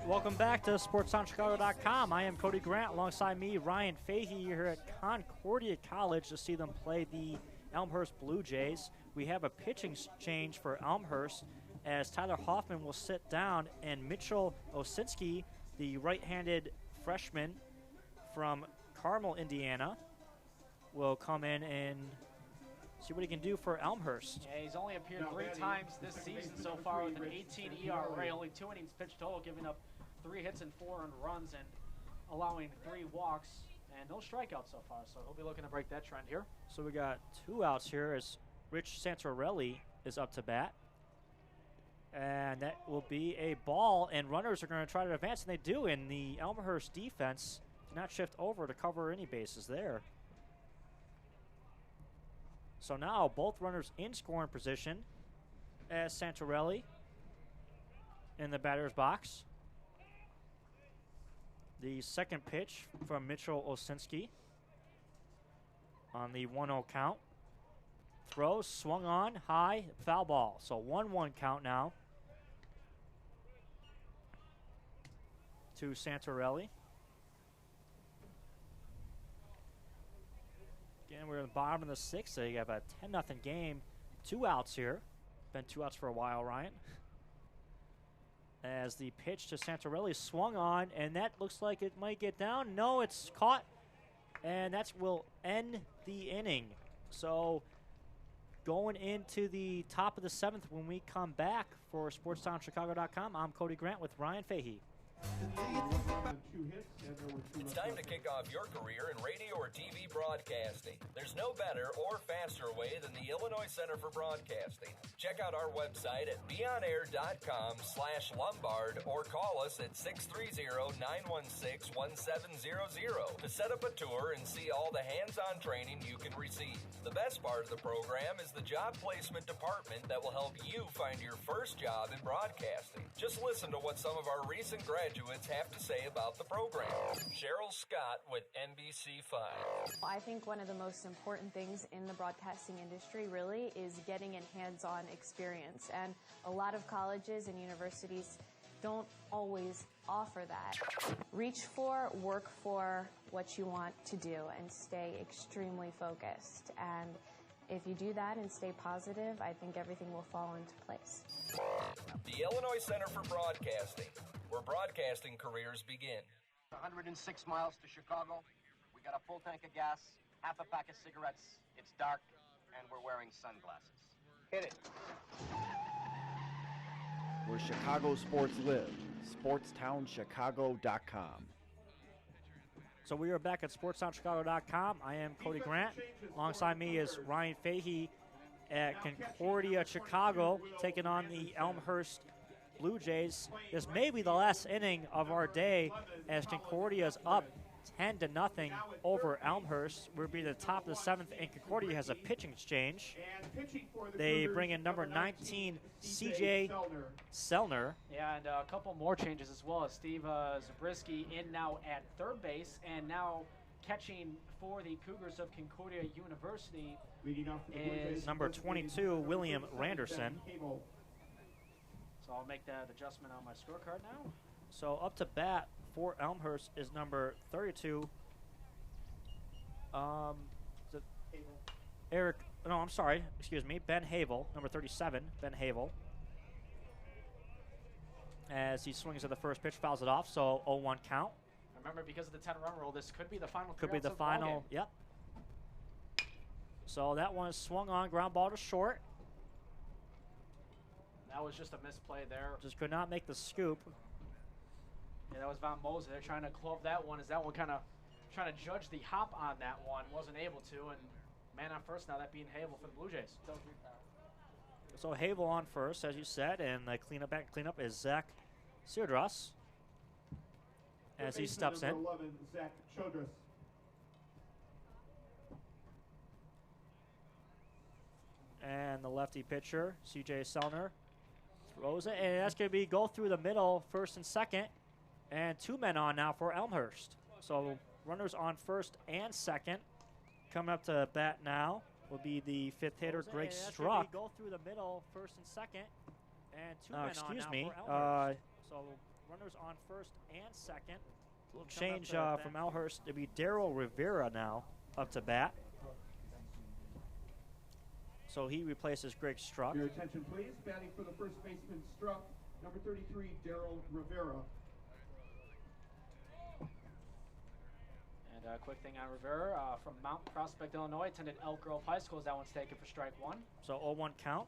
Welcome back to SportsTownChicago.com. I am Cody Grant. Alongside me, Ryan Fahey here at Concordia College to see them play the Elmhurst Blue Jays. We have a pitching change for Elmhurst as Tyler Hoffman will sit down and Mitchell Osinski, the right-handed freshman from Carmel, Indiana, will come in and see what he can do for Elmhurst. Yeah, he's only appeared 3 times this season so far with an 18 ERA, only 2 innings pitched total, giving up 3 hits and 4 earned runs and allowing 3 walks. And no strikeouts so far, so he'll be looking to break that trend here. So we got 2 outs here as Rich Santorelli is up to bat. And that will be a ball, and runners are going to try to advance, and they do, and the Elmhurst defense did not shift over to cover any bases there. So now both runners in scoring position as Santorelli in the batter's box. The second pitch from Mitchell Osinski on the 1-0 count. Throw swung on, high, foul ball. So 1-1 count now to Santorelli. Again, we're in the bottom of the 6th, so you have a 10-0 game. 2 outs here. Been 2 outs for a while, Ryan. As the pitch to Santorelli swung on, and that looks like it might get down. No, it's caught, and that will end the inning. So going into the top of the 7th when we come back for SportsTownChicago.com, I'm Cody Grant with Ryan Fahey. It's time to kick off your career in radio or TV broadcasting. There's no better or faster way than the Illinois Center for Broadcasting. Check out our website at beonair.com/Lombard or call us at 630-916-1700 to set up a tour and see all the hands-on training you can receive. The best part of the program is the job placement department that will help you find your first job in broadcasting. Just listen to what some of our recent graduates have to say about the program. Cheryl Scott with NBC5. I think one of the most important things in the broadcasting industry really is getting a hands-on experience. And a lot of colleges and universities don't always offer that. Reach for, work for what you want to do and stay extremely focused. And if you do that and stay positive, I think everything will fall into place. The Illinois Center for Broadcasting, where broadcasting careers begin. 106 miles to Chicago. We got a full tank of gas, half a pack of cigarettes. It's dark, and we're wearing sunglasses. Hit it. Where Chicago sports live. SportsTownChicago.com. So we are back at SportsTownChicago.com. I am Cody Grant. Alongside me is Ryan Fahey at Concordia, Chicago, taking on the Elmhurst Blue Jays. This may be the last inning of our day as Concordia is up 10-0 over Elmhurst. We'll be at the top of the 7th, and Concordia has a pitching exchange. They bring in number 19, C.J. Selner. Yeah, and a couple more changes as well. Steve Zabriskie in now at third base, and now catching for the Cougars of Concordia University is number 22, William Randerson. So I'll make that adjustment on my scorecard now. So up to bat for Elmhurst is number 32. Ben Havel, number 37, Ben Havel. As he swings at the first pitch, fouls it off, so 0-1 count. Remember, because of the 10-run rule, this could be the final. Could be the final, yep. So that one is swung on, ground ball to short. That was just a misplay there. Just could not make the scoop. Yeah, that was Von Moser. They're trying to club that one. Is that one kind of trying to judge the hop on that one? Wasn't able to, and man on first now, that being Havel for the Blue Jays. So Havel on first, as you said, and the cleanup is Zach Seardras as he steps in. 11, Zach Chodras. And the lefty pitcher, C.J. Sellner, throws it, and that's going to be go through the middle, first and second, and 2 men on now for Elmhurst. So runners on first and second. Coming up to bat now will be the 5th hitter, Greg Struck. Go through the middle, first and second, and 2 men on now for Elmhurst. So runners on first and second. A little change from Elmhurst. It'll be Daryl Rivera now up to bat. So he replaces Greg Struck. Your attention, please. Batting for the first baseman, Struck. Number 33, Daryl Rivera. And a quick thing on Rivera from Mount Prospect, Illinois, attended Elk Grove High School. That one's taken for strike 1. So 0-1 count.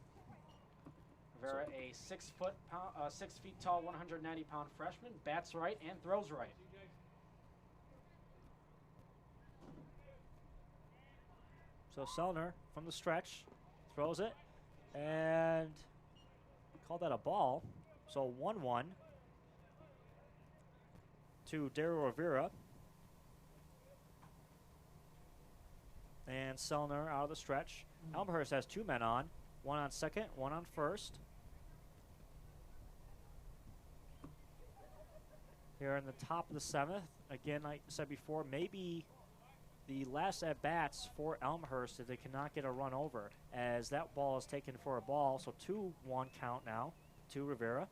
Rivera, a 6 feet tall, 190-pound freshman, bats right and throws right. So Sellner from the stretch throws it and called that a ball. So 1-1 to Daryl Rivera. And Sellner out of the stretch. Elmhurst has 2 men on. 1 on second, 1 on first. Here in the top of the 7th. Again, like I said before, maybe the last at-bats for Elmhurst if they cannot get a run over, as that ball is taken for a ball. So 2-1 count now to Rivera,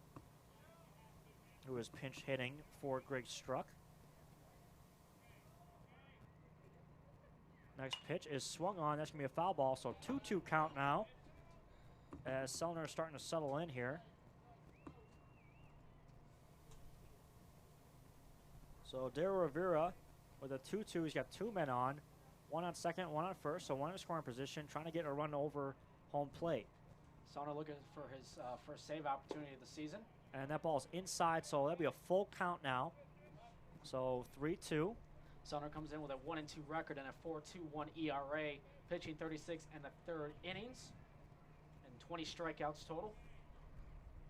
who is pinch hitting for Greg Struck. Next pitch is swung on. That's going to be a foul ball. So 2-2 count now as Sellner is starting to settle in here. So Daryl Rivera with a 2-2. He's got 2 men on. 1 on second, 1 on first. So 1 in scoring position, trying to get a run over home plate. Sellner looking for his first save opportunity of the season. And that ball's inside, so that'll be a full count now. So 3-2. Sellner comes in with a 1-2 record and a 4.21 ERA, pitching 36 and the 3rd innings, and 20 strikeouts total.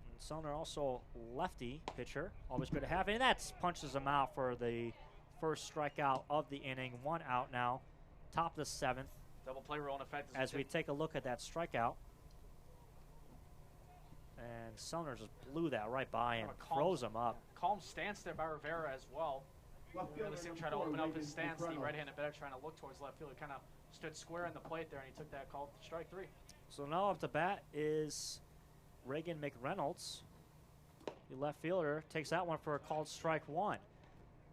And Sellner also lefty pitcher, always good to have, and that punches him out for the first strikeout of the inning. 1 out now, top of the 7th. Double play rule in effect as we take a look at that strikeout. And Sellner just blew that right by and froze him up. Calm stance there by Rivera as well. You really see him try to open up his stance. The right-handed batter trying to look towards left field. He kind of stood square in the plate there, and he took that call for strike 3. So now up to bat is Reagan McReynolds. The left fielder takes that one for a called strike 1.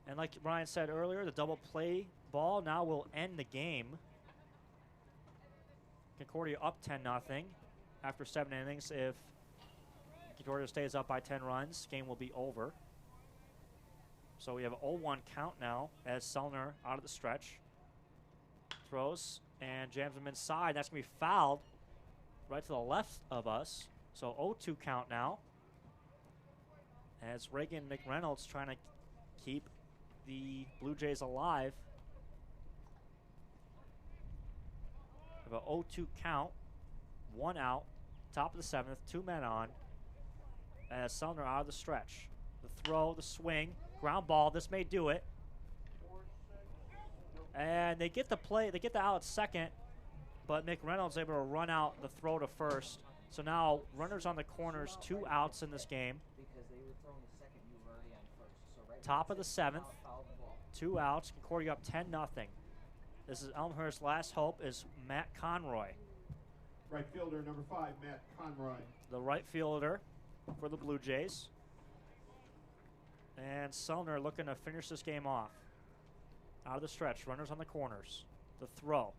And like Brian said earlier, the double play ball now will end the game. Concordia up 10-0 after 7 innings. If Concordia stays up by 10 runs, game will be over. So we have an 0-1 count now as Sellner out of the stretch. Throws and jams him inside. That's going to be fouled right to the left of us. So 0-2 count now as Reagan McReynolds trying to keep the Blue Jays alive. We have an 0-2 count. 1 out. Top of the 7th. 2 men on as Sellner out of the stretch. The throw, the swing. Ground ball, this may do it. And they get the play, they get the out at second, but McReynolds able to run out the throw to first. So now runners on the corners, 2 outs in this game. Top of the 7th, 2 outs. Concordia up 10-0. This is Elmhurst's last hope is Matt Conroy. Right fielder, number 5, Matt Conroy. The right fielder for the Blue Jays. And Sellner looking to finish this game off. Out of the stretch, runners on the corners. The throw.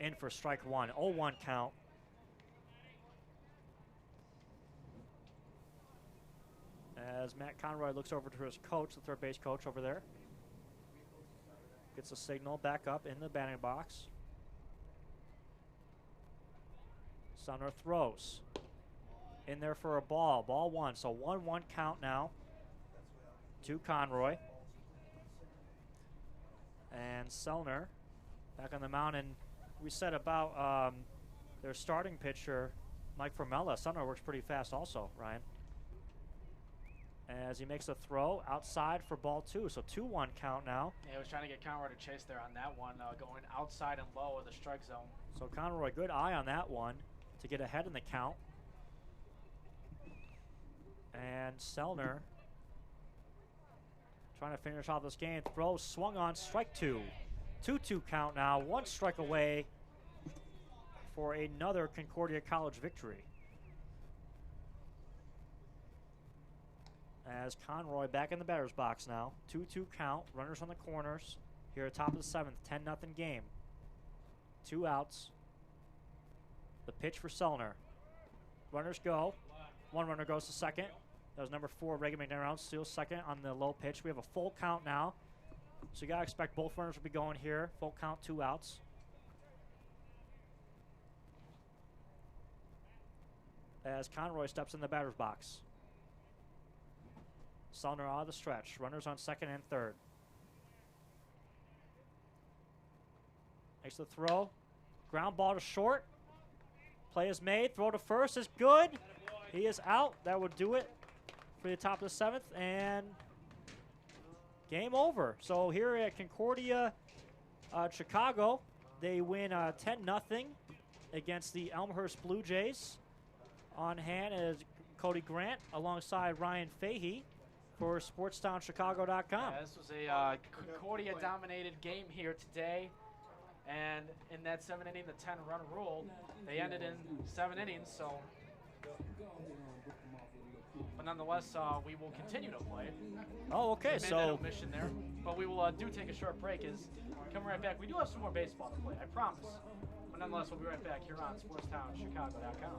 In for strike 1. 0-1 count. As Matt Conroy looks over to his coach, the third base coach over there. Gets a signal back up in the batting box. Sumner throws. In there for a ball. Ball 1. So 1-1 count now to Conroy. And Selner back on the mound. And we said about their starting pitcher, Mike Formella. Selner works pretty fast also, Ryan. As he makes a throw outside for ball 2. So 2-1 count now. Yeah, he was trying to get Conroy to chase there on that one, going outside and low of the strike zone. So Conroy, good eye on that one to get ahead in the count. And Selner trying to finish off this game. Throw swung on, strike 2. 2-2 count now. 1 strike away for another Concordia College victory. As Conroy back in the batter's box now. 2-2 count. Runners on the corners. Here at top of the 7th. 10-0 game. 2 outs. The pitch for Selner. Runners go. 1 runner goes to second. That was number 4, Reagan McNair, steals second on the low pitch. We have a full count now. So you got to expect both runners will be going here. Full count, 2 outs. As Conroy steps in the batter's box. Selner out of the stretch. Runners on second and third. Makes the throw. Ground ball to short. Play is made. Throw to first is good. He is out. That would do it for the top of the 7th. And game over. So here at Concordia, Chicago, they win 10-0 against the Elmhurst Blue Jays. On hand is Cody Grant alongside Ryan Fahey for SportsTownChicago.com. Yeah, this was a Concordia-dominated game here today. And in that 7 inning, the 10-run rule, they ended in 7 innings. So, but nonetheless, we will continue to play. Oh, okay. So mission there, but we will do take a short break. Is come right back. We do have some more baseball to play. I promise. But nonetheless, we'll be right back here on SportsTownChicago.com.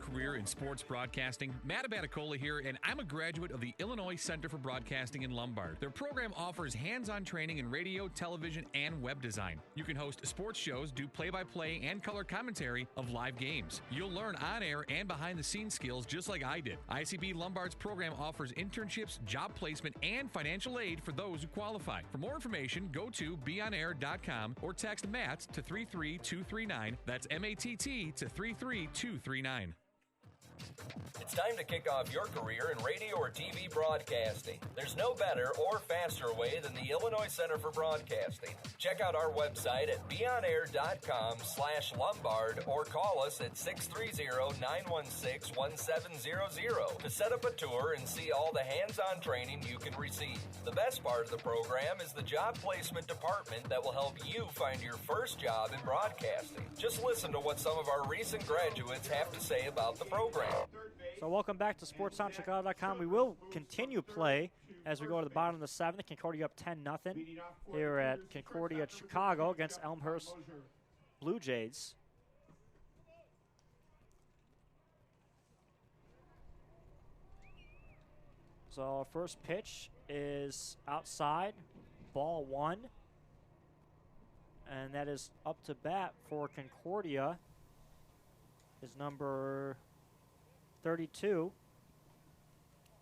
Career in sports broadcasting. Matt Abaticola here, and I'm a graduate of the Illinois Center for Broadcasting in Lombard. Their program offers hands-on training in radio, television, and web design. You can host sports shows, do play-by-play and color commentary of live games. You'll learn on-air and behind-the-scenes skills just like I did. ICB Lombard's program offers internships, job placement, and financial aid for those who qualify. For more information, go to beonair.com or text MATT to 33239. That's MATT to 33239. It's time to kick off your career in radio or TV broadcasting. There's no better or faster way than the Illinois Center for Broadcasting. Check out our website at beonair.com/Lombard or call us at 630-916-1700 to set up a tour and see all the hands-on training you can receive. The best part of the program is the job placement department that will help you find your first job in broadcasting. Just listen to what some of our recent graduates have to say about the program. So welcome back to SportsTownChicago.com. We will continue play as we go to the bottom of the 7th. Concordia up 10-0 here at Concordia, Chicago against Elmhurst Blue Jays. So first pitch is outside, ball 1. And that is up to bat for Concordia is number 32,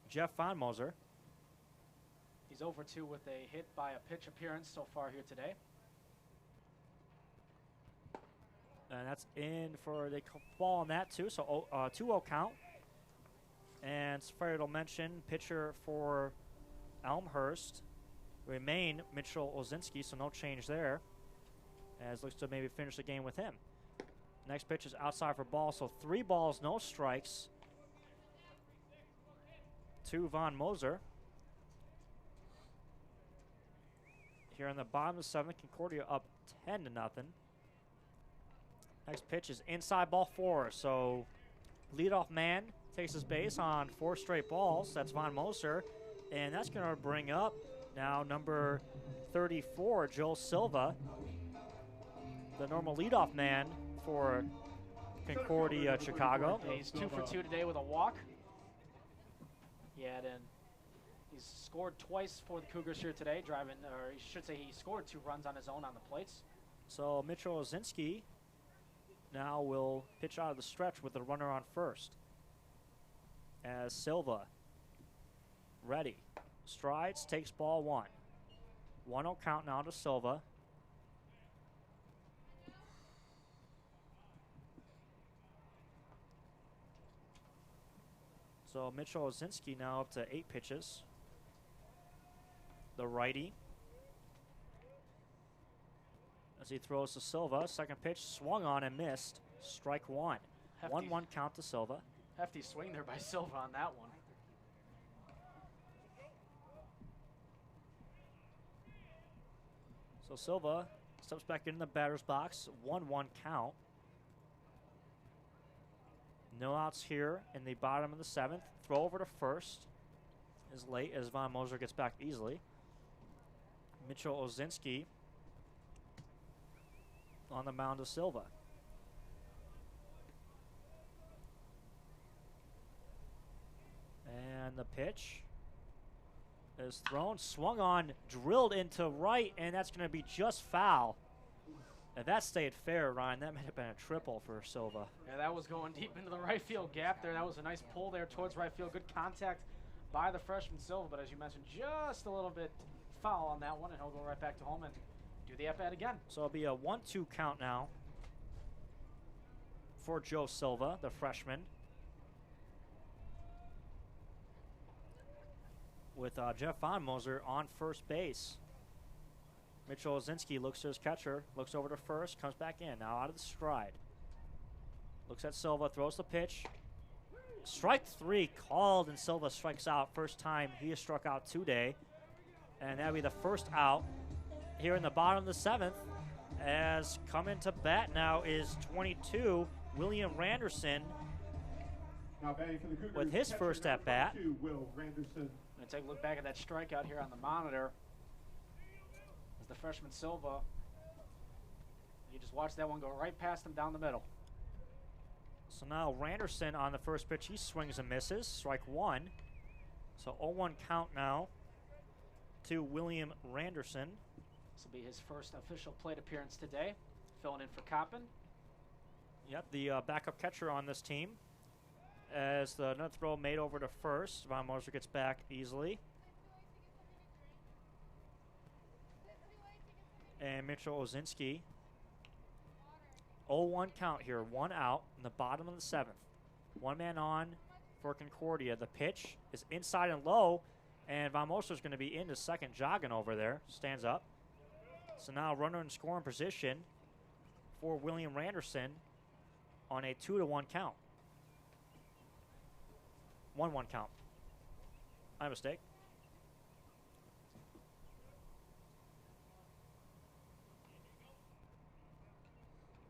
Jeff Von Moser. He's over 2 with a hit by a pitch appearance so far here today. And that's in for the ball on that too, so 2-0 count. And fair to mention, pitcher for Elmhurst remain Mitchell Ozinski, so no change there. As looks to maybe finish the game with him. Next pitch is outside for ball, so 3 balls, no strikes to Von Moser. Here on the bottom of the 7th, Concordia up 10-0. Next pitch is inside, ball 4. So leadoff man takes his base on 4 straight balls. That's Von Moser. And that's going to bring up now number 34, Joel Silva, the normal leadoff man for Concordia, Chicago. Yeah, he's 2 for 2 today with a walk. He's scored twice for the Cougars here today, driving, or he should say he scored 2 runs on his own on the plates. So Mitchell Ozinski now will pitch out of the stretch with the runner on first. As Silva, ready, strides, takes ball 1. 1-0 count now to Silva. So Mitchell Ozinski now up to 8 pitches. The righty. As he throws to Silva, second pitch swung on and missed. Strike 1. 1-1 count to Silva. Hefty swing there by Silva on that one. So Silva steps back into the batter's box. 1-1 count. No outs here in the bottom of the 7th. Throw over to first is late as Von Moser gets back easily. Mitchell Ozinski on the mound of Silva. And the pitch is thrown, swung on, drilled into right, and that's going to be just foul. If that stayed fair, Ryan, that might have been a triple for Silva. Yeah, that was going deep into the right field gap there. That was a nice pull there towards right field. Good contact by the freshman Silva, but as you mentioned, just a little bit foul on that one, and he'll go right back to home and do the at-bat again. So it'll be a 1-2 count now for Joe Silva, the freshman. With Jeff Von Moser on first base. Mitchell Ozinski looks to his catcher, looks over to first, comes back in, now out of the stride. Looks at Silva, throws the pitch. Strike 3 called, and Silva strikes out. First time he has struck out today. And that'll be the first out here in the bottom of the 7th. As coming to bat now is 22, William Randerson. Now batting for the Cougars, with his first at bat. Will Randerson. And take a look back at that strikeout here on the monitor. As the freshman Silva, you just watch that one go right past him down the middle. So now Randerson on the first pitch, he swings and misses, strike 1. So 0-1 count now to William Randerson. This will be his first official plate appearance today, filling in for Coppin. Yep, the backup catcher on this team. As the another throw made over to first, Von Moser gets back easily. And Mitchell Ozinski. 0-1 count here, 1 out in the bottom of the 7th. 1 man on for Concordia. The pitch is inside and low, and Von Moser's going to be into second, jogging over there. Stands up. So now runner in scoring position for William Randerson on a 2-1 count. 1-1 count. My mistake.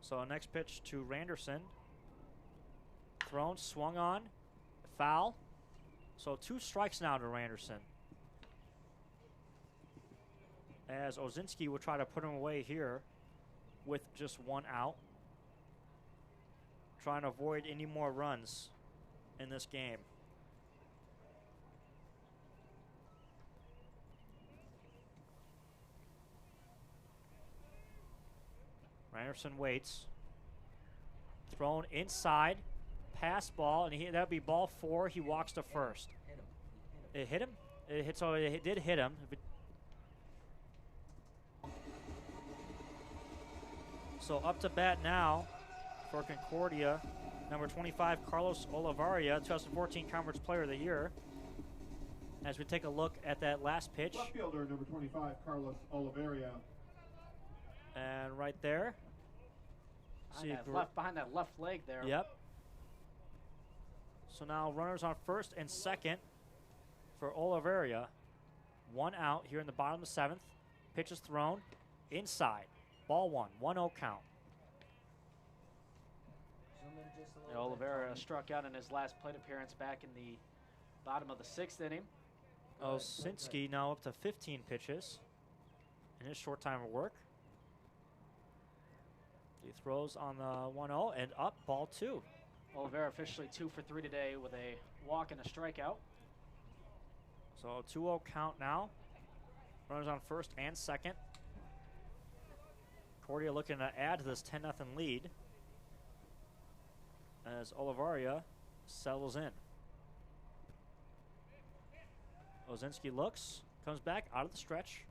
So next pitch to Randerson. Thrown, swung on, foul. So 2 strikes now to Randerson. As Ozinski will try to put him away here with just 1 out. Trying to avoid any more runs in this game. Randerson waits. Thrown inside. Pass ball, and that would be ball 4. He walks to first. It hit him? It did hit him. So up to bat now for Concordia, number 25, Carlos Olivaria, 2014 Conference Player of the Year. As we take a look at that last pitch. Left fielder, number 25, Carlos Olivaria. And right there. Behind that left leg there. Yep. So now runners on first and second for Olivaria. 1 out here in the bottom of the 7th. Pitch is thrown inside. Ball 1, 1-0 count. Oliveira struck out in his last plate appearance back in the bottom of the 6th inning. Osinski now up to 15 pitches in his short time of work. He throws on the 1-0 and up, ball 2. Oliveira officially 2 for 3 today with a walk and a strikeout. So 2-0 count now. Runners on first and second. Concordia looking to add to this 10-0 lead. as Olivaria settles in. Ozinski looks, comes back out of the stretch.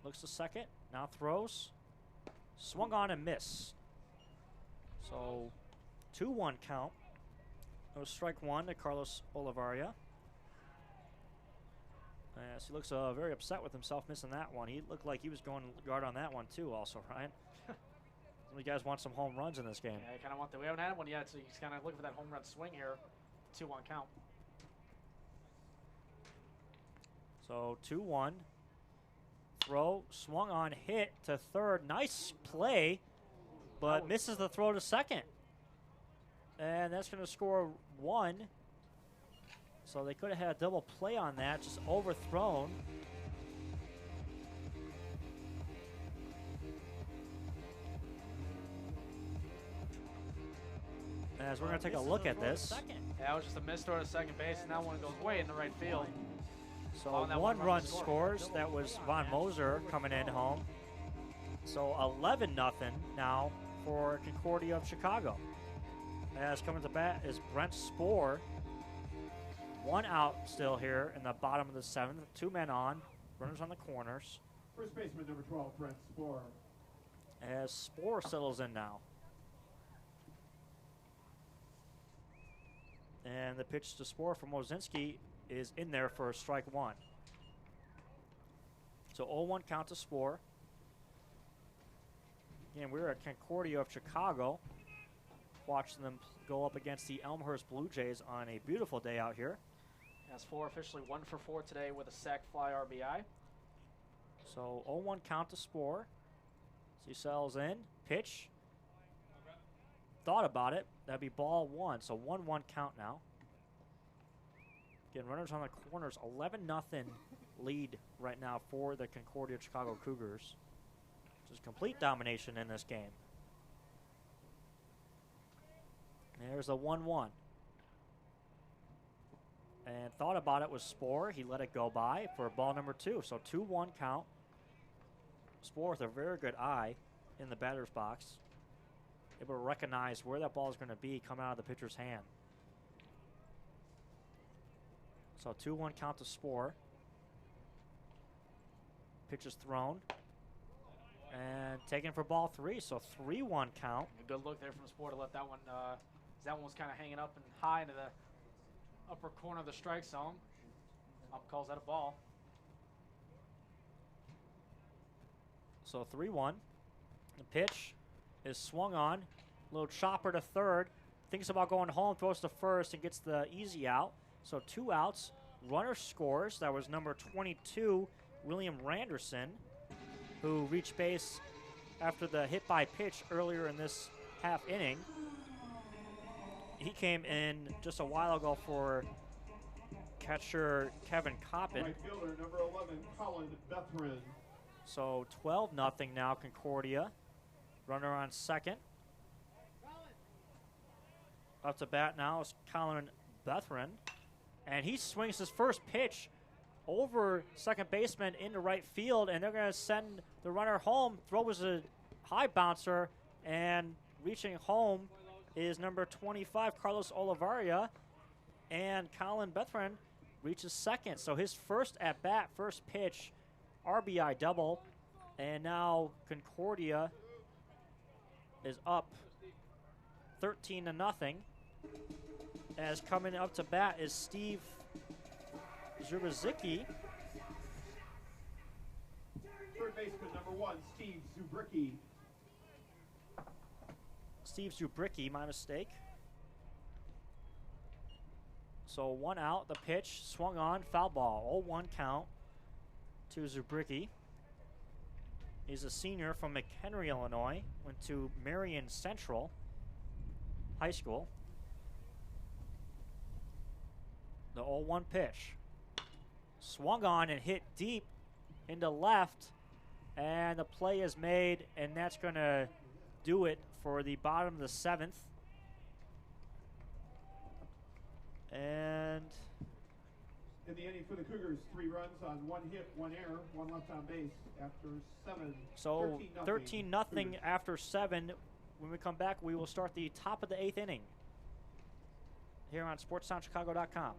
Looks to second, now throws. Swung on and missed. So 2-1 count. That was strike one to Carlos Olivaria. Yes, he looks very upset with himself missing that one. He looked like he was going guard on that one too also, Ryan. Some of you guys want some home runs in this game. Yeah, I kind of want that. We haven't had one yet, so he's kind of looking for that home run swing here. 2-1 count. So 2-1. Throw, swung on, hit to third. Nice play, but misses the throw to second. And that's going to score 1. So they could have had a double play on that, just overthrown. As we're going to take a look at this. Yeah, it was just a missed throw to second base, and that one goes way in the right field. So one run scores. That was Von Moser coming in home. So 11-0 now for Concordia of Chicago. As coming to bat is Brent Spohr. 1 out still here in the bottom of the 7th. 2 men on. Runners on the corners. First baseman number 12, Brent Spohr. As Spohr settles in now. And the pitch to Spohr from Wozinski is in there for strike 1. So 0-1 count to Spohr. Again, we're at Concordia of Chicago, watching them go up against the Elmhurst Blue Jays on a beautiful day out here. As Spohr officially 1 for 4 today with a sac fly RBI. So 0-1 count to Spohr. So he settles in, pitch. Thought about it. That'd be ball 1. So 1-1 count now. Again, runners on the corners. 11-0 lead right now for the Concordia of Chicago Cougars. Just complete domination in this game. There's a 1-1. And thought about it was Spohr. He let it go by for ball number 2. So 2-1 count. Spohr with a very good eye in the batter's box. Able to recognize where that ball is going to be coming out of the pitcher's hand. So 2-1 count to Spohr. Pitch is thrown. And taken for ball 3. So 3-1 count. A good look there from Spohr to let that one, that one was kind of hanging up and high into the upper corner of the strike zone. Ump calls that a ball. So 3-1. The pitch is swung on. Little chopper to third. Thinks about going home, throws to first, and gets the easy out. So 2 outs. Runner scores. That was number 22, William Randerson, who reached base after the hit by pitch earlier in this half inning. He came in just a while ago for catcher Kevin Coppin. Right fielder number 11, Colin Bethrin. So 12-0 now, Concordia. Runner on second. Up to bat now is Colin Bethrin. And he swings his first pitch over second baseman into right field, and they're going to send the runner home. Throw was a high bouncer, and reaching home is number 25, Carlos Olivaria. And Colin Bethrin reaches second. So his first at-bat, first pitch, RBI double. And now Concordia is up 13-0. As coming up to bat is Steve Zubrzicki. Third baseman number 1, Steve Zubricki. Steve Zubricki, my mistake. So 1 out, the pitch swung on, foul ball, 0-1 count to Zubricki. He's a senior from McHenry, Illinois, went to Marion Central High School. The 0-1 pitch. Swung on and hit deep into left, and the play is made, and that's going to do it for the bottom of the 7th. And in the inning for the Cougars, 3 runs on 1 hit, 1 error, 1 left on base after 7. So 13-0 after 7 When we come back, we will start the top of the 8th inning here on SportsTownChicago.com.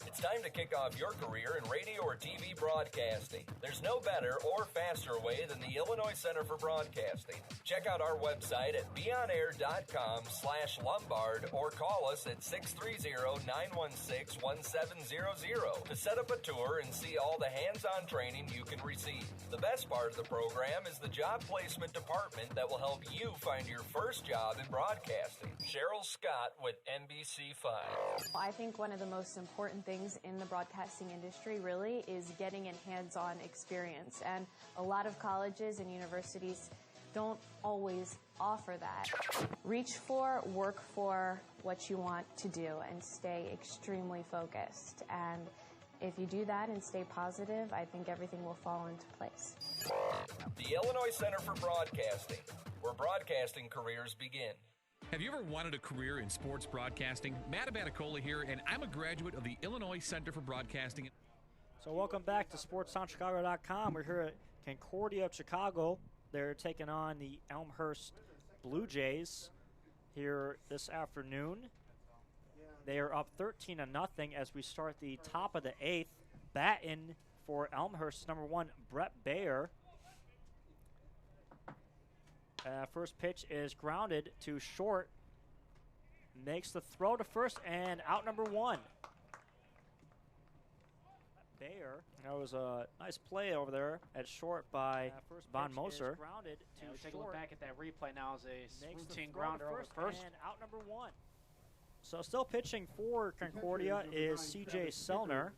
It's time to kick off your career in radio or TV broadcasting. There's no better or faster way than the Illinois Center for Broadcasting. Check out our website at beonair.com/Lombard or call us at 630-916-1700 to set up a tour and see all the hands-on training you can receive. The best part of the program is the job placement department that will help you find your first job in broadcasting. Cheryl Scott with NBC5. I think one of the most important things in the broadcasting industry really is getting a hands-on experience, and a lot of colleges and universities don't always offer that. Reach for, work for what you want to do, and stay extremely focused. And if you do that and stay positive, I think everything will fall into place. The Illinois Center for Broadcasting, where broadcasting careers begin. Have you ever wanted a career in sports broadcasting? Matt Abaticola here, and I'm a graduate of the Illinois Center for Broadcasting. So welcome back to SportsTownChicago.com. We're here at Concordia of Chicago. They're taking on the Elmhurst Blue Jays here this afternoon. They are up 13-0 as we start the top of the 8th. Batting for Elmhurst, number 1, Brett Bayer. First pitch is grounded to short. Makes the throw to first, and out number 1. Bayer. That was a nice play over there at short by Von Moser. Grounded to take a look back at that replay now as a routine grounder over first. And out number 1. So still pitching for Concordia is C.J. Sellner,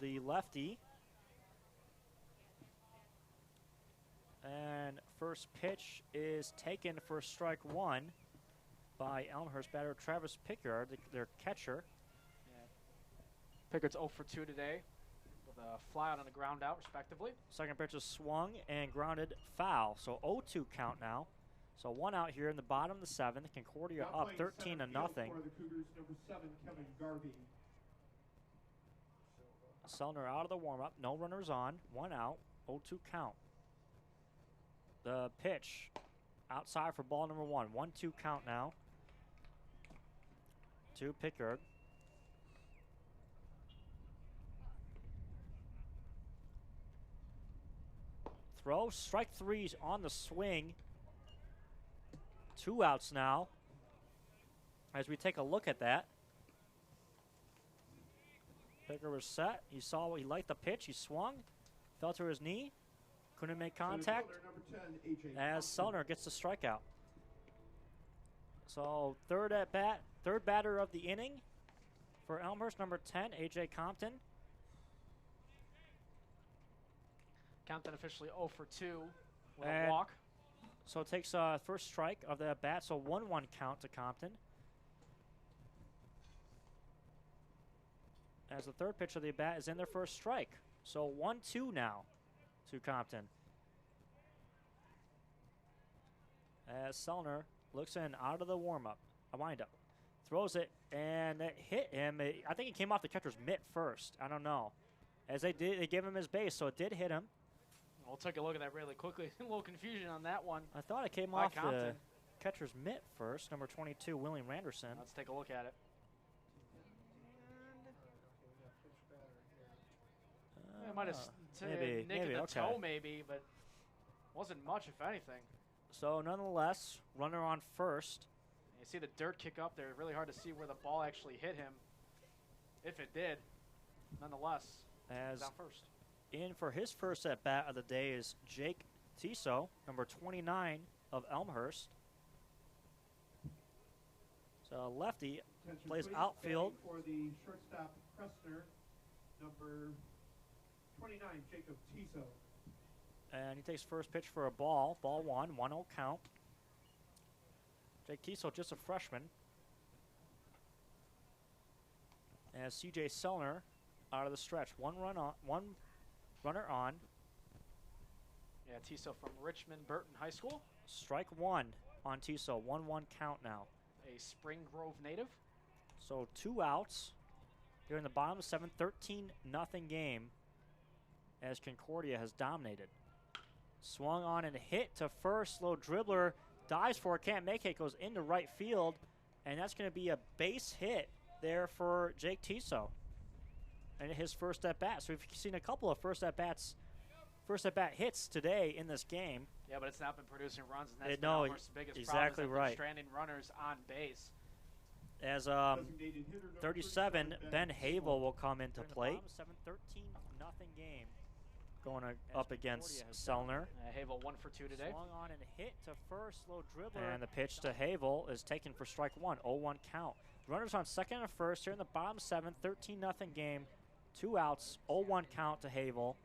the lefty. And first pitch is taken for strike 1 by Elmhurst batter Travis Pickard, their catcher. Pickard's 0 for 2 today with a fly out and a ground out, respectively. Second pitch is swung and grounded foul. So 0-2 count now. So 1 out here in the bottom of the 7th. Concordia up 13-0. For the Cougars, number 7, Kevin Garvey. Sellner out of the warm-up. No runners on. 1 out. 0-2 count. The pitch outside for ball number 1. 1-2 count now. To Pickard. Throw. Strike 3's on the swing. 2 outs now. As we take a look at that. Pickard was set. He saw what he liked the pitch. He swung. Fell to his knee. Couldn't make contact as Sellner gets the strikeout. So third at bat, third batter of the inning for Elmhurst, number 10, A.J. Compton. Compton officially 0 for 2 with a walk. So it takes first strike of the bat, so 1-1 count to Compton. As the third pitch of the bat is in their first strike. So 1-2 now to Compton. As Sellner looks in out of the warm-up, a windup, throws it, and it hit him. I think it came off the catcher's mitt first. I don't know. As they gave him his base, so it did hit him. We'll take a look at that really quickly. A little confusion on that one. I thought it came off the catcher's mitt first. Number 22, William Randerson. Let's take a look at it. It might have nicked the toe maybe, but wasn't much, if anything. So nonetheless, runner on first. You see the dirt kick up there. Really hard to see where the ball actually hit him, if it did. Nonetheless, as down first. In for his first at bat of the day is Jake Tiso, number 29 of Elmhurst. So lefty plays outfield. For the shortstop, Kressner, number 29, Jacob Tiso. And he takes first pitch for a ball. Ball 1, 1-0 count. Jake Tiso, just a freshman. As C.J. Sellner out of the stretch. One runner on. Yeah, Tiso from Richmond Burton High School. Strike 1 on Tiso. 1-1 count now. A Spring Grove native. So 2 outs here in the bottom of the 7th. 13-0 game as Concordia has dominated. Swung on and hit to first. Slow dribbler dives for it, can't make it, goes into right field, and that's going to be a base hit there for Jake Tiso and his first at-bat. So we've seen a couple of first at-bat hits today in this game. Yeah, but it's not been producing runs, and that's no, been Elmhurst's biggest exactly problem. right. Stranding runners on base. As 37, Ben Havel will come into play. 7-13 nothing game going up against Selner. Havel 1 for 2 today. Swung on and hit to first, low dribbler. And the pitch to Havel is taken for strike one, 0-1 count. Runners on second and first here in the bottom 7, 13 nothing game. 2 outs, 0-1 count to Havel.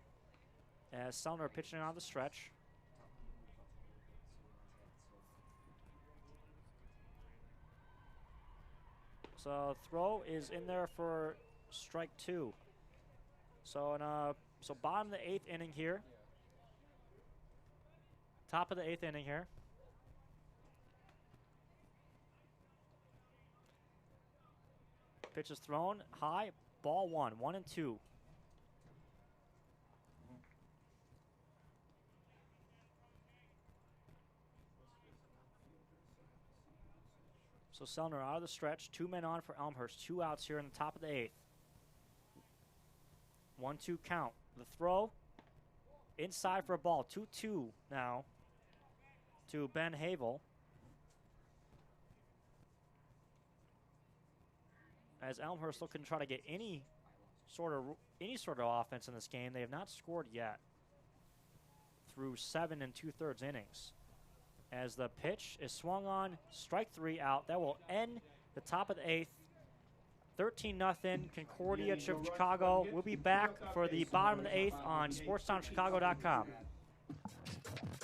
As Selner pitching on the stretch. So throw is in there for strike 2. So bottom of the 8th inning here. Top of the 8th inning here. Pitch is thrown high, ball 1, 1-2. So Selner out of the stretch, 2 men on for Elmhurst, 2 outs here in the top of the 8th. 1-2 count. The throw inside for a ball, 2-2 now to Ben Havel. As Elmhurst looking to try to get any sort of offense in this game, they have not scored yet through 7 2/3 innings. As the pitch is swung on, strike 3 out. That will end the top of the 8th. 13-0 Concordia Chicago. We'll be back for the bottom of the 8th on SportsTownChicago.com.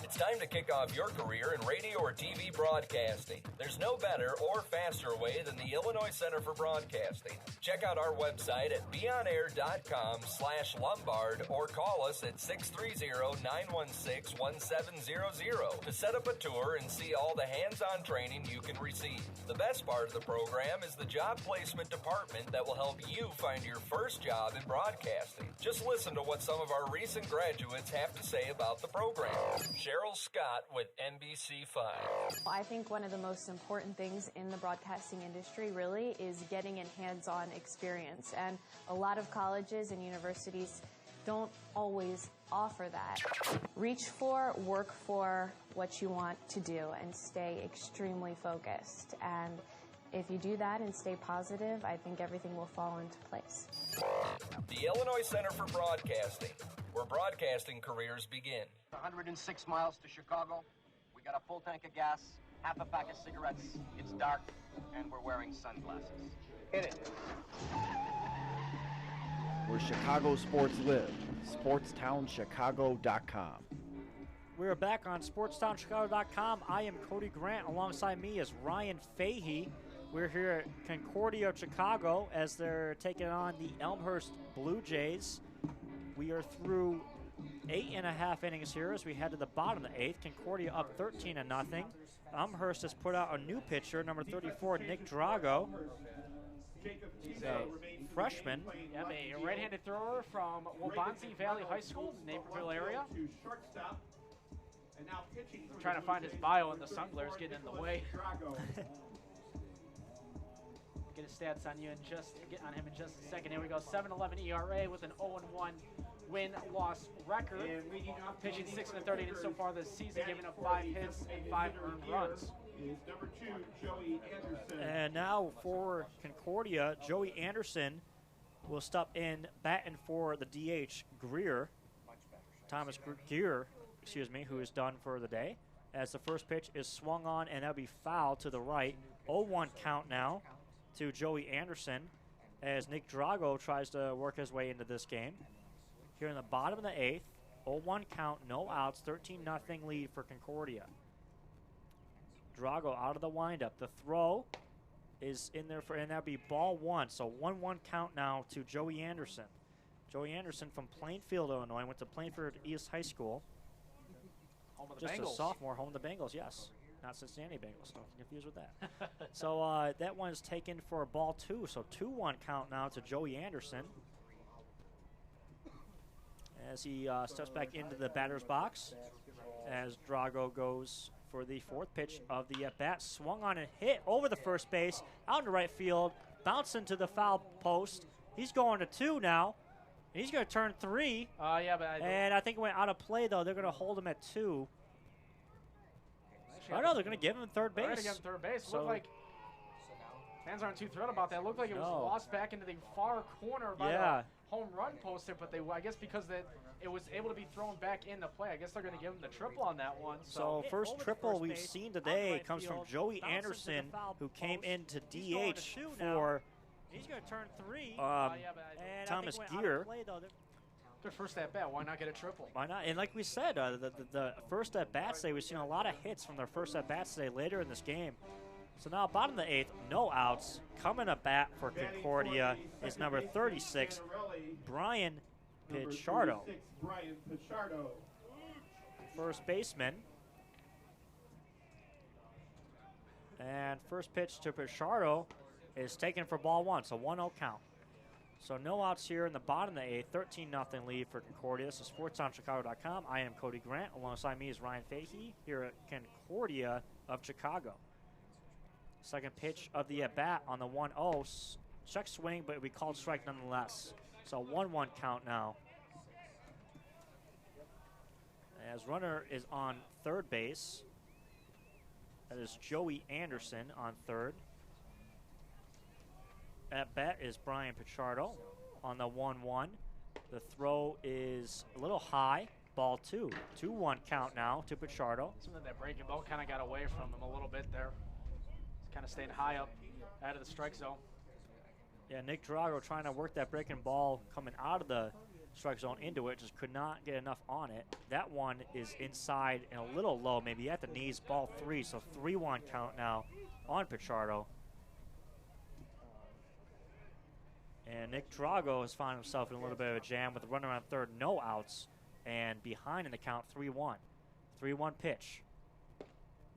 It's time to kick off your career in radio or TV broadcasting. There's no better or faster way than the Illinois Center for Broadcasting. Check out our website at beonair.com/Lombard or call us at 630-916-1700 to set up a tour and see all the hands-on training you can receive. The best part of the program is the job placement department that will help you find your first job in broadcasting. Just listen to what some of our recent graduates have to say about the program. Cheryl Scott with NBC5. I think one of the most important things in the broadcasting industry really is getting a hands-on experience. And a lot of colleges and universities don't always offer that. Reach for, work for what you want to do and stay extremely focused. And if you do that and stay positive, I think everything will fall into place. The Illinois Center for Broadcasting, where broadcasting careers begin. 106 miles to Chicago. We got a full tank of gas, half a pack of cigarettes. It's dark, and we're wearing sunglasses. Hit it. Where Chicago sports live. SportsTownChicago.com. We're back on SportsTownChicago.com. I am Cody Grant. Alongside me is Ryan Fahey. We're here at Concordia, Chicago, as they're taking on the Elmhurst Blue Jays. We are through 8.5 innings here as we head to the bottom of the 8th. Concordia up 13-0. Elmhurst has put out a new pitcher, number 34, Nick Drago. He's a freshman. Yep, a right-handed thrower from Wabansie Valley High School, Naperville area. Trying to find his bio in the sun glare's getting in the way. Get his stats on him in just a second. Here we go. 7.11 ERA with an 0-1 win-loss record. Pitching 6 1/3 so far this season, giving up 5 hits and 5 earned runs. Number 2, Joey Anderson. And now for Concordia, Joey Anderson will step in batting for the DH Greer. Thomas Greer, who is done for the day. As the first pitch is swung on, and that'll be foul to the right. 0-1 count now to Joey Anderson as Nick Drago tries to work his way into this game. Here in the bottom of the 8th, 0-1 count, no outs, 13-0 lead for Concordia. Drago out of the windup. The throw is in there and that'll be ball 1. So 1-1 count now to Joey Anderson. Joey Anderson from Plainfield, Illinois, went to Plainfield East High School. Home of the Just Bengals. a sophomore, home of the Bengals, yes. Not Cincinnati Bengals, don't get confused with that. So that one is taken for ball 2. So 2-1 count now to Joey Anderson. As he steps back into the batter's box, as Drago goes for the fourth pitch of the at-bat. Swung on and hit over the first base, out into right field, bouncing to the foul post. He's going to 2 now. He's going to turn 3. Yeah, but I think it went out of play, though. They're going to hold him at 2. I know, they're going to give him third base. They're going to give him third base. So, Looked like fans aren't too thrilled about that. It looked like it was lost back into the far corner by the home run poster, but I guess because it was able to be thrown back into play, I guess they're going to give him the triple on that one. So first triple we've seen today comes from Joey Anderson, who came into DH for he's going to turn 3. Thomas Gear. Their first at bat, why not get a triple? Why not? And like we said, the first at bats today, we've seen a lot of hits from their first at bats today later in this game. So now, bottom of the 8th, no outs. Coming to bat for Concordia is number 36, Brian Pichardo. First baseman. And first pitch to Pichardo is taken for ball 1, so 1-0 count. So no outs here in the bottom of the 8th, 13-0 lead for Concordia. This is SportsOnChicago.com. I am Cody Grant. Alongside me is Ryan Fahey here at Concordia of Chicago. Second pitch of the at-bat on the 1-0. Check swing, but we called strike nonetheless. So 1-1 count now. As runner is on third base. That is Joey Anderson on third. At bat is Brian Pichardo on the 1-1. The throw is a little high. Ball 2. 2-1 count now to Pichardo. Something that breaking ball kind of got away from him a little bit there. He's kind of staying high up out of the strike zone. Yeah, Nick Drago trying to work that breaking ball coming out of the strike zone into it. Just could not get enough on it. That one is inside and a little low, maybe at the knees. Ball 3, so 3-1 count now on Pichardo. And Nick Drago has found himself in a little bit of a jam with a runner on third, no outs, and behind in the count, 3-1. 3-1 pitch.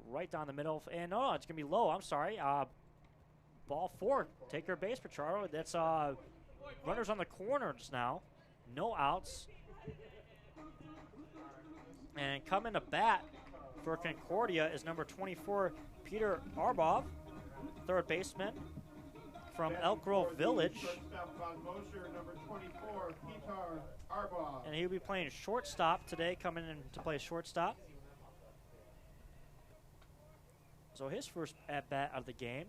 Right down the middle, and no, it's going to be low, I'm sorry. Ball 4, take your base, Pichardo. That's runners on the corner just now. No outs. And coming to bat for Concordia is number 24, Peter Arbov, third baseman from Elk Grove Village. And he'll be playing shortstop today, coming in to play shortstop. So his first at-bat of the game.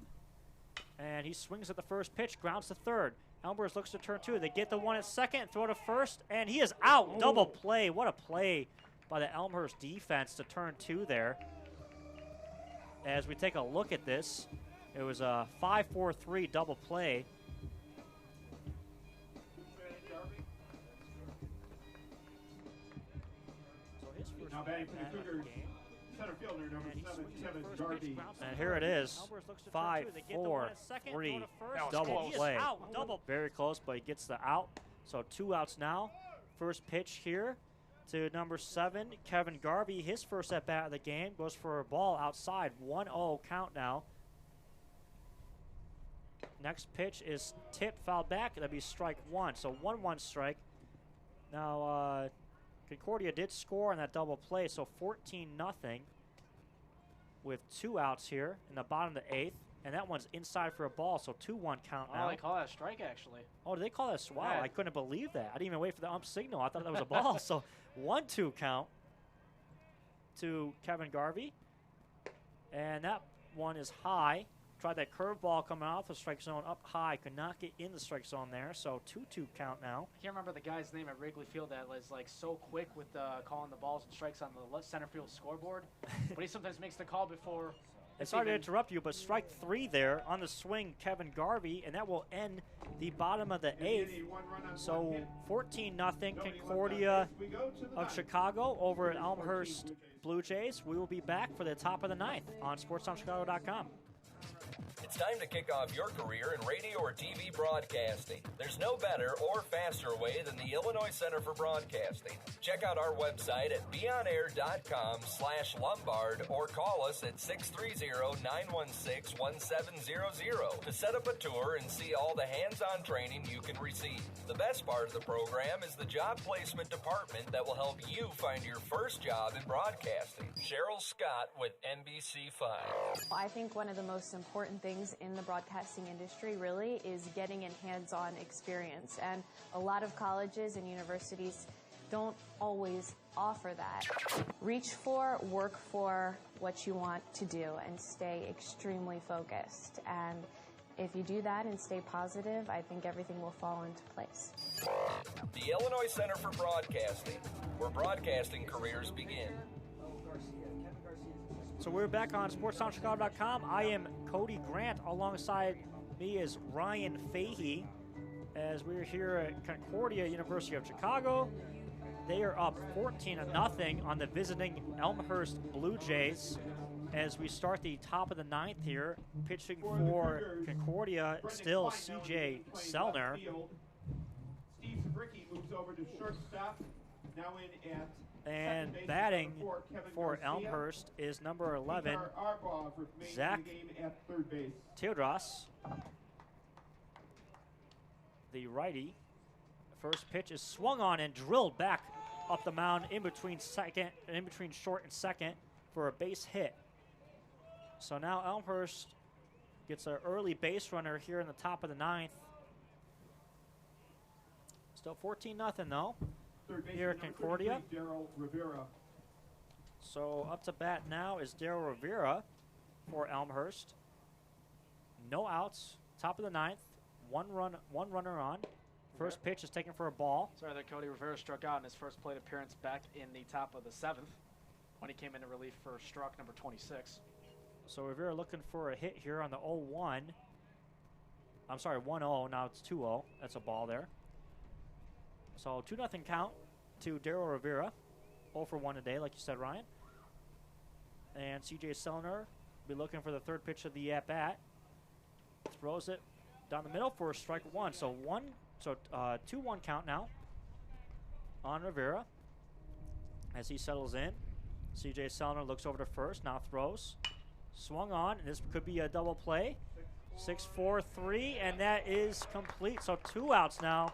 And he swings at the first pitch, grounds to third. Elmhurst looks to turn 2. They get the one at second, throw to first, and he is out. Double play. What a play by the Elmhurst defense to turn 2 there. As we take a look at this, it was a 5-4-3 double play. So his first now batting for the Cougars, center fielder number 7, Kevin Garvey. And here it is, 5-4-3 double play. Very close, but he gets the out. So 2 outs now. First pitch here to number 7, Kevin Garvey. His first at bat of the game goes for a ball outside. 1-0 count now. Next pitch is tipped, fouled back. That'd be strike 1. So 1-1 strike. Now Concordia did score on that double play, so 14-0 with 2 outs here in the bottom of the 8th. And that one's inside for a ball, so 2-1 count now. Oh, they call that a strike, actually. Oh, did they call that a swat? Wow, I couldn't believe that. I didn't even wait for the ump signal. I thought that was a ball. So 1-2 count to Kevin Garvey. And that one is high. Tried that curveball coming off the strike zone up high. Could not get in the strike zone there. So 2-2 count now. I can't remember the guy's name at Wrigley Field that was like so quick with calling the balls and strikes on the left center field scoreboard. But he sometimes makes the call before. Sorry to interrupt you, but strike 3 there on the swing, Kevin Garvey, and that will end the bottom of the 8th. So 14-0 Concordia of Chicago over at Elmhurst Blue Jays. We will be back for the top of the 9th on SportsOnChicago.com. It's time to kick off your career in radio or TV broadcasting. There's no better or faster way than the Illinois Center for Broadcasting. Check out our website at beonair.com/Lombard or call us at 630-916-1700 to set up a tour and see all the hands-on training you can receive. The best part of the program is the job placement department that will help you find your first job in broadcasting. Cheryl Scott with NBC5. I think one of the most important things in the broadcasting industry really is getting in hands-on experience, and a lot of colleges and universities don't always offer that. Reach for, work for what you want to do, and stay extremely focused. And if you do that and stay positive, I think everything will fall into place. The Illinois Center for Broadcasting, where broadcasting careers begin. So we're back on SportsTownChicago.com. I am Cody Grant. Alongside me is Ryan Fahey, as we're here at Concordia, University of Chicago. They are up 14-0 on the visiting Elmhurst Blue Jays as we start the top of the ninth here. Pitching for Concordia, still C.J. Sellner. Steve Sabricki moves over to shortstop, now in at and batting for Elmhurst is number 11, Zach Teodros, the righty. First pitch is swung on and drilled back up the mound in between short and second for a base hit. So now Elmhurst gets an early base runner here in the top of the ninth. Still 14-0 though. Here at Concordia. So up to bat now is Daryl Rivera for Elmhurst. No outs, top of the ninth, one runner on. First pitch is taken for a ball. Sorry that Cody Rivera struck out in his first plate appearance back in the top of the seventh when he came into relief for Struck, number 26. So Rivera looking for a hit here on the 0-1. I'm sorry, 1-0, now it's 2-0. That's a ball there. So 2-0 count to Daryl Rivera. 0 for 1 today, like you said, Ryan. And C.J. Sellner be looking for the third pitch of the at-bat. Throws it down the middle for a strike one. So 2-1 count now on Rivera as he settles in. C.J. Sellner looks over to first, now throws. Swung on, and this could be a double play. 6-4-3, and that is complete. So 2 outs now.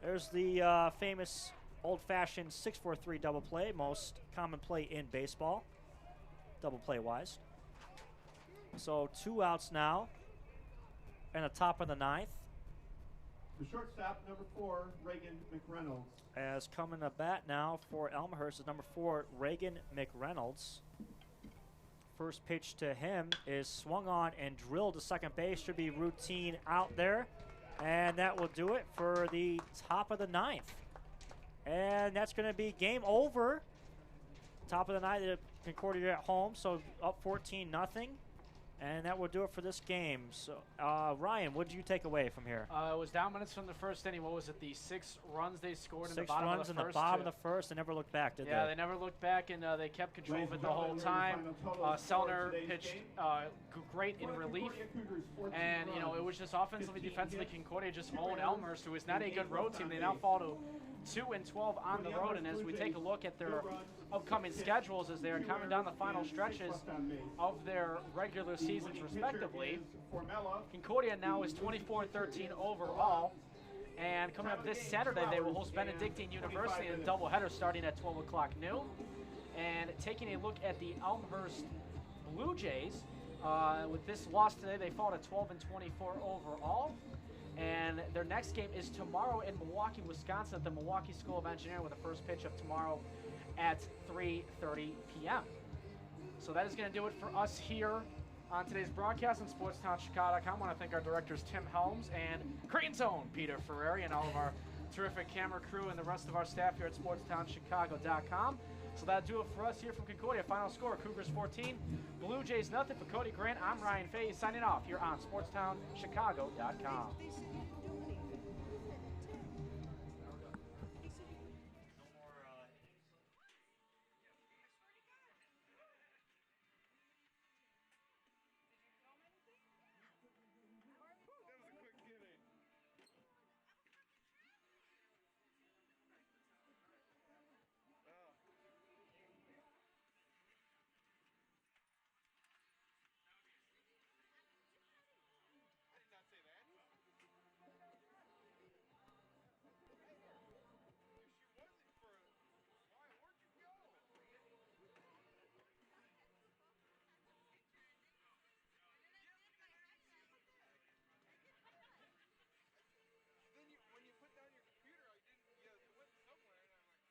There's the famous old-fashioned 6-4-3 double play, most common play in baseball, double play-wise. So 2 outs now, and the top of the ninth. The shortstop, number 4, Reagan McReynolds. As coming to bat now for Elmhurst is number 4, Reagan McReynolds. First pitch to him is swung on and drilled to second base. Should be routine out there. And that will do it for the top of the ninth. And that's going to be game over. Top of the ninth, Concordia at home, so up 14-0. And that will do it for this game. So, Ryan, what did you take away from here? It was down minutes from the first inning. What was it, the 6 runs they scored in the 6 bottom of runs the in first? the bottom of the first. They never looked back, did they? Yeah, they never looked back, and they kept control of it the whole time. Sellner pitched great in relief. And, you know, it was just offensively, defensively, Concordia just owned Elmhurst, who is not a good road team. They now fall to 2-12 on the road, and as we take a look at their upcoming schedules as they are coming down the final stretches of their regular seasons respectively, Concordia now is 24-13 overall, and coming up this Saturday they will host Benedictine University in a doubleheader starting at 12 o'clock noon. And taking a look at the Elmhurst Blue Jays, with this loss today they fall to 12-24 overall. And their next game is tomorrow in Milwaukee, Wisconsin at the Milwaukee School of Engineering with the first pitch of tomorrow at 3:30 p.m. So that is going to do it for us here on today's broadcast on SportsTownChicago.com. I want to thank our directors Tim Helms and Green Zone Peter Ferrari and all of our terrific camera crew and the rest of our staff here at SportsTownChicago.com. So that'll do it for us here from Concordia. Final score, Cougars 14, Blue Jays nothing. For Cody Grant, I'm Ryan Fahey signing off here on SportsTownChicago.com.